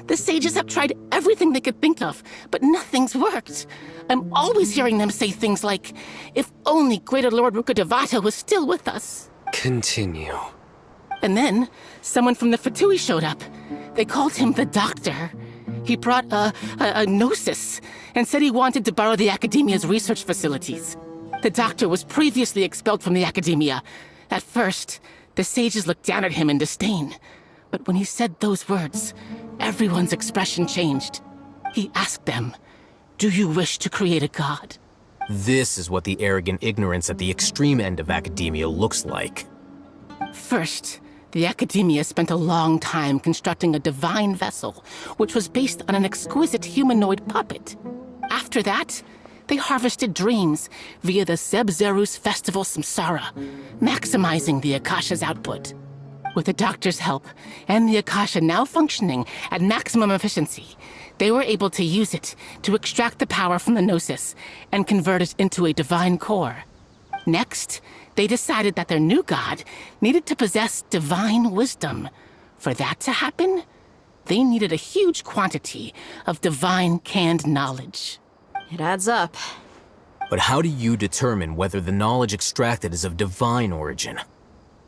The sages have tried everything they could think of, but nothing's worked. I'm always hearing them say things like, if only Greater Lord Rukkhadevata was still with us. Continue. And then, someone from the Fatui showed up. They called him the Doctor. He brought a gnosis and said he wanted to borrow the Academia's research facilities. The Doctor was previously expelled from the Academia. At first, the sages looked down at him in disdain. But when he said those words, everyone's expression changed. He asked them, "Do you wish to create a god?" This is what the arrogant ignorance at the extreme end of academia looks like. First, the Academia spent a long time constructing a divine vessel, which was based on an exquisite humanoid puppet. After that, they harvested dreams via the Zeb-Zerus Festival Samsara, maximizing the Akasha's output. With the Doctor's help, and the Akasha now functioning at maximum efficiency, they were able to use it to extract the power from the Gnosis and convert it into a divine core. Next, they decided that their new god needed to possess divine wisdom. For that to happen, they needed a huge quantity of divine canned knowledge. It adds up. But how do you determine whether the knowledge extracted is of divine origin?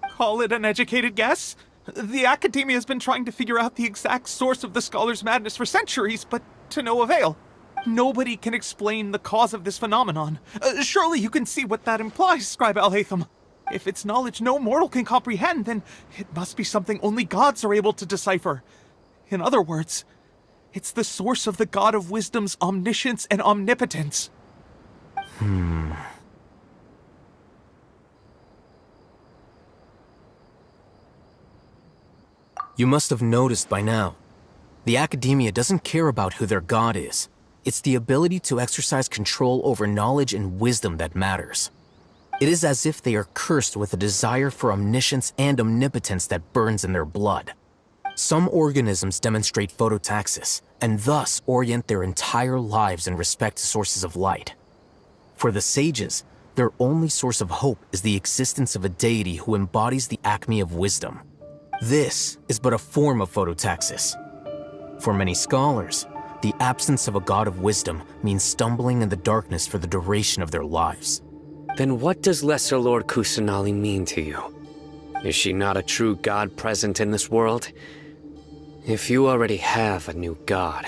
Call it an educated guess? The Academia has been trying to figure out the exact source of the scholar's madness for centuries, but to no avail. Nobody can explain the cause of this phenomenon. Surely you can see what that implies, Scribe Alhaitham. If it's knowledge no mortal can comprehend, then it must be something only gods are able to decipher. In other words, it's the source of the God of Wisdom's omniscience and omnipotence. You must have noticed by now. The Academia doesn't care about who their god is. It's the ability to exercise control over knowledge and wisdom that matters. It is as if they are cursed with a desire for omniscience and omnipotence that burns in their blood. Some organisms demonstrate phototaxis, and thus orient their entire lives in respect to sources of light. For the sages, their only source of hope is the existence of a deity who embodies the acme of wisdom. This is but a form of phototaxis. For many scholars, the absence of a god of wisdom means stumbling in the darkness for the duration of their lives. Then what does Lesser Lord Kusanali mean to you? Is she not a true god present in this world? If you already have a new god,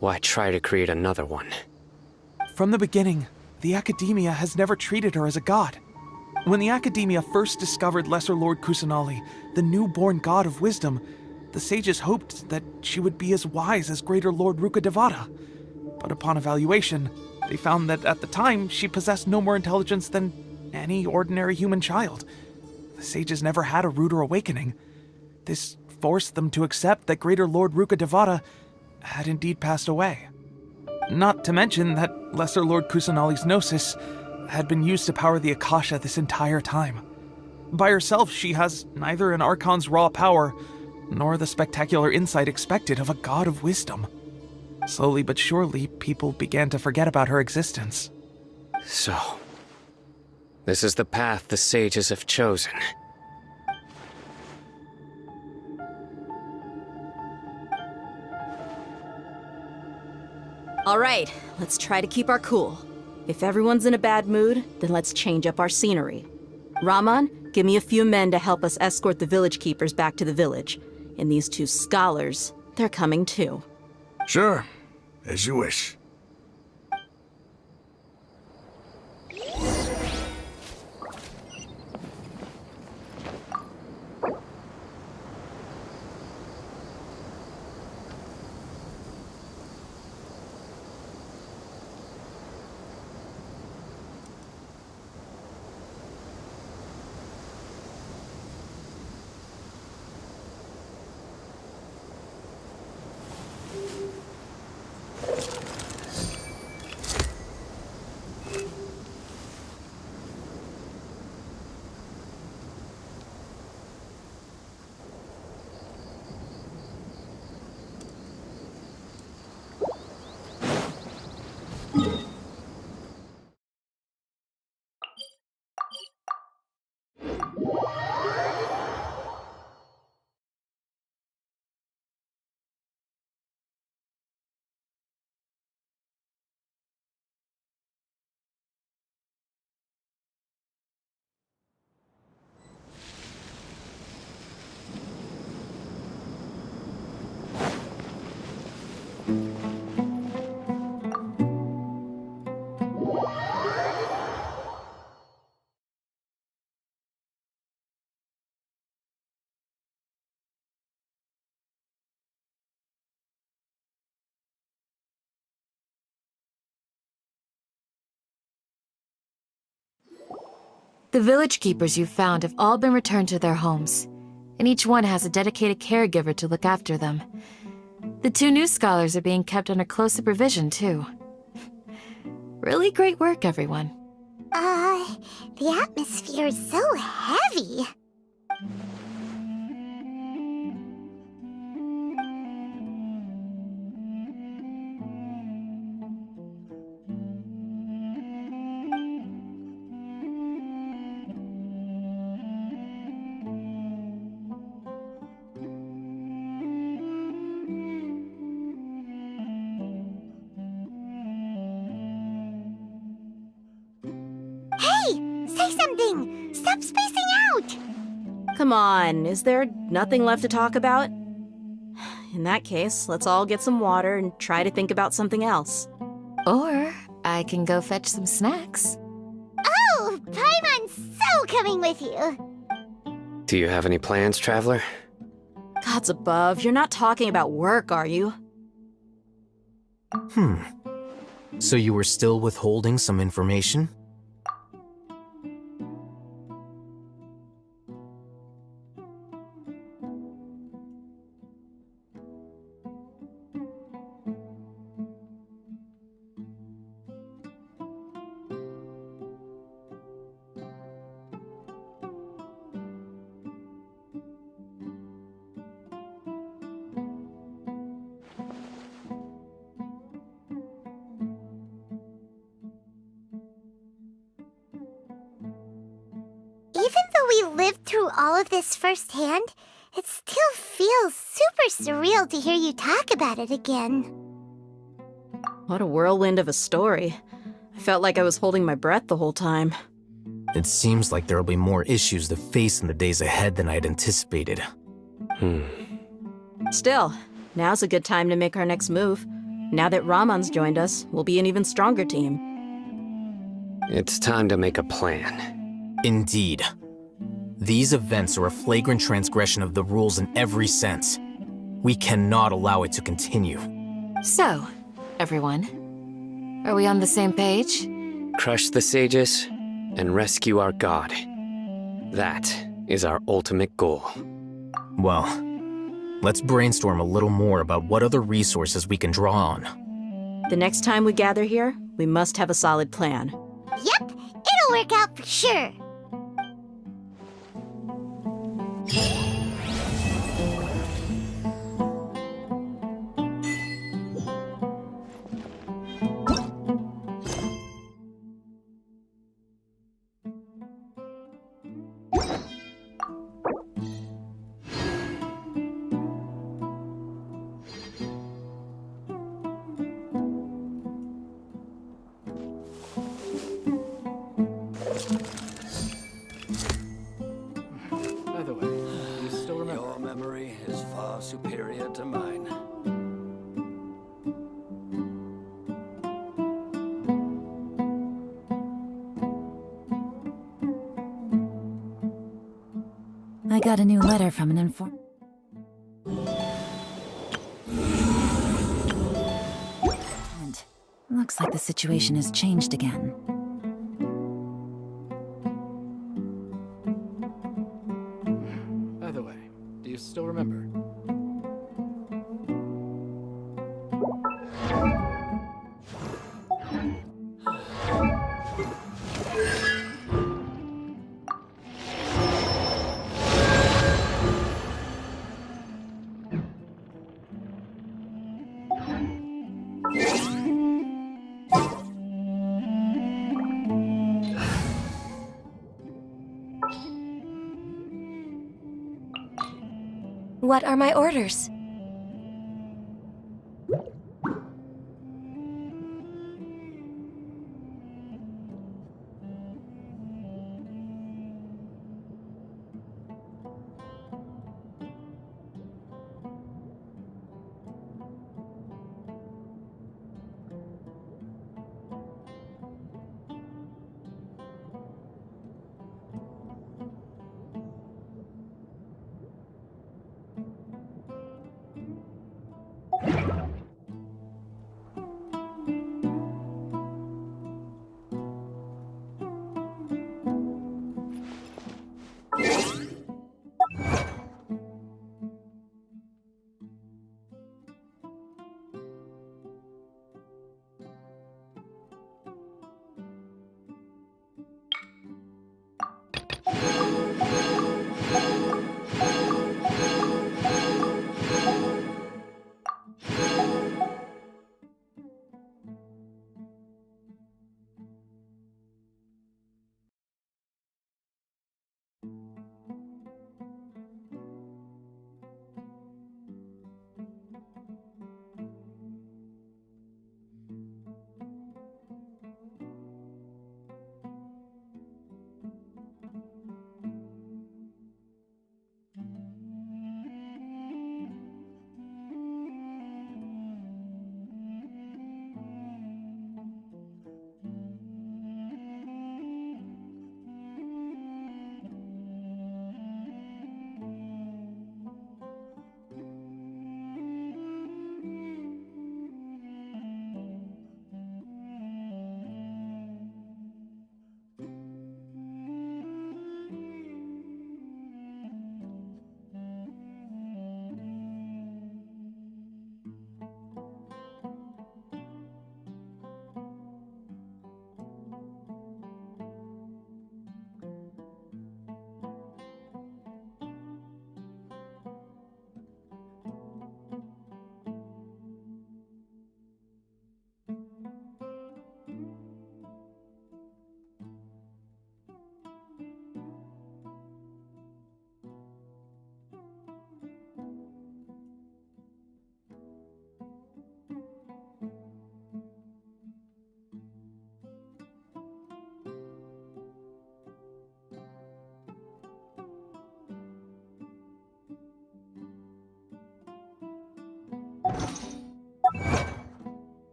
why try to create another one? From the beginning, the Academia has never treated her as a god. When the Academia first discovered Lesser Lord Kusanali, the newborn god of wisdom, the sages hoped that she would be as wise as Greater Lord Rukkhadevata. But upon evaluation, they found that at the time she possessed no more intelligence than any ordinary human child. The sages never had a ruder awakening. This forced them to accept that Greater Lord Rukkhadevata had indeed passed away. Not to mention that Lesser Lord Kusanali's gnosis had been used to power the Akasha this entire time. By herself, she has neither an Archon's raw power, nor the spectacular insight expected of a god of wisdom. Slowly but surely, people began to forget about her existence. So, this is the path the sages have chosen. All right, let's try to keep our cool. If everyone's in a bad mood, then let's change up our scenery. Raman, give me a few men to help us escort the village keepers back to the village. And these two scholars, they're coming too. Sure, as you wish. The village keepers you've found have all been returned to their homes, and each one has a dedicated caregiver to look after them. The two new scholars are being kept under close supervision, too. Really great work, everyone. The atmosphere is so heavy. Say something! Stop spacing out! Come on, is there nothing left to talk about? In that case, let's all get some water and try to think about something else. Or I can go fetch some snacks. Oh, Paimon's so coming with you! Do you have any plans, Traveler? Gods above, you're not talking about work, are you? So you were still withholding some information? we lived through all of this firsthand, it still feels super surreal to hear you talk about it again. What a whirlwind of a story. I felt like I was holding my breath the whole time. It seems like there will be more issues to face in the days ahead than I had anticipated. Still, now's a good time to make our next move. Now that Ramon's joined us, we'll be an even stronger team. It's time to make a plan. Indeed. These events are a flagrant transgression of the rules in every sense. We cannot allow it to continue. So, everyone, are we on the same page? Crush the sages and rescue our god. That is our ultimate goal. Well, let's brainstorm a little more about what other resources we can draw on. The next time we gather here, we must have a solid plan. Yep, it'll work out for sure. By the way, do you still remember? Your memory is far superior to mine. I got a new letter from an And looks like the situation has changed again. By the way, do you still remember? What are my orders?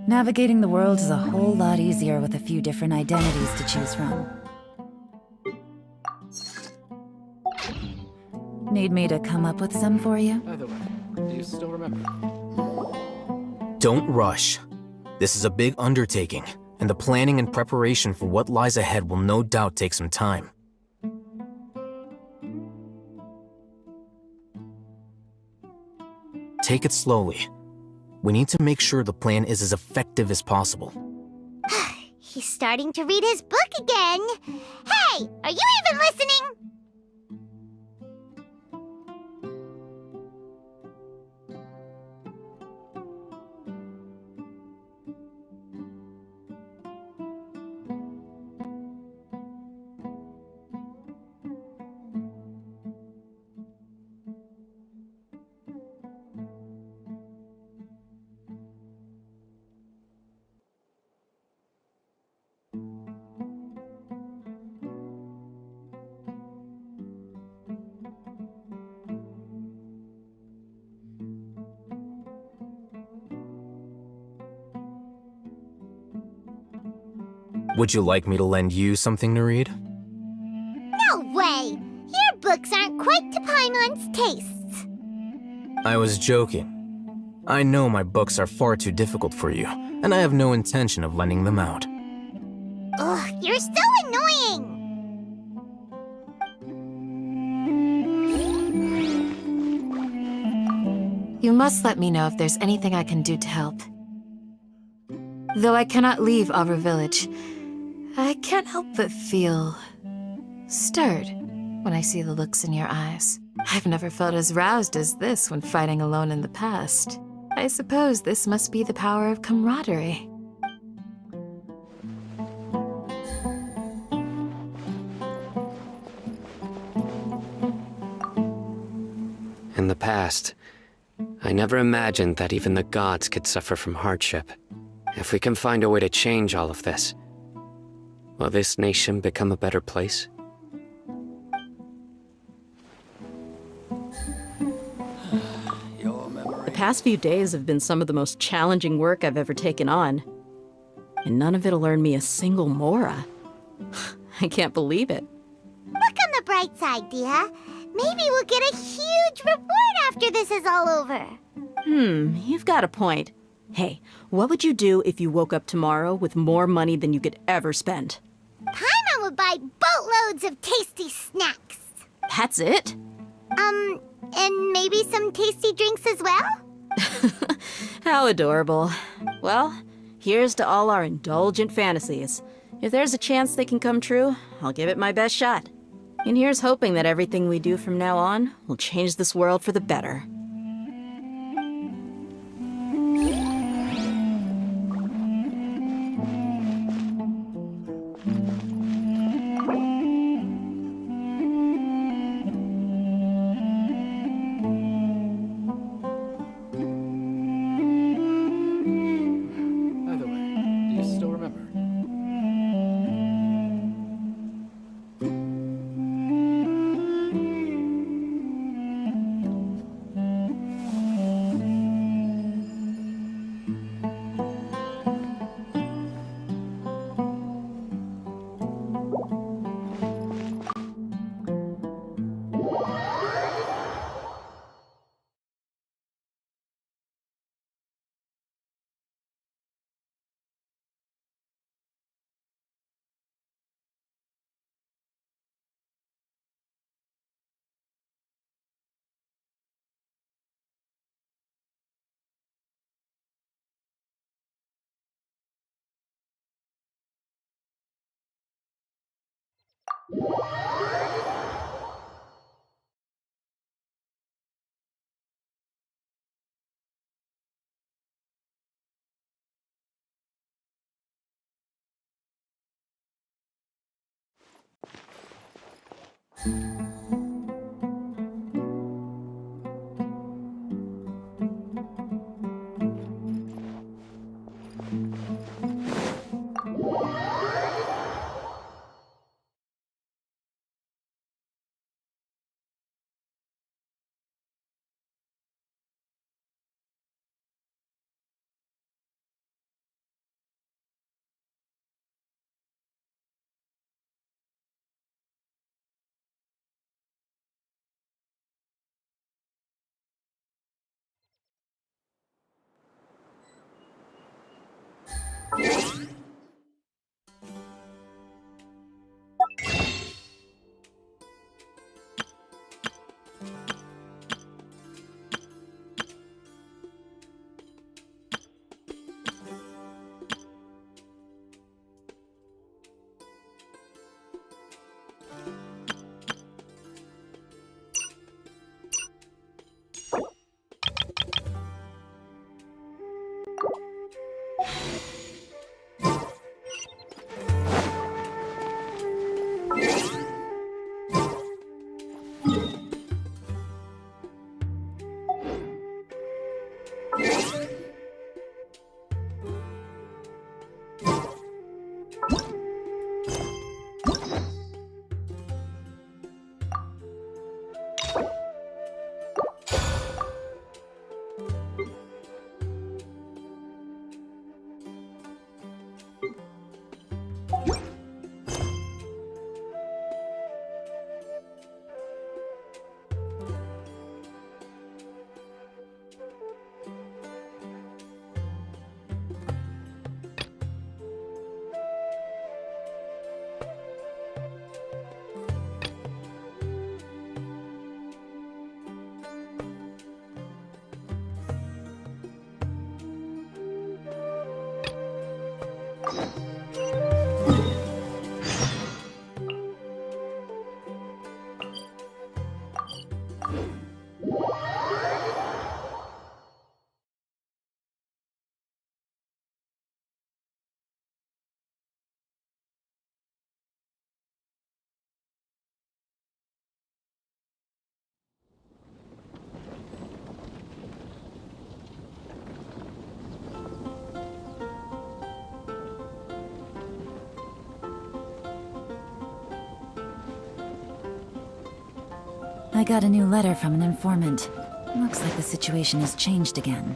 Navigating the world is a whole lot easier with a few different identities to choose from. Need me to come up with some for you? By the way, do you still remember? Don't rush. This is a big undertaking, and the planning and preparation for what lies ahead will no doubt take some time. Take it slowly. We need to make sure the plan is as effective as possible. He's starting to read his book again. Hey, are you even listening? Would you like me to lend you something to read? No way! Your books aren't quite to Paimon's tastes. I was joking. I know my books are far too difficult for you, and I have no intention of lending them out. Ugh, you're so annoying! You must let me know if there's anything I can do to help. Though I cannot leave Aru Village, I can't help but feel stirred when I see the looks in your eyes. I've never felt as roused as this when fighting alone in the past. I suppose this must be the power of camaraderie. In the past, I never imagined that even the gods could suffer from hardship. If we can find a way to change all of this, will this nation become a better place? The past few days have been some of the most challenging work I've ever taken on. And none of it'll earn me a single mora. I can't believe it. Look on the bright side, Dia. Maybe we'll get a huge reward after this is all over. You've got a point. Hey, what would you do if you woke up tomorrow with more money than you could ever spend? Paimon would buy boatloads of tasty snacks. That's it? And maybe some tasty drinks as well? How adorable. Well, here's to all our indulgent fantasies. If there's a chance they can come true, I'll give it my best shot. And here's hoping that everything we do from now on will change this world for the better. By the way, do you still remember? I got a new letter from an informant. Looks like the situation has changed again.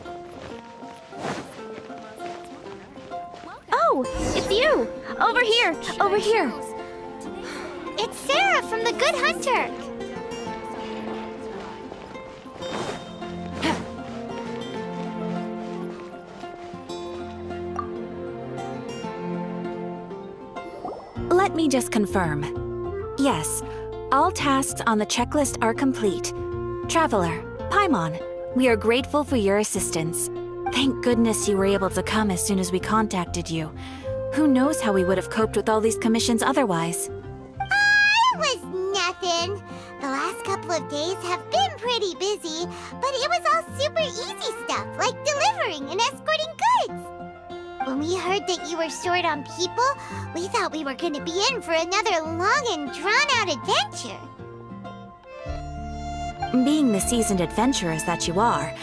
Oh, it's you! Over here! Over here! It's Sarah from the Good Hunter! Let me just confirm. Yes, all tasks on the checklist are complete. Traveler, Paimon, we are grateful for your assistance. Thank goodness you were able to come as soon as we contacted you. Who knows how we would have coped with all these commissions otherwise? It was nothing. The last couple of days have been pretty busy, but it was all super easy stuff, like delivering and escorting goods. When we heard that you were short on people, we thought we were going to be in for another long and drawn-out adventure. Being the seasoned adventurers that you are,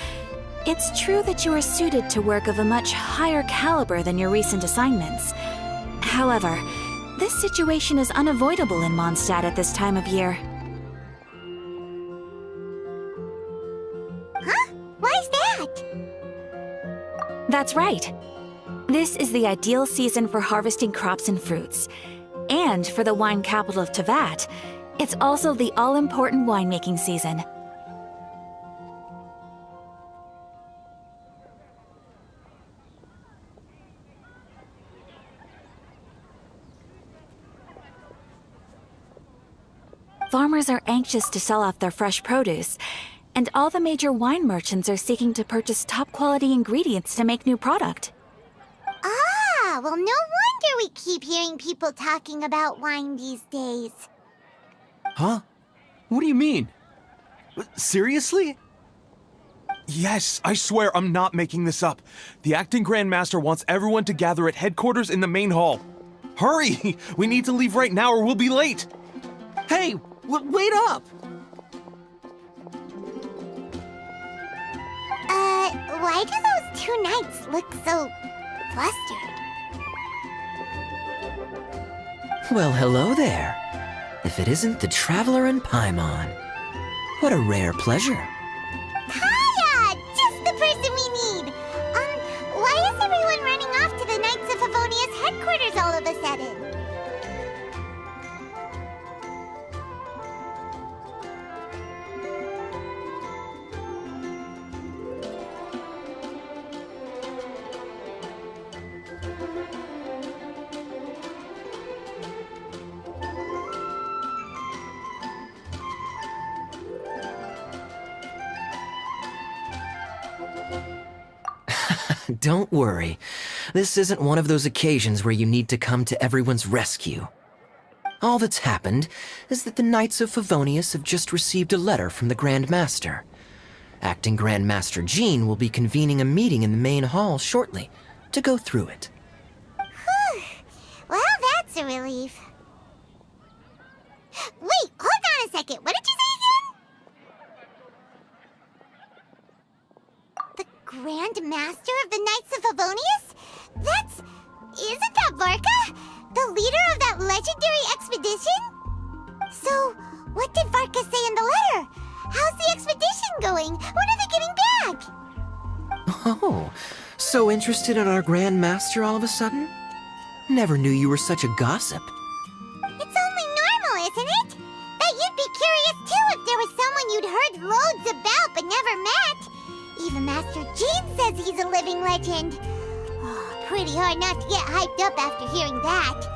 it's true that you are suited to work of a much higher caliber than your recent assignments. However, this situation is unavoidable in Mondstadt at this time of year. Huh? Why's that? That's right. This is the ideal season for harvesting crops and fruits. And for the wine capital of Teyvat, it's also the all-important winemaking season. Farmers are anxious to sell off their fresh produce, and all the major wine merchants are seeking to purchase top-quality ingredients to make new product. Ah, well, no wonder we keep hearing people talking about wine these days. Huh? What do you mean? Seriously? Yes, I swear I'm not making this up. The acting Grand Master wants everyone to gather at headquarters in the main hall. Hurry! We need to leave right now or we'll be late! Hey, Wait up! Why do those two knights look so flustered? Well, hello there. If it isn't the Traveler and Paimon. What a rare pleasure. Kaya! Just the person we need! Why is everyone running off to the Knights of Favonia's headquarters all of a sudden? Don't worry. This isn't one of those occasions where you need to come to everyone's rescue. All that's happened is that the Knights of Favonius have just received a letter from the Grand Master. Acting Grand Master Jean will be convening a meeting in the main hall shortly to go through it. Whew. Well, that's a relief. Wait, hold on a second. What did you say again? The Grand Master of the Knights of Favonius? Isn't that Varka? The leader of that legendary expedition? So, what did Varka say in the letter? How's the expedition going? When are they getting back? Oh, so interested in our Grand Master all of a sudden? Never knew you were such a gossip. It's only normal, isn't it? That you'd be curious too if there was someone you'd heard loads about but never met. Even Master Jean says he's a living legend. Oh, pretty hard not to get hyped up after hearing that.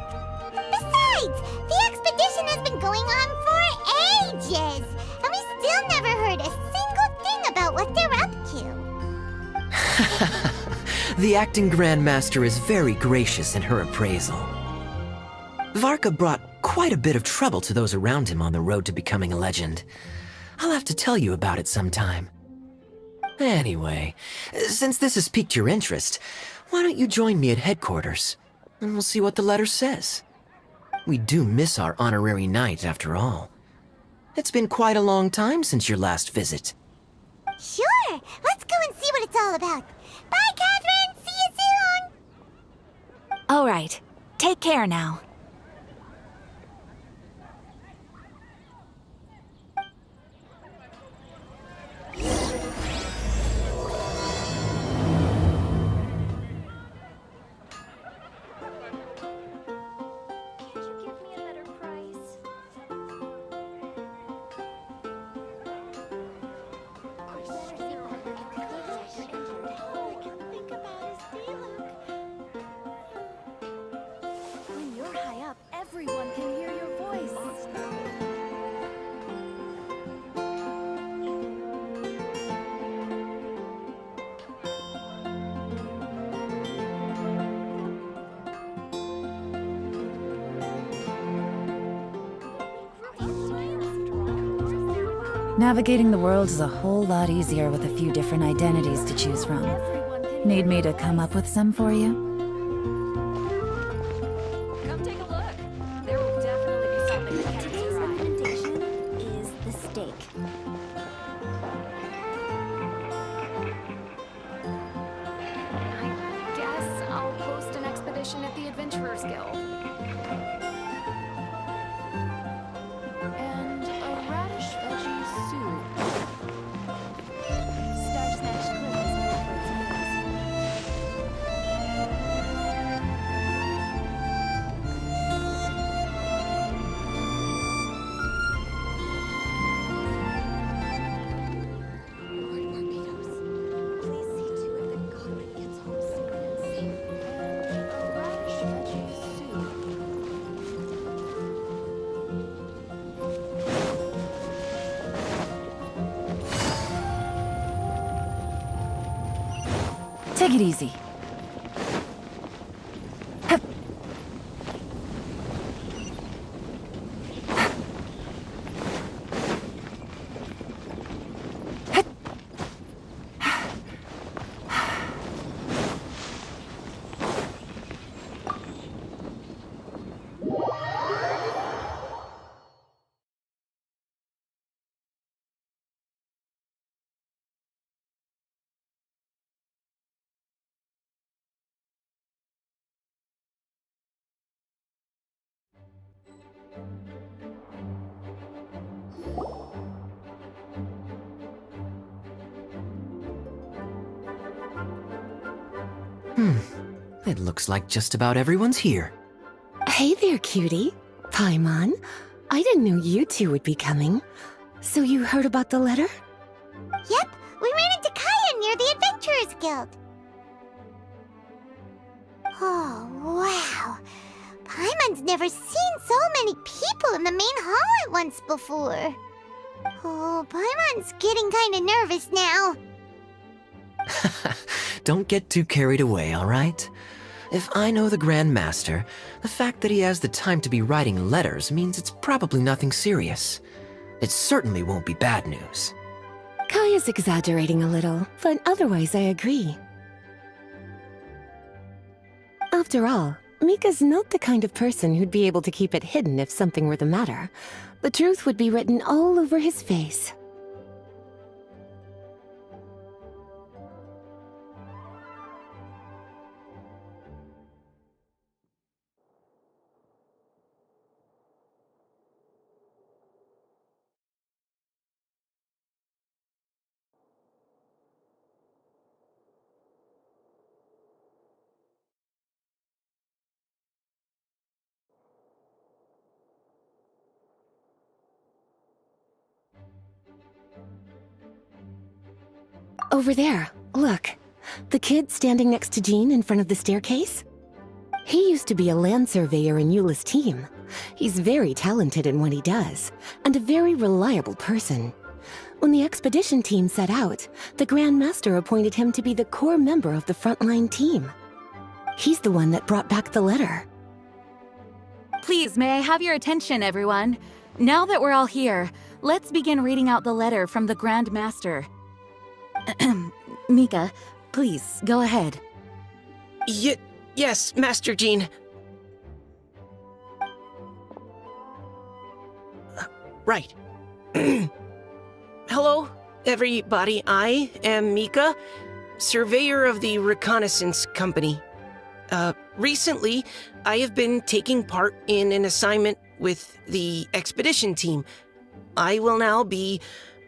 Besides, the expedition has been going on for ages, and we still never heard a single thing about what they're up to. The acting Grand Master is very gracious in her appraisal. Varka brought quite a bit of trouble to those around him on the road to becoming a legend. I'll have to tell you about it sometime. Anyway, since this has piqued your interest, why don't you join me at headquarters, and we'll see what the letter says. We do miss our honorary knight, after all. It's been quite a long time since your last visit. Sure, let's go and see what it's all about. Bye, Catherine! See you soon! All right. Take care now. When you're high up, everyone can hear your voice. Navigating the world is a whole lot easier with a few different identities to choose from. Need me to come up with some for you? Come take a look. There will definitely be something that catches your eye. Recommendation is the steak. I guess I'll post an expedition at the Adventurers Guild. And a radish veggie soup. Star Snatch Cliff is known for its meals. Take it easy. It looks like just about everyone's here. Hey there, cutie. Paimon. I didn't know you two would be coming. So you heard about the letter? Yep, we ran into Kaya near the Adventurers Guild. Oh, wow. Paimon's never seen so many people in the main hall at once before. Oh, Paimon's getting kinda nervous now. Don't get too carried away, all right? If I know the Grand Master, the fact that he has the time to be writing letters means it's probably nothing serious. It certainly won't be bad news. Kaya's exaggerating a little, but otherwise I agree. After all, Mika's not the kind of person who'd be able to keep it hidden if something were the matter. The truth would be written all over his face. Over there, look. The kid standing next to Jean in front of the staircase? He used to be a land surveyor in Eula's team. He's very talented in what he does, and a very reliable person. When the expedition team set out, the Grand Master appointed him to be the core member of the frontline team. He's the one that brought back the letter. Please, may I have your attention, everyone? Now that we're all here, let's begin reading out the letter from the Grand Master. Mika, please, go ahead. Yes, Master Jean. Right. Hello, everybody. I am Mika, surveyor of the Reconnaissance Company. Recently, I have been taking part in an assignment with the expedition team. I will now be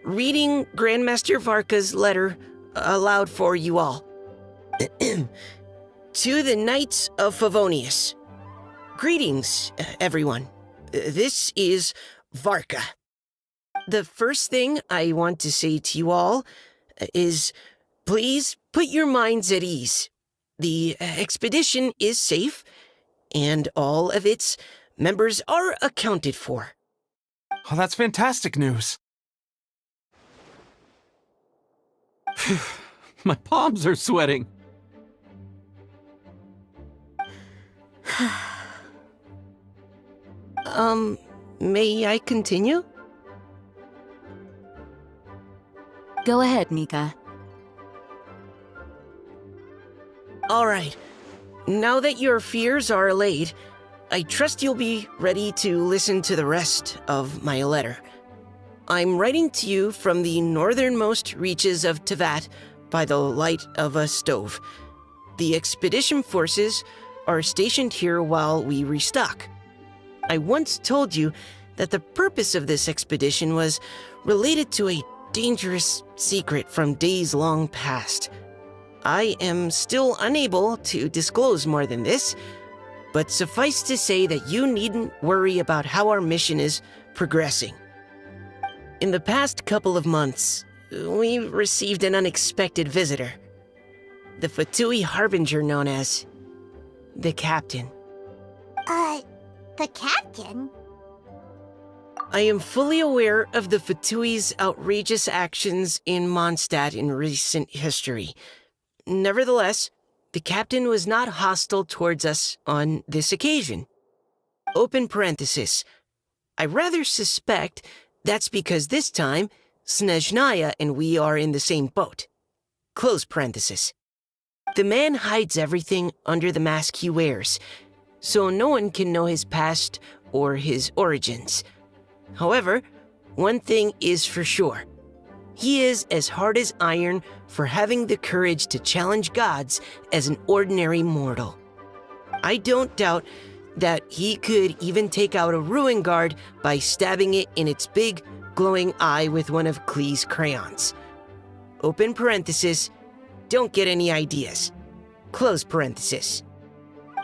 reading Grandmaster Varka's letter aloud for you all. To the Knights of Favonius. Greetings, everyone. This is Varka. The first thing I want to say to you all is, please put your minds at ease. The expedition is safe, and all of its members are accounted for. Oh, that's fantastic news. My palms are sweating. May I continue? Go ahead, Mika. All right. Now that your fears are allayed, I trust you'll be ready to listen to the rest of my letter. I'm writing to you from the northernmost reaches of Tevat by the light of a stove. The expedition forces are stationed here while we restock. I once told you that the purpose of this expedition was related to a dangerous secret from days long past. I am still unable to disclose more than this, but suffice to say that you needn't worry about how our mission is progressing. In the past couple of months, we received an unexpected visitor. The Fatui Harbinger known as the Captain. The Captain? I am fully aware of the Fatui's outrageous actions in Mondstadt in recent history. Nevertheless, the Captain was not hostile towards us on this occasion. Open parenthesis. I rather suspect that's because this time, Snezhnaya and we are in the same boat. Close parenthesis. The man hides everything under the mask he wears, so no one can know his past or his origins. However, one thing is for sure. He is as hard as iron for having the courage to challenge gods as an ordinary mortal. I don't doubt that he could even take out a ruin guard by stabbing it in its big, glowing eye with one of Klee's crayons. Open parenthesis, don't get any ideas. Close parenthesis.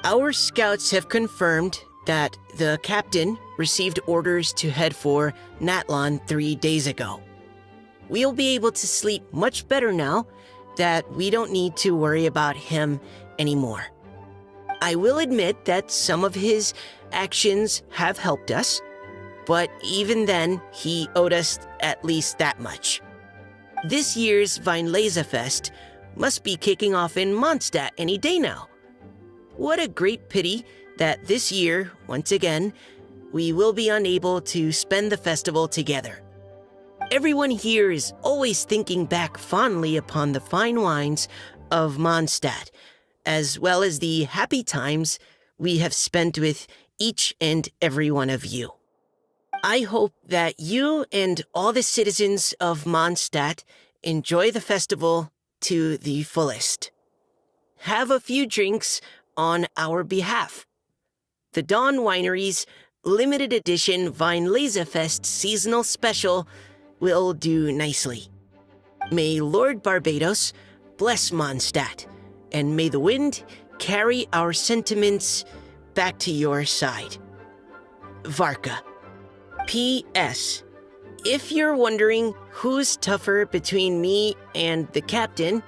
Our scouts have confirmed that the captain received orders to head for Natlon 3 days ago. We'll be able to sleep much better now that we don't need to worry about him anymore. I will admit that some of his actions have helped us, but even then, he owed us at least that much. This year's Vinelaza Fest must be kicking off in Mondstadt any day now. What a great pity that this year, once again, we will be unable to spend the festival together. Everyone here is always thinking back fondly upon the fine wines of Mondstadt, as well as the happy times we have spent with each and every one of you. I hope that you and all the citizens of Mondstadt enjoy the festival to the fullest. Have a few drinks on our behalf. The Dawn Winery's limited edition Vinelaza Fest seasonal special will do nicely. May Lord Barbados bless Mondstadt, and may the wind carry our sentiments back to your side. Varka. P.S. If you're wondering who's tougher between me and the captain,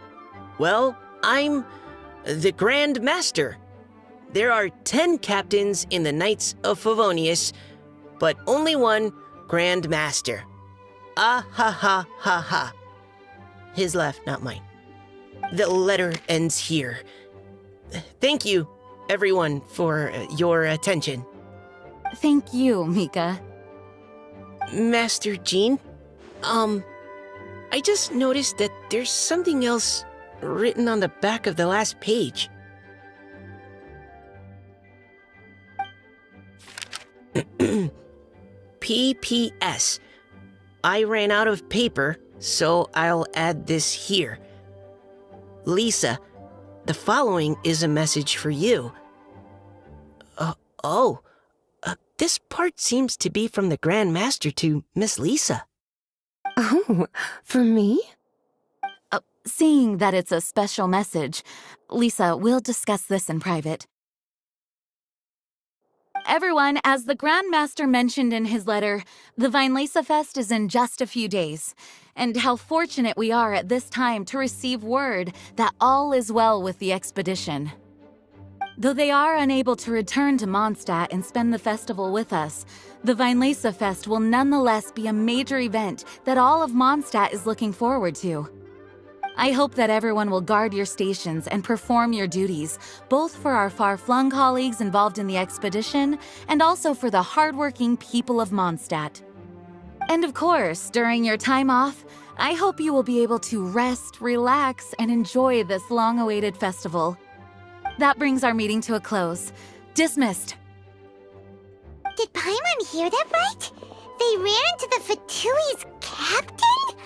well, I'm the Grand Master. There are 10 captains in the Knights of Favonius, but only one Grand Master. Ah ha ha ha ha. His laugh, not mine. The letter ends here. Thank you, everyone, for your attention. Thank you, Mika. Master Jean, I just noticed that there's something else written on the back of the last page. P.P.S. I ran out of paper, so I'll add this here. Lisa, the following is a message for you. This part seems to be from the Grand Master to Miss Lisa. Oh, for me? Seeing that it's a special message, Lisa, we'll discuss this in private. Everyone, as the Grand Master mentioned in his letter, the Vinelaza Fest is in just a few days, and how fortunate we are at this time to receive word that all is well with the expedition. Though they are unable to return to Mondstadt and spend the festival with us, the Vinelaza Fest will nonetheless be a major event that all of Mondstadt is looking forward to. I hope that everyone will guard your stations and perform your duties, both for our far-flung colleagues involved in the expedition and also for the hardworking people of Mondstadt. And of course, during your time off, I hope you will be able to rest, relax, and enjoy this long-awaited festival. That brings our meeting to a close. Dismissed. Did Paimon hear that right? They ran into the Fatui's captain?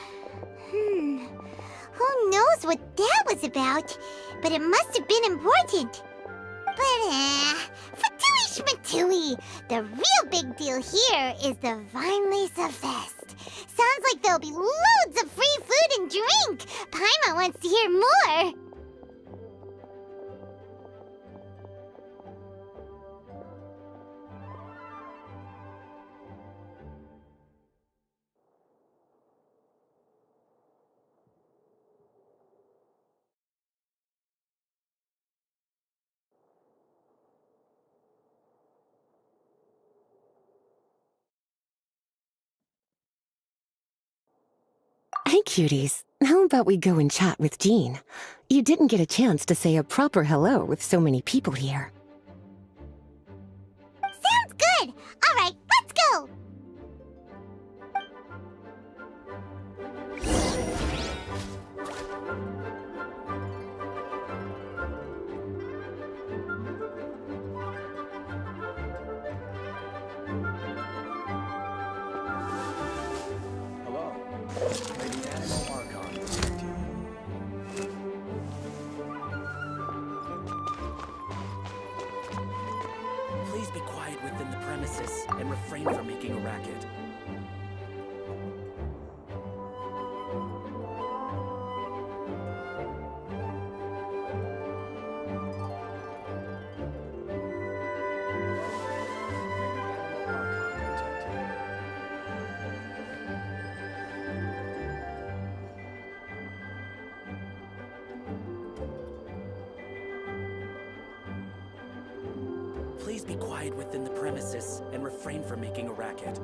Who knows what that was about? But it must have been important. But, Fatui Schmatui! The real big deal here is the Vinelaza Fest. Sounds like there'll be loads of free food and drink. Paimon wants to hear more. Hey, cuties. How about we go and chat with Jean? You didn't get a chance to say a proper hello with so many people here. Sounds good! Alright, let's go! Please be quiet within the premises and refrain from making a racket. Please be quiet within the premises and refrain from making a racket.